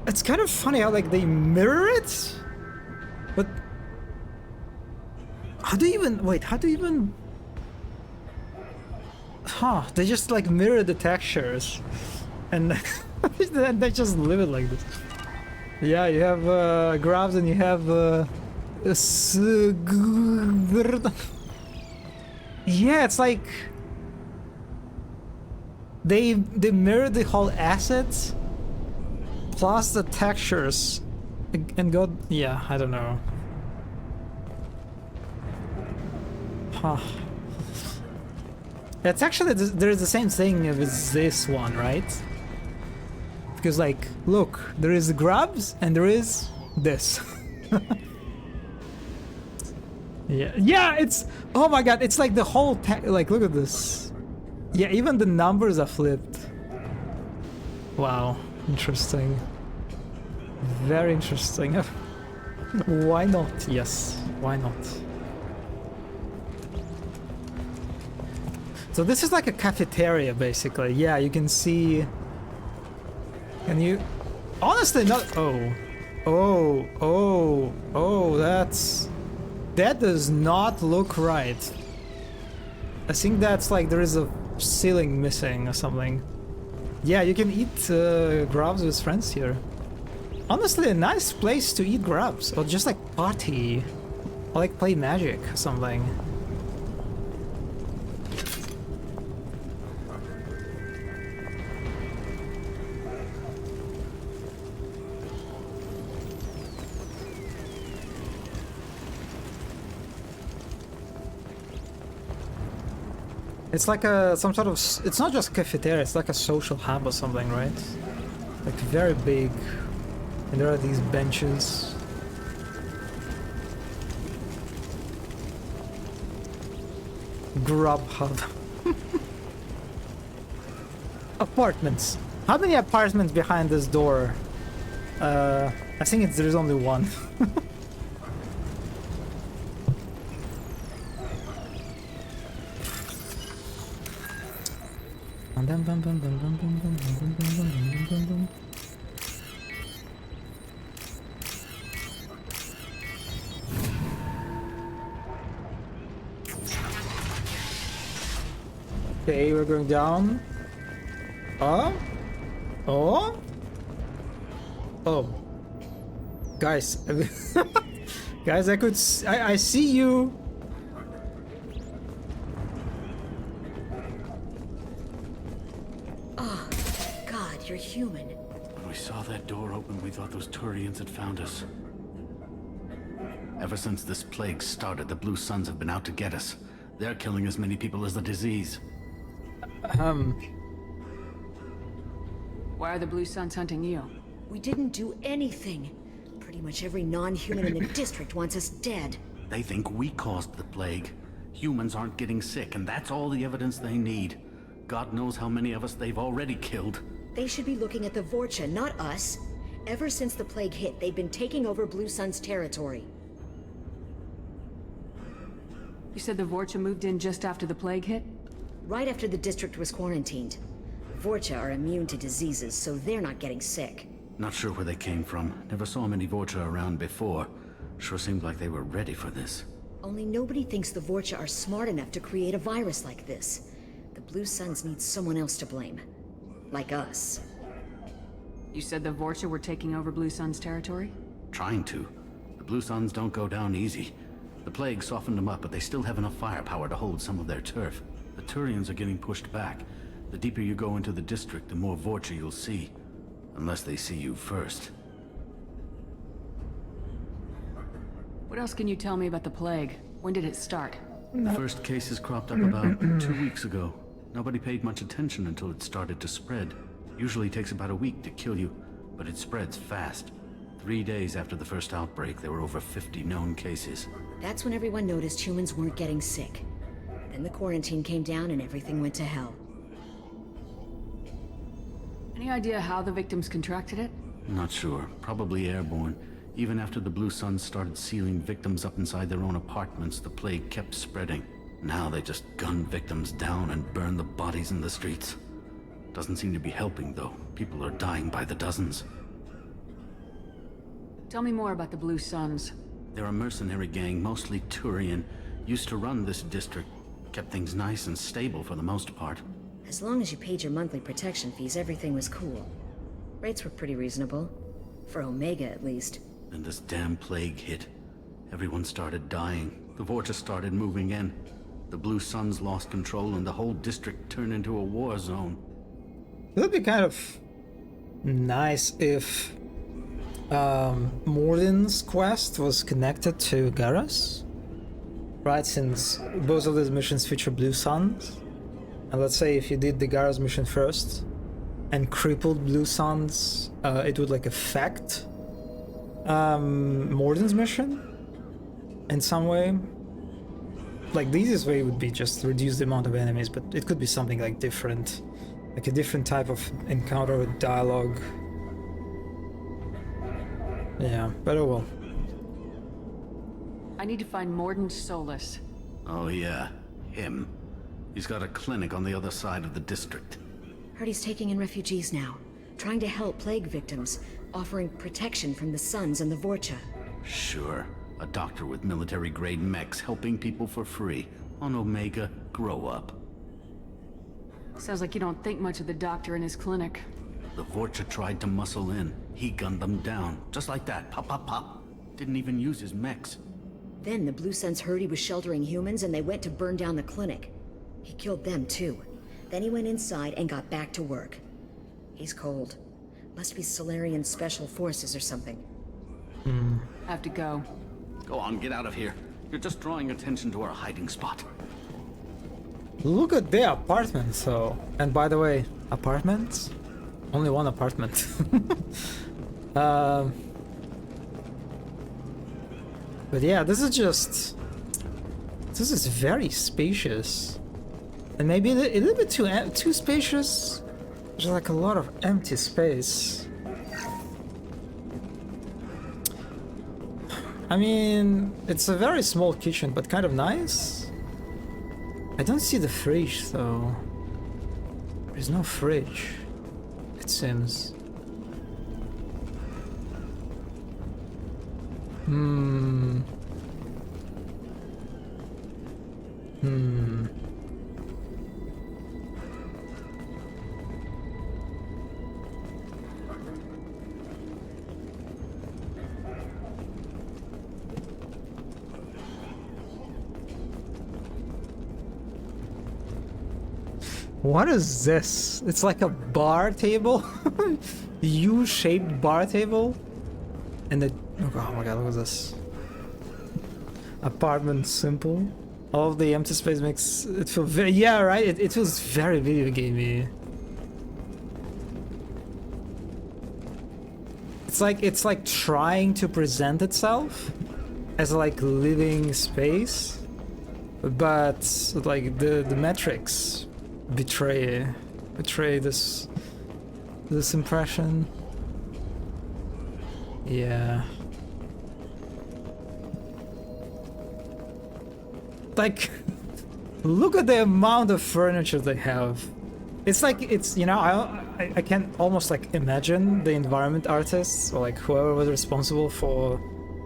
It's kind of funny how like they mirror it, but how do you even? Huh? They just like mirror the textures, and they just live it like this. Yeah, you have grabs and you have yeah, it's like they mirror the whole assets plus the textures and go, yeah, I don't know. Huh. It's actually, there's the same thing with this one, right? Because like, look, there is the grubs and there is this. Yeah, it's, oh my God, it's like the whole, like, look at this. Yeah, even the numbers are flipped. Wow, interesting. Very interesting. Why not? Yes, why not? So this is like a cafeteria, basically. Yeah, you can see... Can you... Honestly, not... Oh, that's... That does not look right. I think that's like there is a ceiling missing or something. Yeah, you can eat grubs with friends here. Honestly, a nice place to eat grubs. Or just like party. Or like play Magic or something. It's like a some sort of. It's not just cafeteria. It's like a social hub or something, right? Like very big, and there are these benches. Grubhub. Apartments. How many apartments behind this door? I think there's only one. Okay, we're going down. Oh? Oh? Oh. Guys, guys, I see you. Oh, God, you're human. When we saw that door open, we thought those Turians had found us. Ever since this plague started, the Blue Suns have been out to get us. They're killing as many people as the disease. Why are the Blue Suns hunting you? We didn't do anything. Pretty much every non-human in the district wants us dead. They think we caused the plague. Humans aren't getting sick, and that's all the evidence they need. God knows how many of us they've already killed. They should be looking at the Vorcha, not us. Ever since the plague hit, they've been taking over Blue Sun's territory. You said the Vorcha moved in just after the plague hit? Right after the district was quarantined. Vorcha are immune to diseases, so they're not getting sick. Not sure where they came from. Never saw many Vorcha around before. Sure seemed like they were ready for this. Only nobody thinks the Vorcha are smart enough to create a virus like this. The Blue Suns need someone else to blame. Like us. You said the Vorcha were taking over Blue Sun's territory? Trying to. The Blue Suns don't go down easy. The plague softened them up, but they still have enough firepower to hold some of their turf. The Turians are getting pushed back. The deeper you go into the district, the more Vorcha you'll see. Unless they see you first. What else can you tell me about the plague? When did it start? The first cases cropped up about 2 weeks ago. Nobody paid much attention until it started to spread. Usually takes about a week to kill you, but it spreads fast. 3 days after the first outbreak, there were over 50 known cases. That's when everyone noticed humans weren't getting sick. Then the quarantine came down and everything went to hell. Any idea how the victims contracted it? Not sure. Probably airborne. Even after the Blue Suns started sealing victims up inside their own apartments, the plague kept spreading. Now they just gun victims down and burn the bodies in the streets. Doesn't seem to be helping, though. People are dying by the dozens. Tell me more about the Blue Suns. They're a mercenary gang, mostly Turian. Used to run this district. Kept things nice and stable for the most part. As long as you paid your monthly protection fees, everything was cool. Rates were pretty reasonable. For Omega, at least. Then this damn plague hit. Everyone started dying. The Vorcha started moving in. The Blue Suns lost control and the whole district turned into a war zone. It would be kind of nice if Morden's quest was connected to Garrus. Right, since both of these missions feature Blue Suns. And let's say if you did the Garrus mission first and crippled Blue Suns, it would like affect Morden's mission in some way. Like the easiest way would be just reduce the amount of enemies, but it could be something like different. Like a different type of encounter with dialogue. Yeah, but oh well. I need to find Morden Solus. Oh yeah, him. He's got a clinic on the other side of the district. Heard he's taking in refugees now. Trying to help plague victims. Offering protection from the Suns and the Vorcha. Sure. A doctor with military-grade mechs helping people for free. On Omega, grow up. Sounds like you don't think much of the doctor in his clinic. The Vorcha tried to muscle in. He gunned them down. Just like that. Pop, pop, pop. Didn't even use his mechs. Then the Blue Suns heard he was sheltering humans and they went to burn down the clinic. He killed them too. Then he went inside and got back to work. He's cold. Must be Solarian Special Forces or something. Have to go. Go on, get out of here. You're just drawing attention to our hiding spot. Look at their apartment, so. And by the way, apartments? Only one apartment. But yeah, this is just. This is very spacious. And maybe a little bit too spacious. There's like a lot of empty space. I mean, it's a very small kitchen, but kind of nice. I don't see the fridge, though. There's no fridge, it seems. What is this? It's like a bar table? U-shaped bar table? And the... Oh my god, look at this. Apartment simple. All of the empty space makes it feel very... Yeah, right? It feels very video gamey. It's like trying to present itself as like living space. But like the metrics betray this impression. Yeah. Like, look at the amount of furniture they have. It's like, it's, you know, I can almost like imagine the environment artists or like whoever was responsible for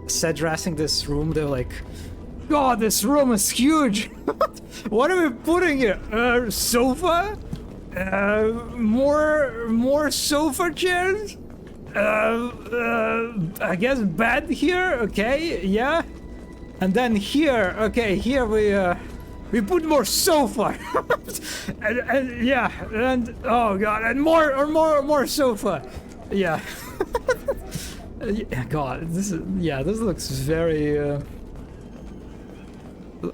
set dressing this room. They're like, God, this room is huge. What are we putting here? Sofa? More sofa chairs? I guess bed here. Okay, yeah. And then here, okay, here we put more sofa. and yeah, and oh god, and more sofa. Yeah. God, this looks very.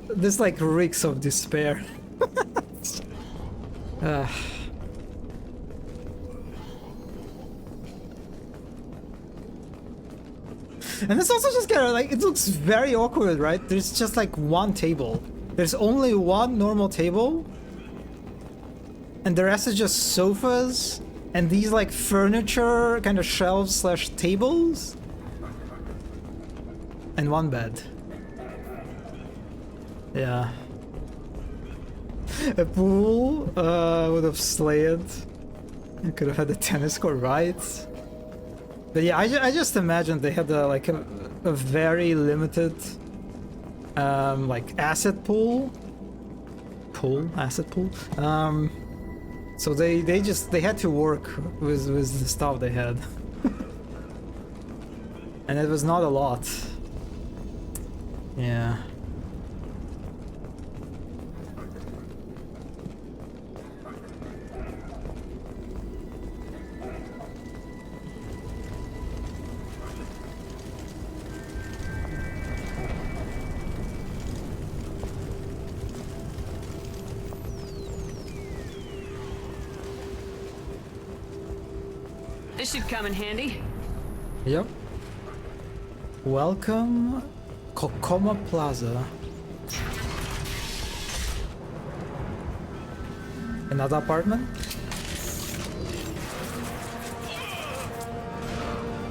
This like reeks of despair. And it's also just kind of like, it looks very awkward, right? There's just like one table. There's only one normal table. And the rest is just sofas. And these like furniture kind of shelves slash tables. And one bed. Yeah. A pool would have slayed. You could have had a tennis court, right? But yeah, I just imagined they had a very limited like asset pool. So they had to work with the stuff they had. And it was not a lot. Yeah. This should come in handy. Yep. Welcome, Kokoma Plaza. Another apartment?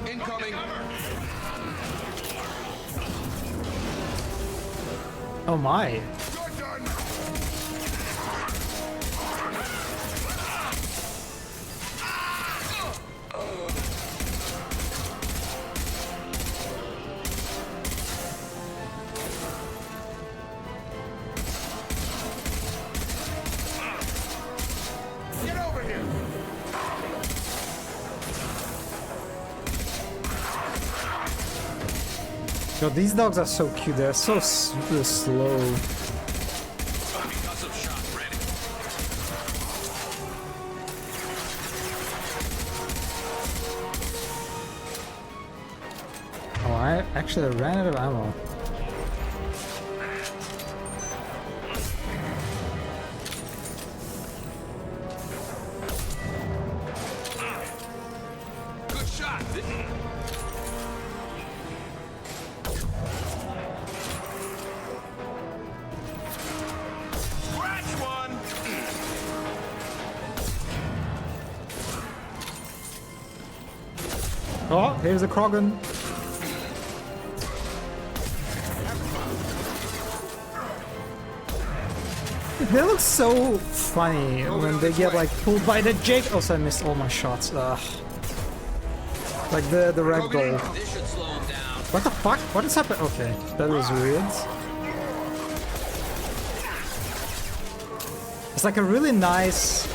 Incoming. Oh my. Yo, these dogs are so cute. They're so slow. Oh, I actually ran out of ammo. Oh, here's the Krogan. They look so funny when they get like pulled by the Jake. Also, I missed all my shots. Ugh. Like the ragdoll. What the fuck? What is happening? Okay, that was weird. It's like a really nice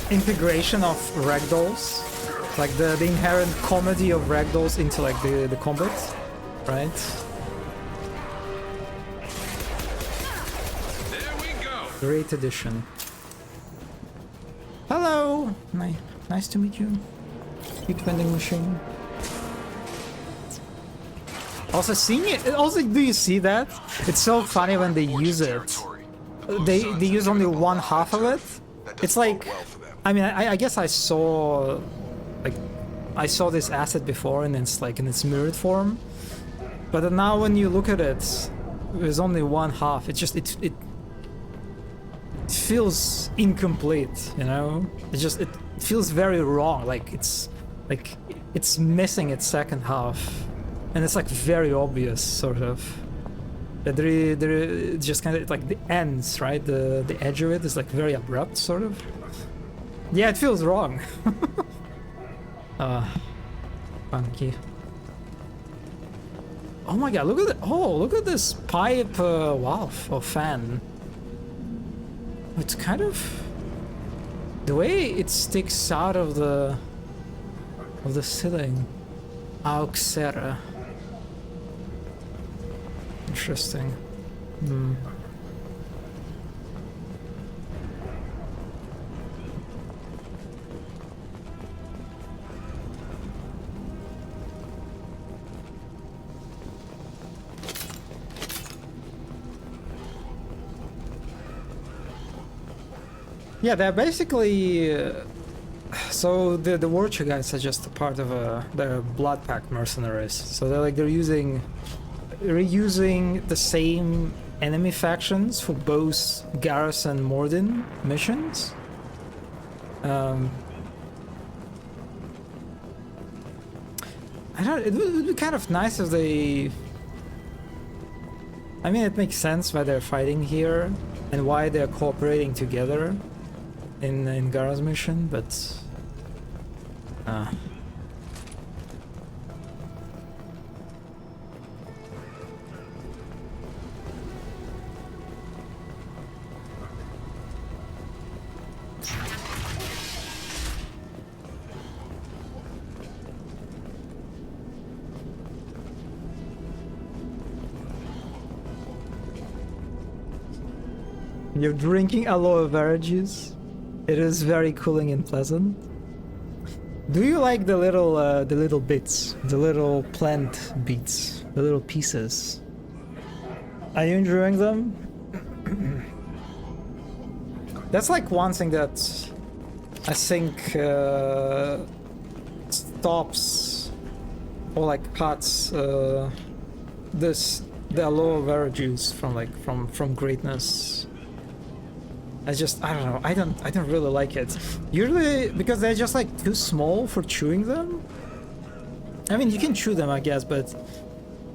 integration of ragdolls, like the inherent comedy of ragdolls into like the combat, right? Great addition. Hello! Nice to meet you. Big vending machine. Also seeing it, also do you see that? It's so funny when they use it. They use only one half of it. It's like, I mean, I guess I saw this asset before and it's like in its mirrored form. But then now when you look at it, there's only one half. It's just, it feels incomplete, you know? It feels very wrong, like it's missing its second half. And it's like very obvious, sort of. That there just kind of like the ends, right? The edge of it is like very abrupt, sort of. Yeah, it feels wrong. Funky. Oh my god, look at it! Oh, look at this pipe valve or fan. It's kind of the way it sticks out of the ceiling. Auxerre. Interesting. Hmm. Yeah, they're basically so the Warrior guys are just a part of the Blood Pack mercenaries. So they're reusing the same enemy factions for both Garrus and Mordin missions. It would be kind of nice if they... I mean, it makes sense why they're fighting here and why they're cooperating together in Garrus' mission, but... You're drinking aloe vera juice? It is very cooling and pleasant. Do you like the little bits, the little plant beats, the little pieces? Are you enjoying them? That's like one thing that I think stops or like cuts the aloe vera juice from greatness. I don't know. I don't really like it. Usually because they're just like too small for chewing them. I mean, you can chew them, I guess, but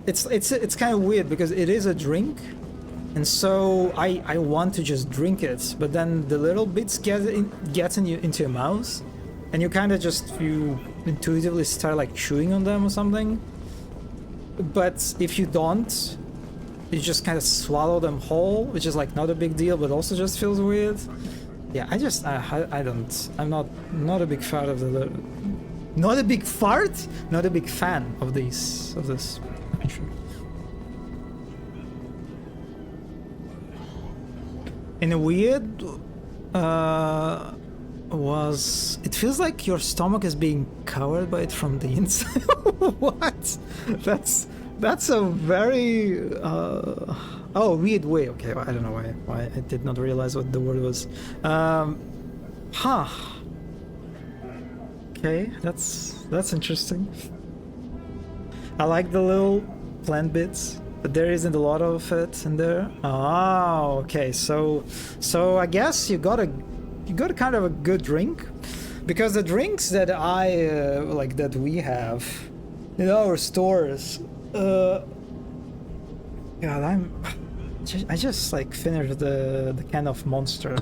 it's kind of weird because it is a drink, and so I want to just drink it, but then the little bits get into your mouth, and you kind of you intuitively start like chewing on them or something. But if you don't, you just kind of swallow them whole, which is like not a big deal, but also just feels weird. Yeah, I'm not a big fan of not a big fan of this. In a weird it feels like your stomach is being covered by it from the inside. What? That's a very weird way. Okay, I don't know why I did not realize what the word was. Okay, that's interesting. I like the little plant bits, but there isn't a lot of it in there. Oh, okay. So I guess you got a kind of a good drink, Because the drinks that I like that we have in our stores, God, I just like finished the can of Monster.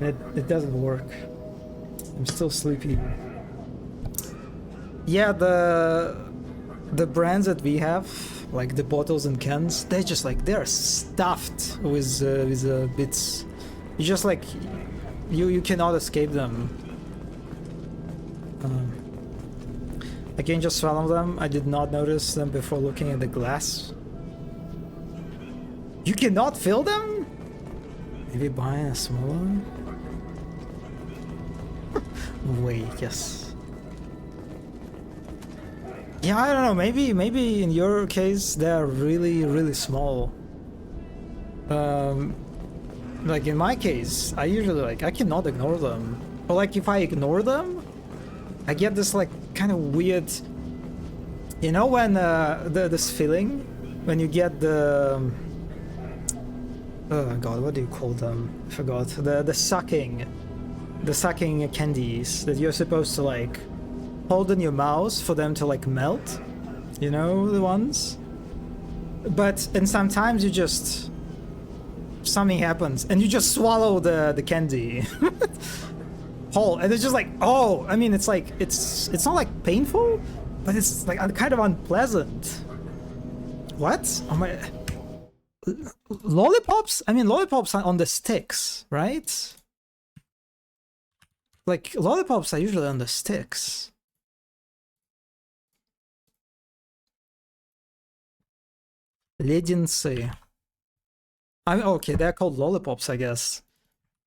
And it doesn't work. I'm still sleepy. Yeah, the brands that we have, like the bottles and cans, they're just like they're stuffed with bits. You just like you cannot escape them. I can just swallow them. I did not notice them before looking at the glass. You cannot fill them? Maybe buying a smaller one? Wait, yes. Yeah, I don't know, maybe in your case they're really small. Like in my case, I usually like I cannot ignore them. But like if I ignore them, I get this like kind of weird, you know, when this feeling when you get the oh god, what do you call them? I forgot. The sucking candies that you're supposed to like hold in your mouth for them to like melt, you know, the ones. And sometimes you just something happens and you just swallow the candy whole, and it's just like, oh, I mean, it's like it's not like painful, but it's like kind of unpleasant. What? Oh my. Lollipops? I mean, lollipops are on the sticks, right? Like lollipops are usually on the sticks. Леденцы. I mean, okay, they're called lollipops, I guess.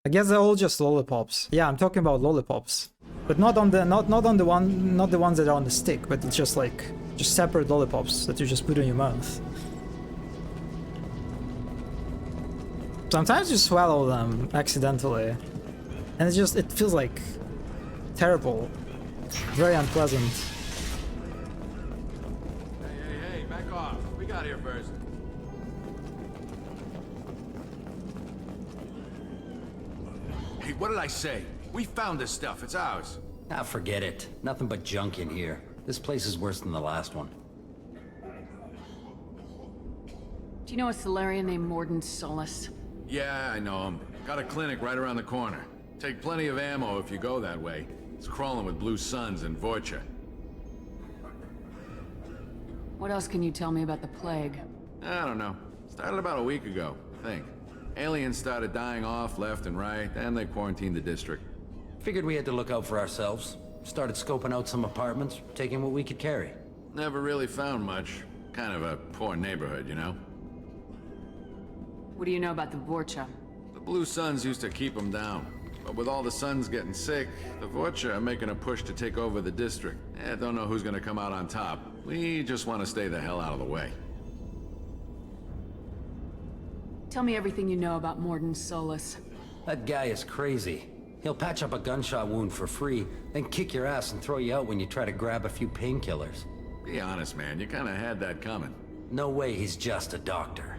I guess they're all just lollipops. Yeah, I'm talking about lollipops, but not on the not the ones that are on the stick, but it's just like separate lollipops that you just put in your mouth. Sometimes you swallow them accidentally, and it feels like terrible, very unpleasant. Hey, back off. We got here first. Hey, what did I say? We found this stuff. It's ours. Ah, forget it. Nothing but junk in here. This place is worse than the last one. Do you know a Solarian named Morden Solus? Yeah, I know him. Got a clinic right around the corner. Take plenty of ammo if you go that way. It's crawling with Blue Suns and Vorcha. What else can you tell me about the plague? I don't know. Started about a week ago, I think. Aliens started dying off left and right, and they quarantined the district. Figured we had to look out for ourselves. Started scoping out some apartments, taking what we could carry. Never really found much. Kind of a poor neighborhood, you know? What do you know about the Vorcha? The Blue Suns used to keep them down. But with all the Suns getting sick, the Vorcha are making a push to take over the district. Don't know who's gonna come out on top. We just want to stay the hell out of the way. Tell me everything you know about Morden Solus. That guy is crazy. He'll patch up a gunshot wound for free, then kick your ass and throw you out when you try to grab a few painkillers. Be honest, man. You kinda had that coming. No way he's just a doctor.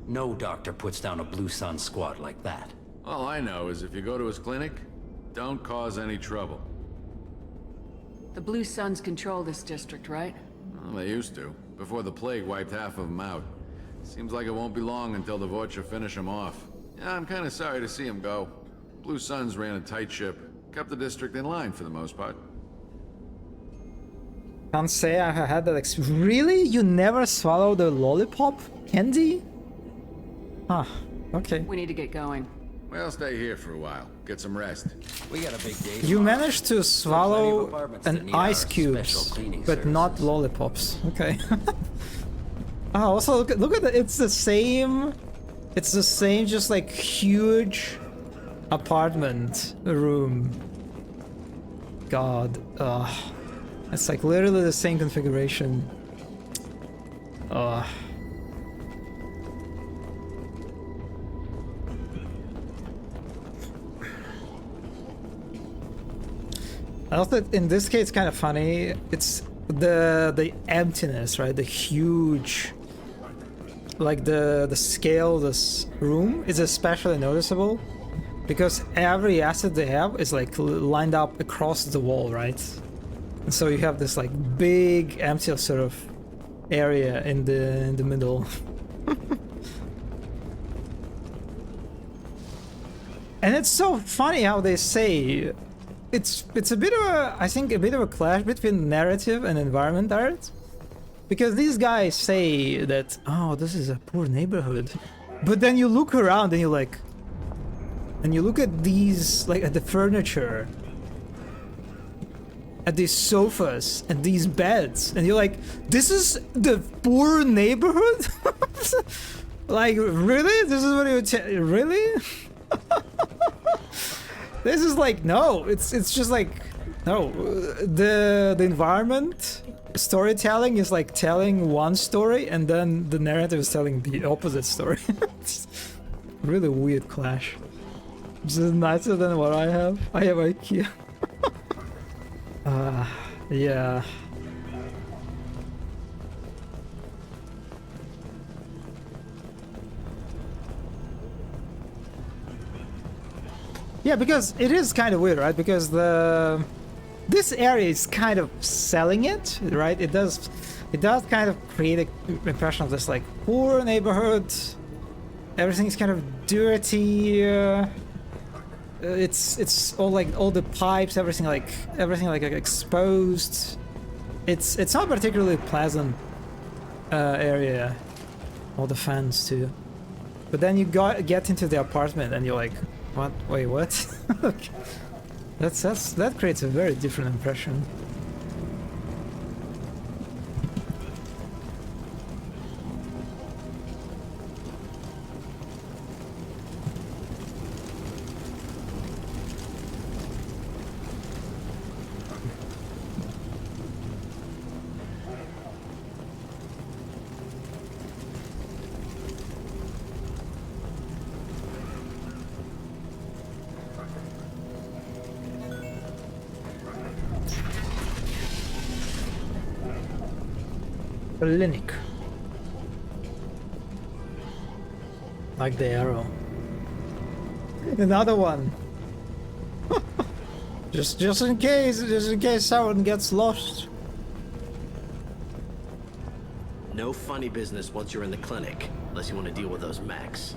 No doctor puts down a Blue Sun squad like that. All I know is if you go to his clinic, don't cause any trouble. The Blue Suns control this district, right? Well, they used to, before the plague wiped half of them out. Seems like it won't be long until the Vorcha finish him off. Yeah, I'm kinda sorry to see him go. Blue Suns ran a tight ship, kept the district in line for the most part. Can't say I had that experience. Really? You never swallowed a lollipop candy? Huh, okay. We need to get going. Well, stay here for a while. Get some rest. We got a big day. You managed to swallow an ice cubes, but not lollipops. Okay. Oh, also look at the, it's the same, just like huge apartment room. God, it's like literally the same configuration. I also, in this case, kind of funny. It's the emptiness, right? The huge, like the scale of this room is especially noticeable. because every asset they have is like lined up across the wall, right? And so you have this like big empty sort of area in the middle. And it's so funny how they say it's a bit of a, I think a bit of a clash between narrative and environment art, because these guys say that, oh, this is a poor neighborhood, but then you look around and you're like, and you look at these, like at the furniture, at these sofas and these beds, and you're like, this is the poor neighborhood? Like, really? This is what you really? This is like, no, it's just like, no, the environment storytelling is like telling one story and then the narrative is telling the opposite story. It's really weird clash. This is nicer than what I have. I have IKEA. Yeah. Yeah, because it is kind of weird, right? Because this area is kind of selling it, right? It does kind of create an impression of this like poor neighborhood. Everything's kind of dirty. It's all like all the pipes, everything like exposed. It's not particularly pleasant area. All the fans too. But then you get into the apartment and you're like, what? Wait, what? That creates a very different impression. Clinic. Like the arrow. Another one. just in case someone gets lost. No funny business once you're in the clinic, unless you want to deal with those mechs.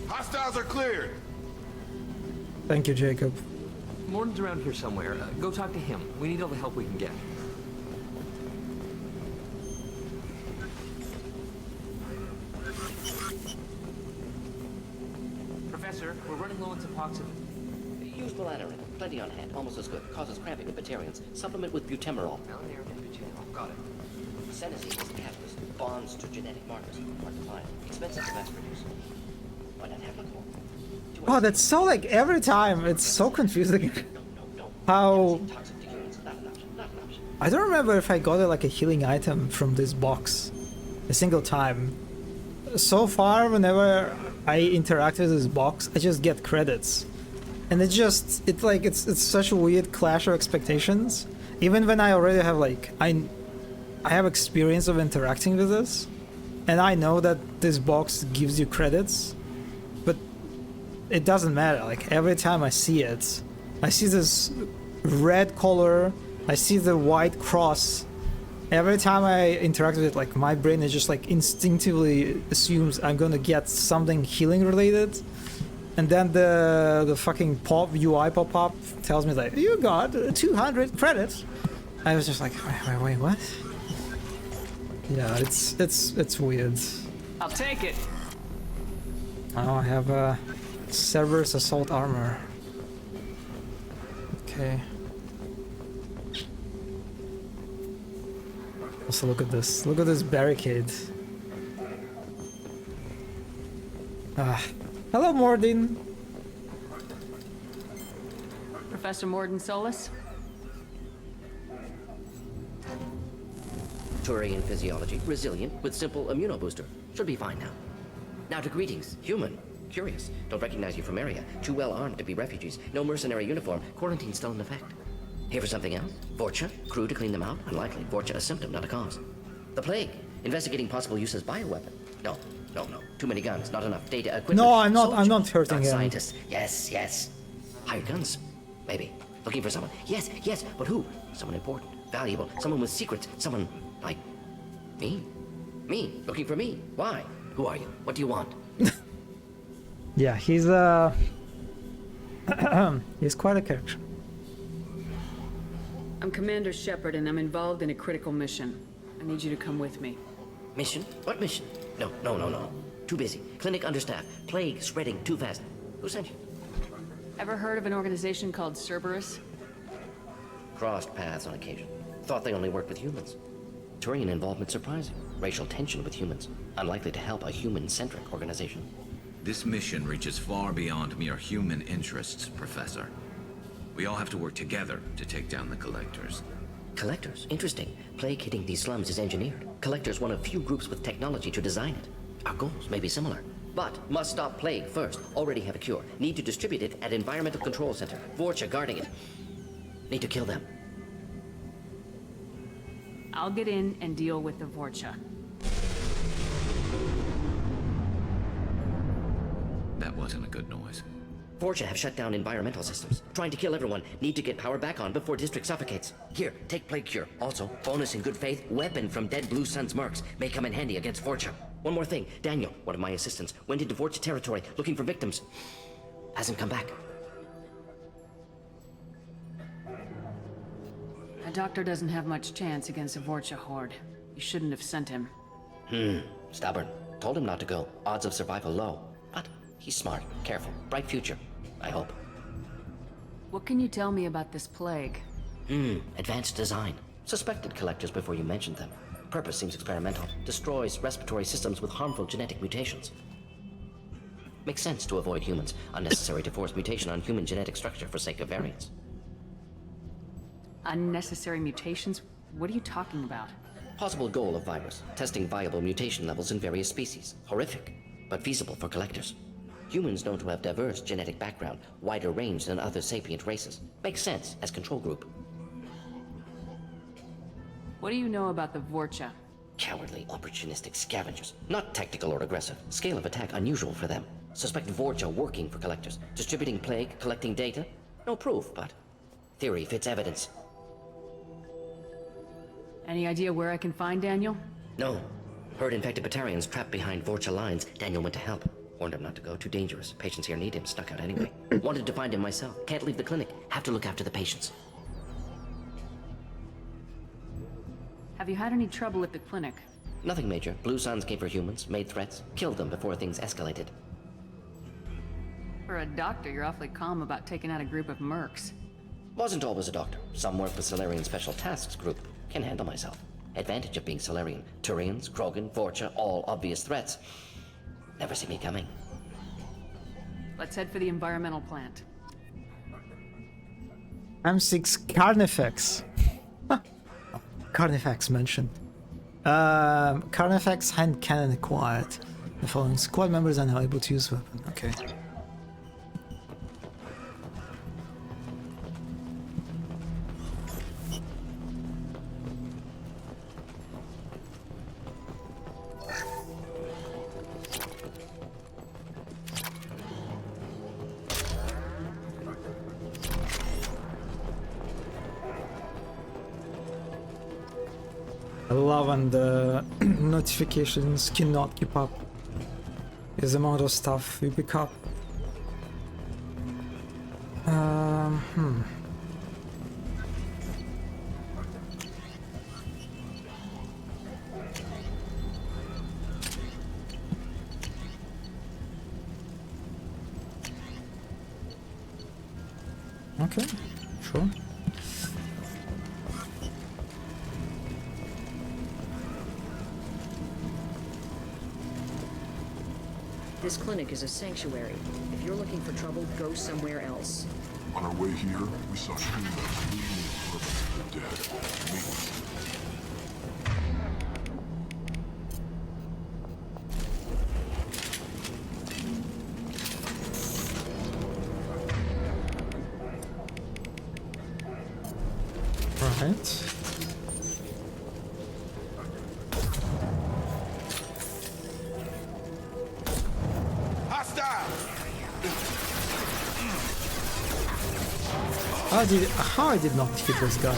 Hostiles are cleared. Thank you, Jacob. Morton's around here somewhere. Go talk to him. We need all the help we can get. Professor, we're running low on Suboxone. Use Melatonin. Plenty on hand. Almost as good. Causes cramping in Batarians. Supplement with butemerol. Melatonin and butemerol. Got it. Senescence is the catalyst. Bonds to genetic markers. Hard to find. Expensive to mass produce. Why not have Lacor? Oh, that's so like every time. It's so confusing. How... I don't remember if I got like a healing item from this box a single time. So far, whenever I interact with this box, I just get credits. And it's such a weird clash of expectations. Even when I already have like, I have experience of interacting with this, and I know that this box gives you credits, but it doesn't matter. Like every time I see it, I see this red color, I see the white cross. Every time I interact with it, like my brain is just like instinctively assumes I'm gonna get something healing related, and then the fucking UI pop-up tells me like, you got 200 credits. I was just like, wait, what? Yeah, it's weird. I'll take it. Now I have a Cerberus assault armor. Okay. Also, look at this. Look at this barricade. Hello, Mordin. Professor Morden Solus? Turian physiology. Resilient with simple immunobooster. Should be fine now. Now to greetings. Human. Curious. Don't recognize you from area. Too well armed to be refugees. No mercenary uniform. Quarantine still in effect. Here for something else? Vorcha? Crew to clean them out? Unlikely. Vorcha a symptom, not a cause. The plague. Investigating possible use as bioweapon. No. Too many guns, not enough data, equipment. No, I'm not. Soldiers, I'm not hurting not him. Scientists. Yes. Hired guns. Maybe. Looking for someone. Yes. But who? Someone important, valuable, someone with secrets, someone like me. Me. Looking for me. Why? Who are you? What do you want? Yeah, he's he's quite a character. I'm Commander Shepard, and I'm involved in a critical mission. I need you to come with me. Mission? What mission? No. Too busy. Clinic understaffed. Plague spreading too fast. Who sent you? Ever heard of an organization called Cerberus? Crossed paths on occasion. Thought they only worked with humans. Turian involvement surprising. Racial tension with humans. Unlikely to help a human-centric organization. This mission reaches far beyond mere human interests, Professor. We all have to work together to take down the Collectors. Collectors? Interesting. Plague hitting these slums is engineered. Collectors one of few groups with technology to design it. Our goals may be similar. But must stop Plague first. Already have a cure. Need to distribute it at Environmental Control Center. Vorcha guarding it. Need to kill them. I'll get in and deal with the Vorcha. That wasn't a good noise. Vorcha have shut down environmental systems. Trying to kill everyone. Need to get power back on before District suffocates. Here, take Plague Cure. Also, bonus in good faith, weapon from dead Blue Sun's mercs. May come in handy against Vorcha. One more thing. Daniel, one of my assistants, went into Vorcha territory looking for victims. Hasn't come back. A doctor doesn't have much chance against a Vorcha horde. You shouldn't have sent him. Stubborn. Told him not to go. Odds of survival low. But he's smart, careful, bright future. I hope. What can you tell me about this plague? Advanced design. Suspected Collectors before you mentioned them. Purpose seems experimental. Destroys respiratory systems with harmful genetic mutations. Makes sense to avoid humans. Unnecessary to force mutation on human genetic structure for sake of variants. Unnecessary mutations? What are you talking about? Possible goal of virus. Testing viable mutation levels in various species. Horrific, but feasible for Collectors. Humans known to have diverse genetic background, wider range than other sapient races. Makes sense as control group. What do you know about the Vorcha? Cowardly, opportunistic scavengers. Not tactical or aggressive. Scale of attack unusual for them. Suspect Vorcha working for Collectors. Distributing plague, collecting data. No proof, but theory fits evidence. Any idea where I can find Daniel? No. Heard infected Batarians trapped behind Vorcha lines. Daniel went to help. Warned him not to go, too dangerous. Patients here need him, stuck out anyway. Wanted to find him myself. Can't leave the clinic. Have to look after the patients. Have you had any trouble at the clinic? Nothing major. Blue Suns came for humans, made threats, killed them before things escalated. For a doctor, you're awfully calm about taking out a group of mercs. Wasn't always a doctor. Some work with Solarian Special Tasks Group. Can handle myself. Advantage of being Solarian. Turians, Krogan, Vorcha, all obvious threats. Never see me coming. Let's head for the environmental plant. M6 Carnifex. Carnifex mentioned. Carnifex hand cannon acquired. The following squad members are now able to use weapon. Okay. I love when the notifications cannot keep up with the amount of stuff we pick up. Okay, sure. This clinic is a sanctuary. If you're looking for trouble, go somewhere else. On our way here, we saw streamers looting the apartments of the dead. Maintenance. Right. How I did not hit this guy?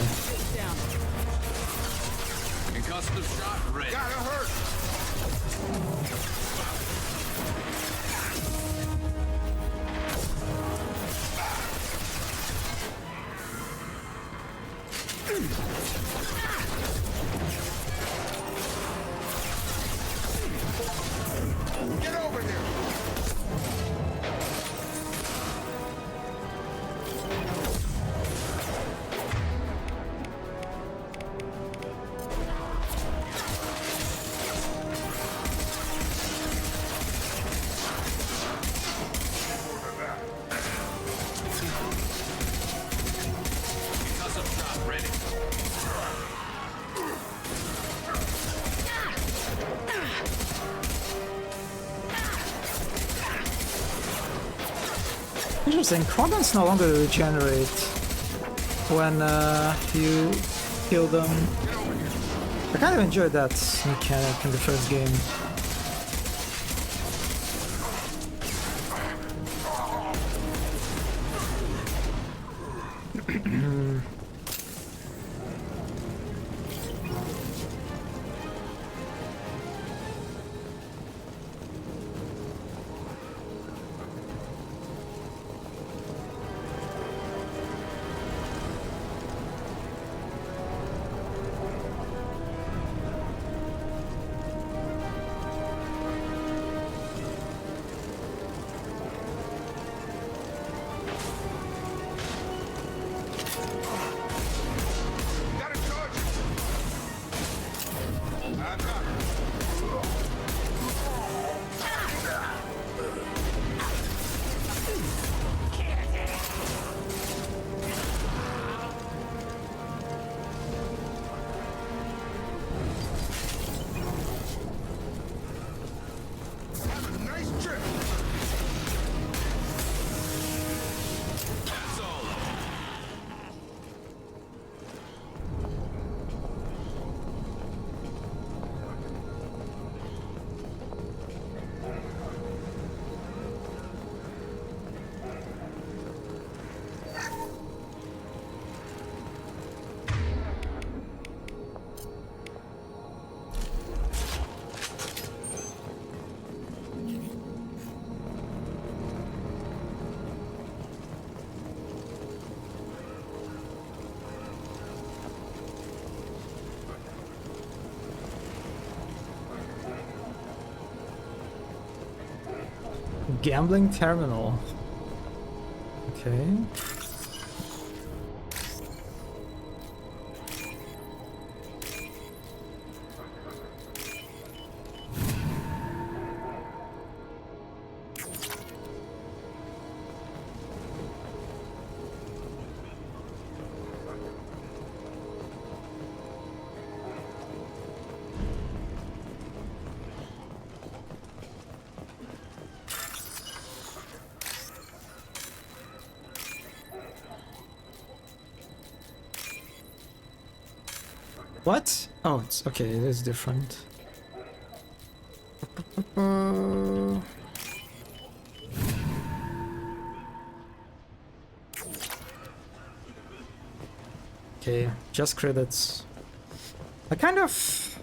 Concussive shot ready. Gotta hurt. Get over here. Concussive shot ready. Interesting. Krogans no longer regenerate when you kill them. I kind of enjoyed that mechanic in the first game. Gambling terminal. Okay. What? Oh, it's okay. It is different. Okay, just credits. I kind of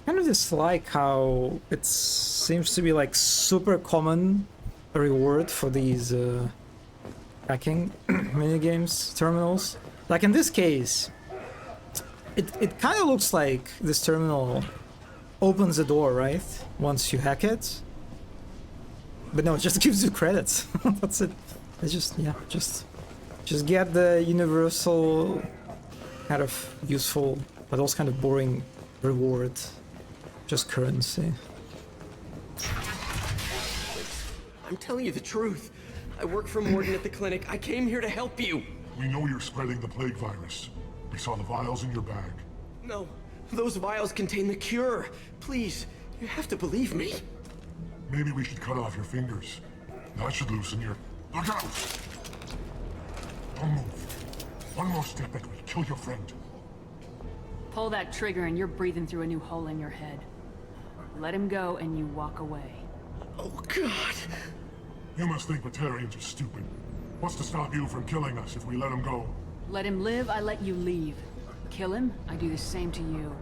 dislike how it seems to be like super common reward for these hacking minigames terminals. Like in this case, it kind of looks like this terminal opens the door, right? Once you hack it. But no, it just gives you credits. That's it. It's just, yeah, just get the universal kind of useful, but also kind of boring reward. Just currency. I'm telling you the truth. I work for Morden at the clinic. I came here to help you. We know you're spreading the plague virus. We saw the vials in your bag. No, those vials contain the cure. Please, you have to believe me. Maybe we should cut off your fingers. That should loosen your... Look out! Don't move. One more step and we'll kill your friend. Pull that trigger and you're breathing through a new hole in your head. Let him go and you walk away. Oh, God. You must think Batarians are stupid. What's to stop you from killing us if we let him go? Let him live, I let you leave. Kill him, I do the same to you.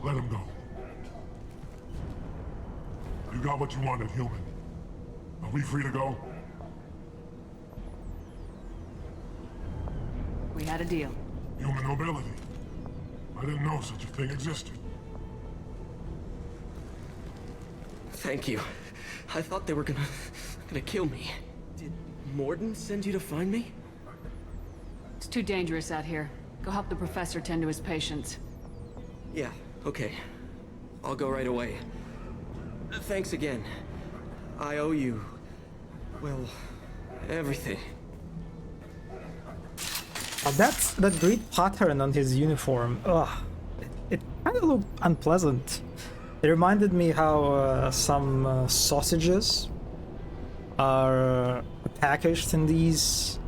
Let him go. You got what you wanted, human. Are we free to go? We had a deal. Human nobility. I didn't know such a thing existed. Thank you. I thought they were gonna kill me. Did Morden send you to find me? It's too dangerous out here. Go help the professor tend to his patients. Yeah, okay. I'll go right away. Thanks again. I owe you... well, everything. Oh, that grid pattern on his uniform. Ugh. It kind of looked unpleasant. It reminded me how some sausages are packaged in these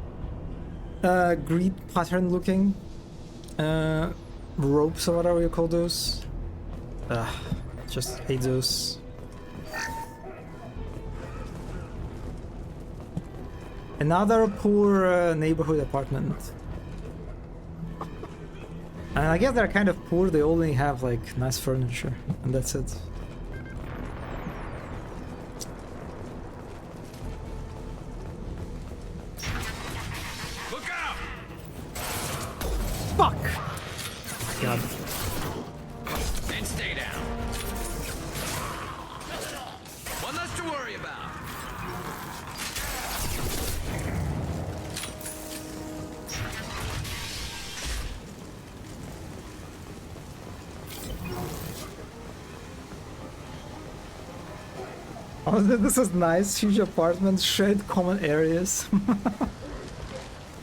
grid pattern looking ropes or whatever you call those. Just hate those. Another poor neighborhood apartment. And I guess they're kind of poor, they only have like nice furniture, and that's it. Look out! Fuck! God. And stay down. One less to worry about. Oh, this is nice. Huge apartments, shared common areas.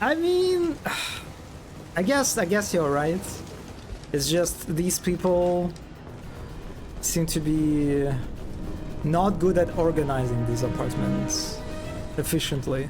I mean, I guess you're right. It's just these people seem to be not good at organizing these apartments efficiently.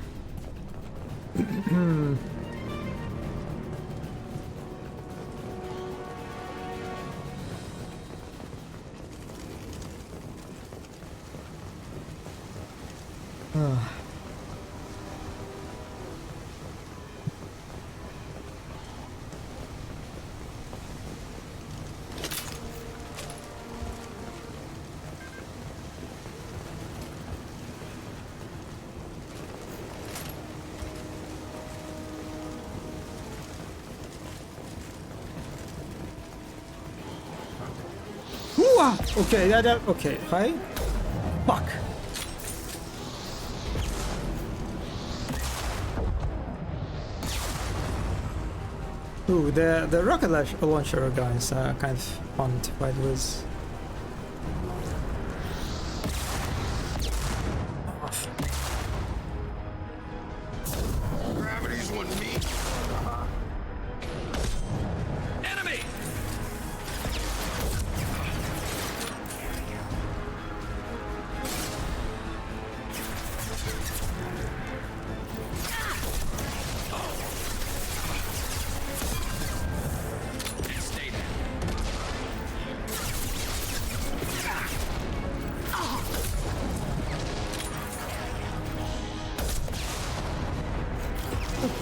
Okay, okay, hi. Fuck. Ooh, the rocket launcher guys are kind of fun to fight with. Gravity's one me. Enemy!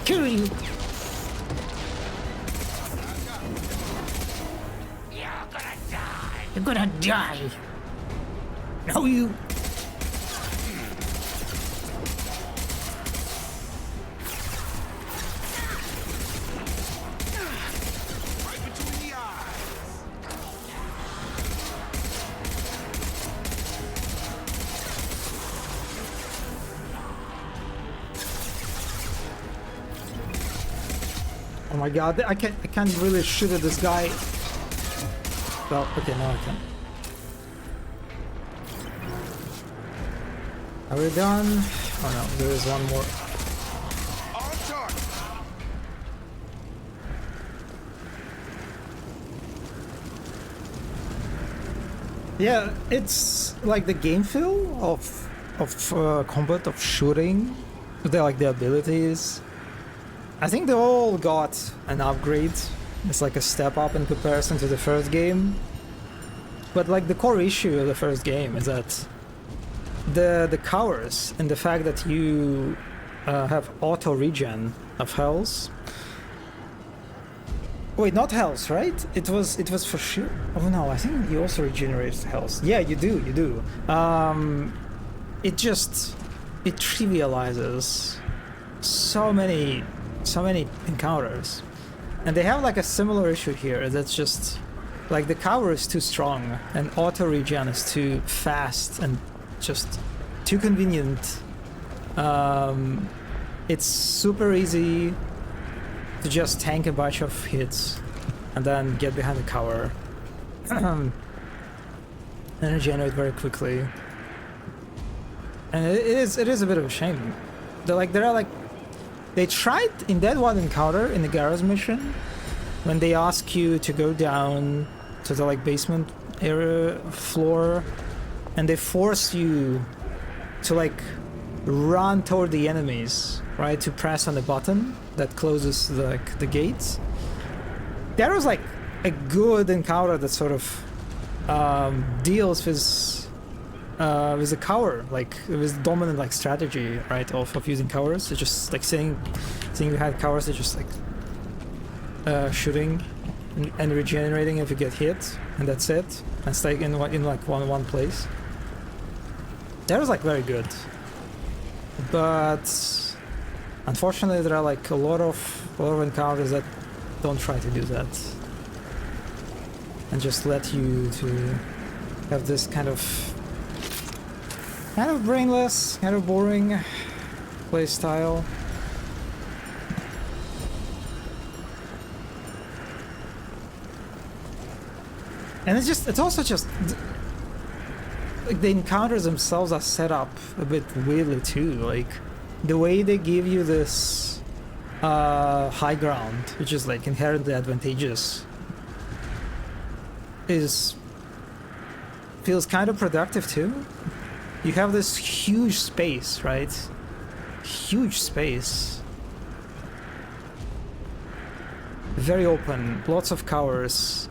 Kill you. You're gonna die. No, you. Oh my god, I can't really shoot at this guy. Well, okay, now I can. Are we done? Oh no, there is one more. Yeah, it's like the game feel of combat, of shooting, the abilities. I think they all got an upgrade. It's like a step up in comparison to the first game. But like the core issue of the first game is that the covers and the fact that you have auto regen of health. Wait, not health, right? It was for sure. Oh no, I think you also regenerate health. Yeah, you do. It trivializes so many encounters, and they have like a similar issue here. That's just like the cover is too strong, and auto regen is too fast and just too convenient. It's super easy to just tank a bunch of hits and then get behind the cover and regenerate very quickly. And it is a bit of a shame. They tried in that one encounter in the Garrus mission when they ask you to go down to the like basement area floor, and they force you to like run toward the enemies, right? To press on the button that closes the gates. That was like a good encounter that sort of deals with the cover, like it was dominant like strategy, right, of using covers. It's just like seeing behind covers, it's just like shooting and regenerating if you get hit, and that's it. And stay in like one place. That was like very good, but unfortunately there are like a lot of encounters that don't try to do that and just let you to have this kind of brainless, kind of boring play style. And it's also just like the encounters themselves are set up a bit weirdly too. Like the way they give you this high ground, which is like inherently advantageous, feels kind of productive too. You have this huge space, right? Huge space. Very open, lots of covers,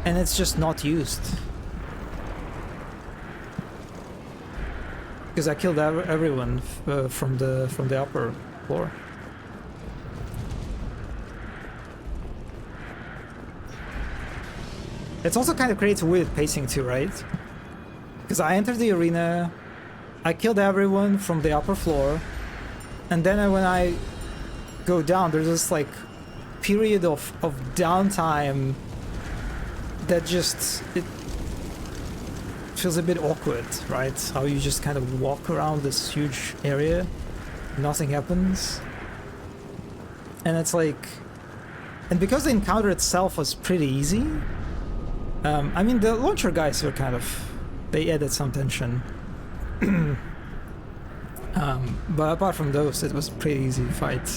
and it's just not used. Because I killed everyone from the upper floor. It also kind of creates weird pacing too, right? Because I entered the arena, I killed everyone from the upper floor, and then when I go down, there's this like period of downtime that just it feels a bit awkward, right? How you just kind of walk around this huge area, nothing happens, and it's like, and because the encounter itself was pretty easy. I mean, the launcher guys were kind of, they added some tension. But apart from those, it was a pretty easy fight.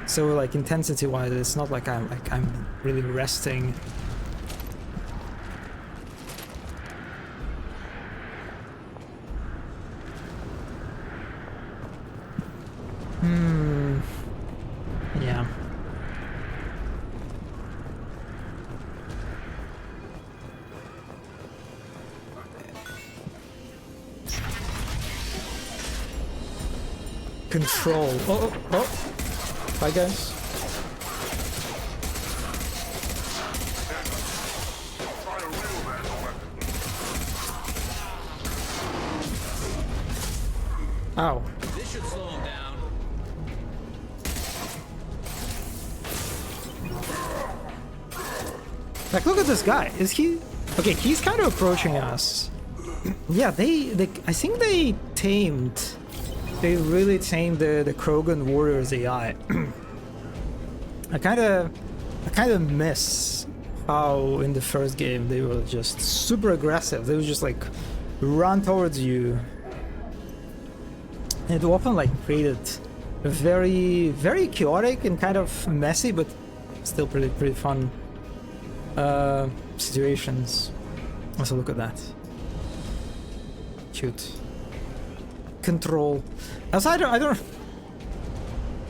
So like intensity-wise, it's not like I'm really resting. Yeah. Control. Oh. Bye, guys. Ow. This should slow him down. Like, look at this guy. Is he... Okay, he's kind of approaching us. Yeah, they I think they really tamed the Krogan Warriors AI. I kind of miss how in the first game they were just super aggressive. They would just like run towards you. And it often like created a very, very chaotic and kind of messy, but still pretty fun situations. Also, look at that. Cute. Control. Also, I don't.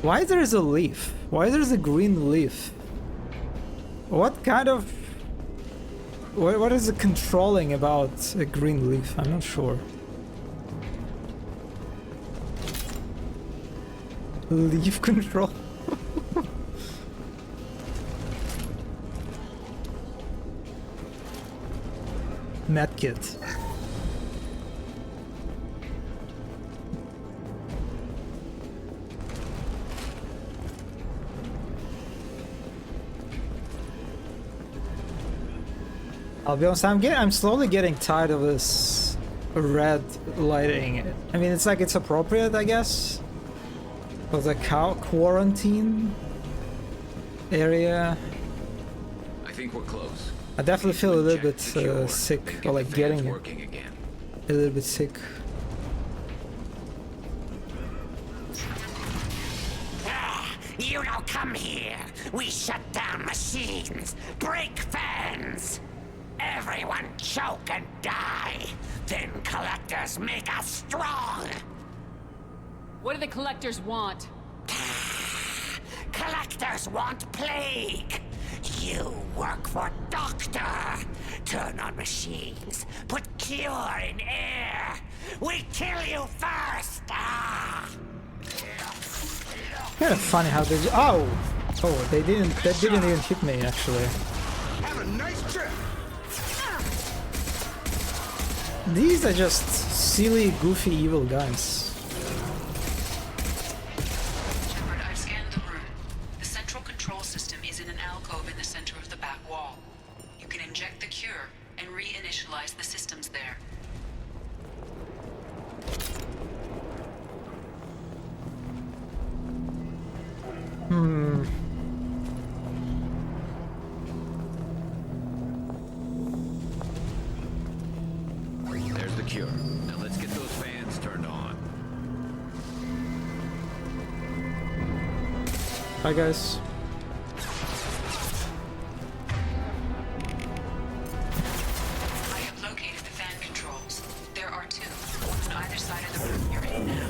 Why there is a leaf? Why there's a green leaf? What kind of? What is it controlling about a green leaf? I'm not sure. Leaf control. Medkit. I'll be honest, I'm slowly getting tired of this red lighting. I mean, it's like it's appropriate, I guess, for the quarantine area. I think we're close. I definitely feel a little bit sick, or like getting working again. a little bit sick. You don't come here. We shut down machines, break fans. Everyone choke and die. Then collectors make us strong. What do the collectors want? Collectors want plague. You work for Doctor. Turn on machines. Put cure in air. We kill you first. Kind of funny how they. Oh, they didn't. That didn't even hit me actually. Have a nice trip. These are just silly, goofy, evil guys. Shepard, I've scanned the room. The central control system is in an alcove in the center of the back wall. You can inject the cure and reinitialize the systems there. There's the cure. Now let's get those fans turned on. Hi guys. I have located the fan controls. There are two, on either side of the room you're in now.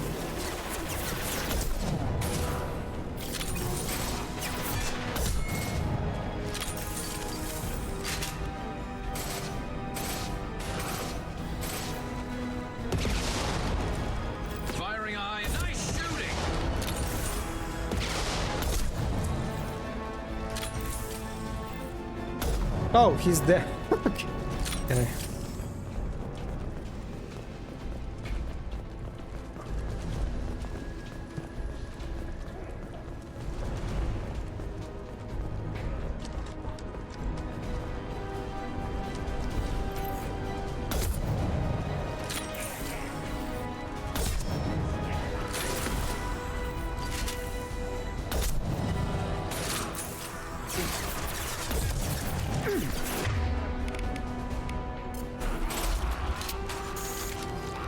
Firing eye, nice shooting! Oh, he's there. Okay.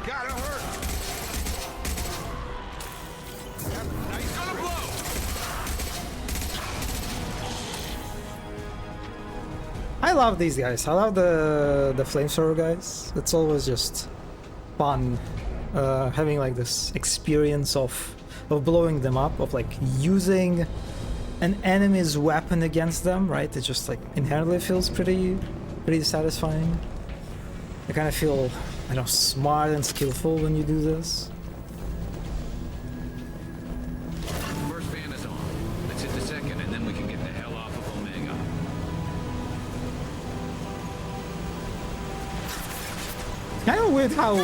Gotta hurt. Nice gonna blow. I love these guys. I love the flamethrower guys. It's always just fun having like this experience of blowing them up, of like using an enemy's weapon against them, right? It just like inherently feels pretty satisfying. I kind of feel, I don't know, smart and skillful when you do this. First fan is on. Let's hit the second, and then we can get the hell off of Omega. Kind of weird how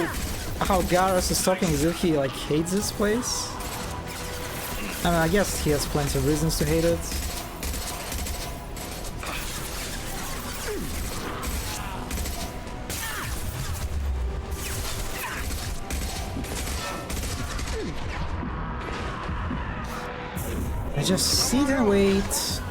Garrus is talking as if he like hates this place. I mean, I guess he has plenty of reasons to hate it. I just sit and wait.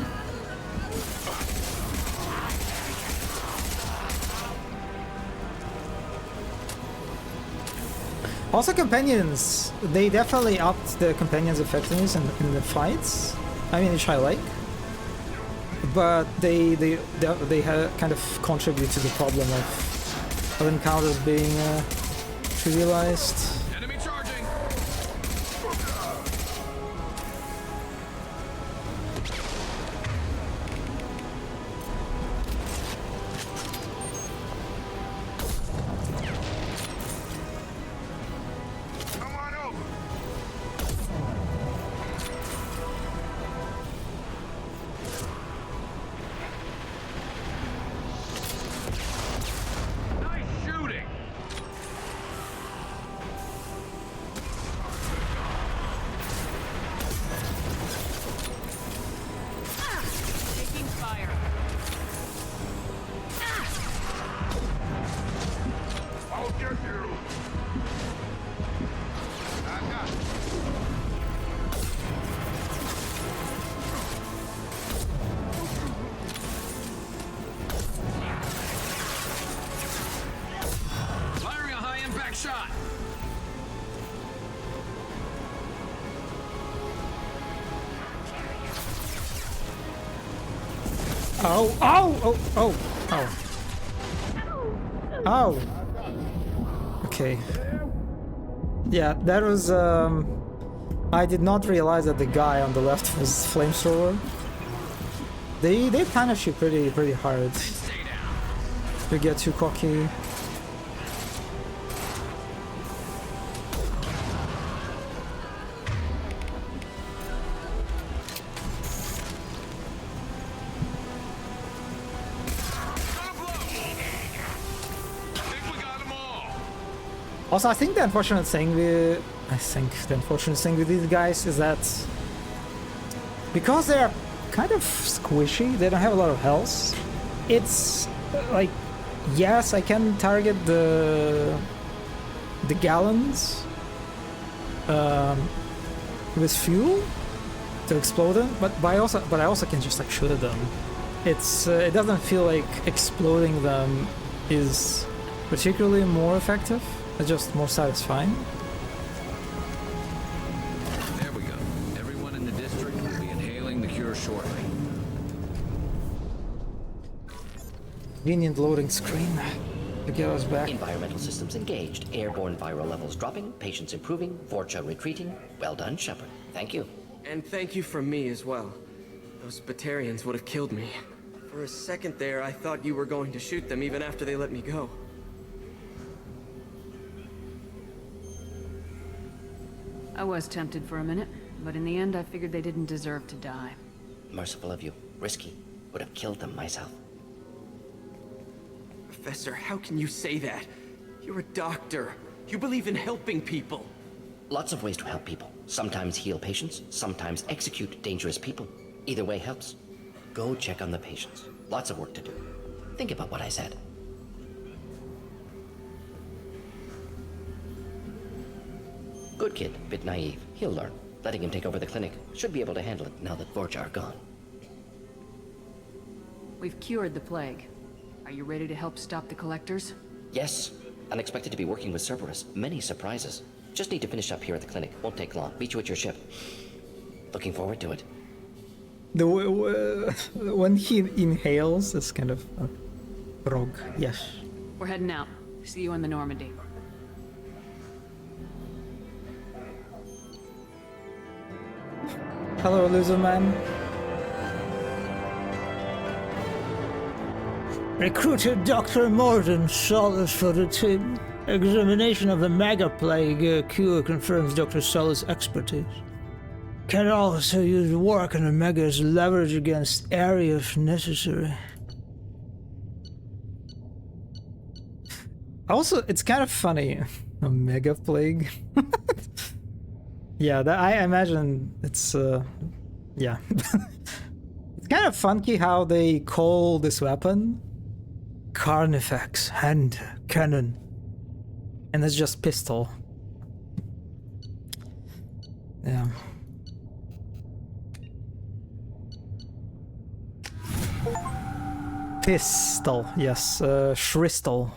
Also, companions, they definitely upped the companions' effectiveness in the fights. I mean, which I like, but they kind of contribute to the problem of encounters being trivialized. Enemy charging! Come on over. Oh, oh, oh, oh, oh. Oh. Okay. Yeah, that was, I did not realize that the guy on the left was flamethrower. They punish you pretty hard. You get too cocky. Also, I think the unfortunate thing with these guys is that because they're kind of squishy, they don't have a lot of health. It's like, yes, I can target the gallons with fuel to explode them, but I also can just like shoot at them. It's it doesn't feel like exploding them is particularly more effective. It's just more satisfying. There we go. Everyone in the district will be inhaling the cure shortly. Convenient loading screen to get us back. Environmental systems engaged. Airborne viral levels dropping. Patients improving. Vorcha retreating. Well done, Shepard. Thank you. And thank you from me as well. Those Batarians would have killed me. For a second there, I thought you were going to shoot them even after they let me go. I was tempted for a minute, but in the end I figured they didn't deserve to die. Merciful of you. Risky. Would have killed them myself. Professor, how can you say that? You're a doctor. You believe in helping people. Lots of ways to help people. Sometimes heal patients, sometimes execute dangerous people. Either way helps. Go check on the patients. Lots of work to do. Think about what I said. Good kid, bit naive. He'll learn. Letting him take over the clinic. Should be able to handle it now that Vorcha are gone. We've cured the plague. Are you ready to help stop the collectors? Yes. Unexpected to be working with Cerberus. Many surprises. Just need to finish up here at the clinic. Won't take long. Meet you at your ship. Looking forward to it. When he inhales, it's kind of rogue. Yes. We're heading out. See you in the Normandy. Hello, loser man. Recruited Dr. Morden Solis for the team. Examination of the mega plague cure confirms Dr. Solis' expertise. Can also use work on the mega as leverage against area if necessary. Also, it's kind of funny. A mega plague. Yeah, I imagine it's, yeah. It's kind of funky how they call this weapon Carnifex Hand Cannon. And it's just pistol. Yeah. Pistol, yes, Shristel.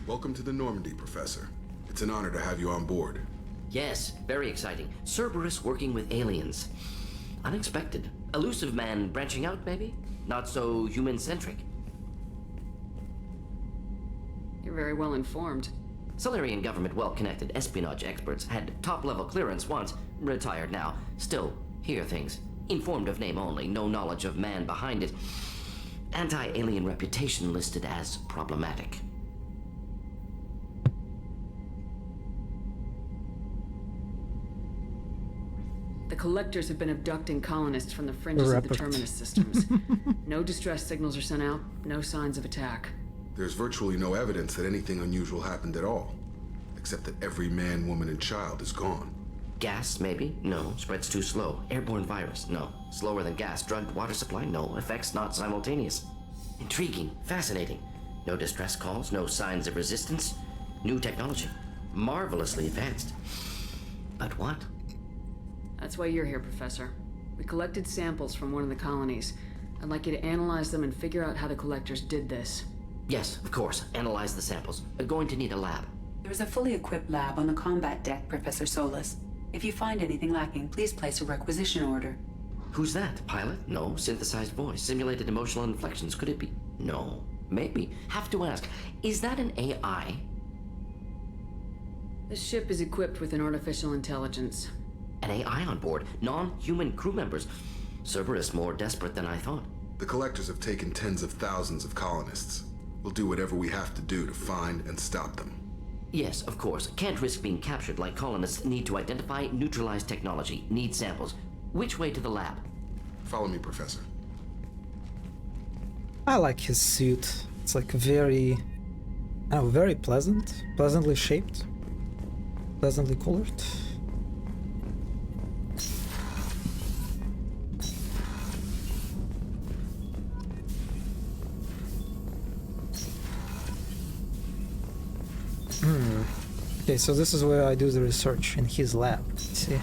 Welcome to the Normandy, Professor. It's an honor to have you on board. Yes, very exciting. Cerberus working with aliens. Unexpected. Elusive man branching out, maybe? Not so human-centric. You're very well informed. Solarian government well-connected espionage experts had top-level clearance once, retired now. Still, hear things. Informed of name only, no knowledge of man behind it. Anti-alien reputation listed as problematic. The collectors have been abducting colonists from the fringes of the Terminus systems. No distress signals are sent out, no signs of attack. There's virtually no evidence that anything unusual happened at all. Except that every man, woman, and child is gone. Gas, maybe? No. Spreads too slow. Airborne virus? No. Slower than gas. Drugged water supply? No. Effects not simultaneous. Intriguing. Fascinating. No distress calls, no signs of resistance. New technology. Marvelously advanced. But what? That's why you're here, Professor. We collected samples from one of the colonies. I'd like you to analyze them and figure out how the collectors did this. Yes, of course. Analyze the samples. We're going to need a lab. There is a fully equipped lab on the combat deck, Professor Solis. If you find anything lacking, please place a requisition order. Who's that? Pilot? No. Synthesized voice. Simulated emotional inflections. Could it be? No. Maybe. Have to ask. Is that an AI? The ship is equipped with an artificial intelligence. An AI on board. Non-human crew members. Cerberus more desperate than I thought. The Collectors have taken tens of thousands of colonists. We'll do whatever we have to do to find and stop them. Yes, of course. Can't risk being captured like colonists need to identify, neutralize technology, need samples. Which way to the lab? Follow me, Professor. I like his suit. It's like very, very pleasant, pleasantly shaped, pleasantly colored. Okay, so this is where I do the research in his lab. Let's see.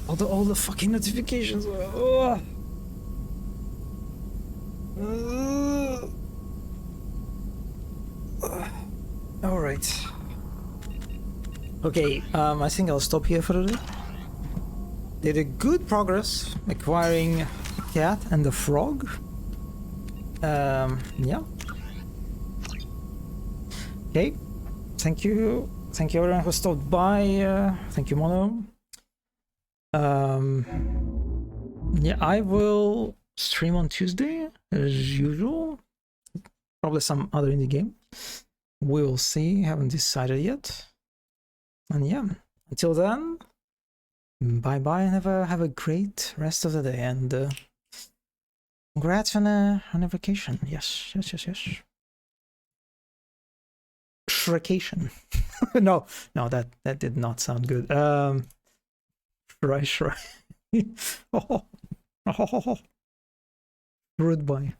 All the fucking notifications. All right. Okay, I think I'll stop here for today. Did a good progress acquiring a cat and a frog. Yeah. Okay. Thank you everyone who stopped by. Thank you, Mono. Yeah, I will stream on Tuesday as usual. Probably some other indie game. We will see. Haven't decided yet. And yeah, until then, bye bye and have a great rest of the day. And congrats on a vacation. Yes. Shrekation. no, that did not sound good. Right. Rude boy.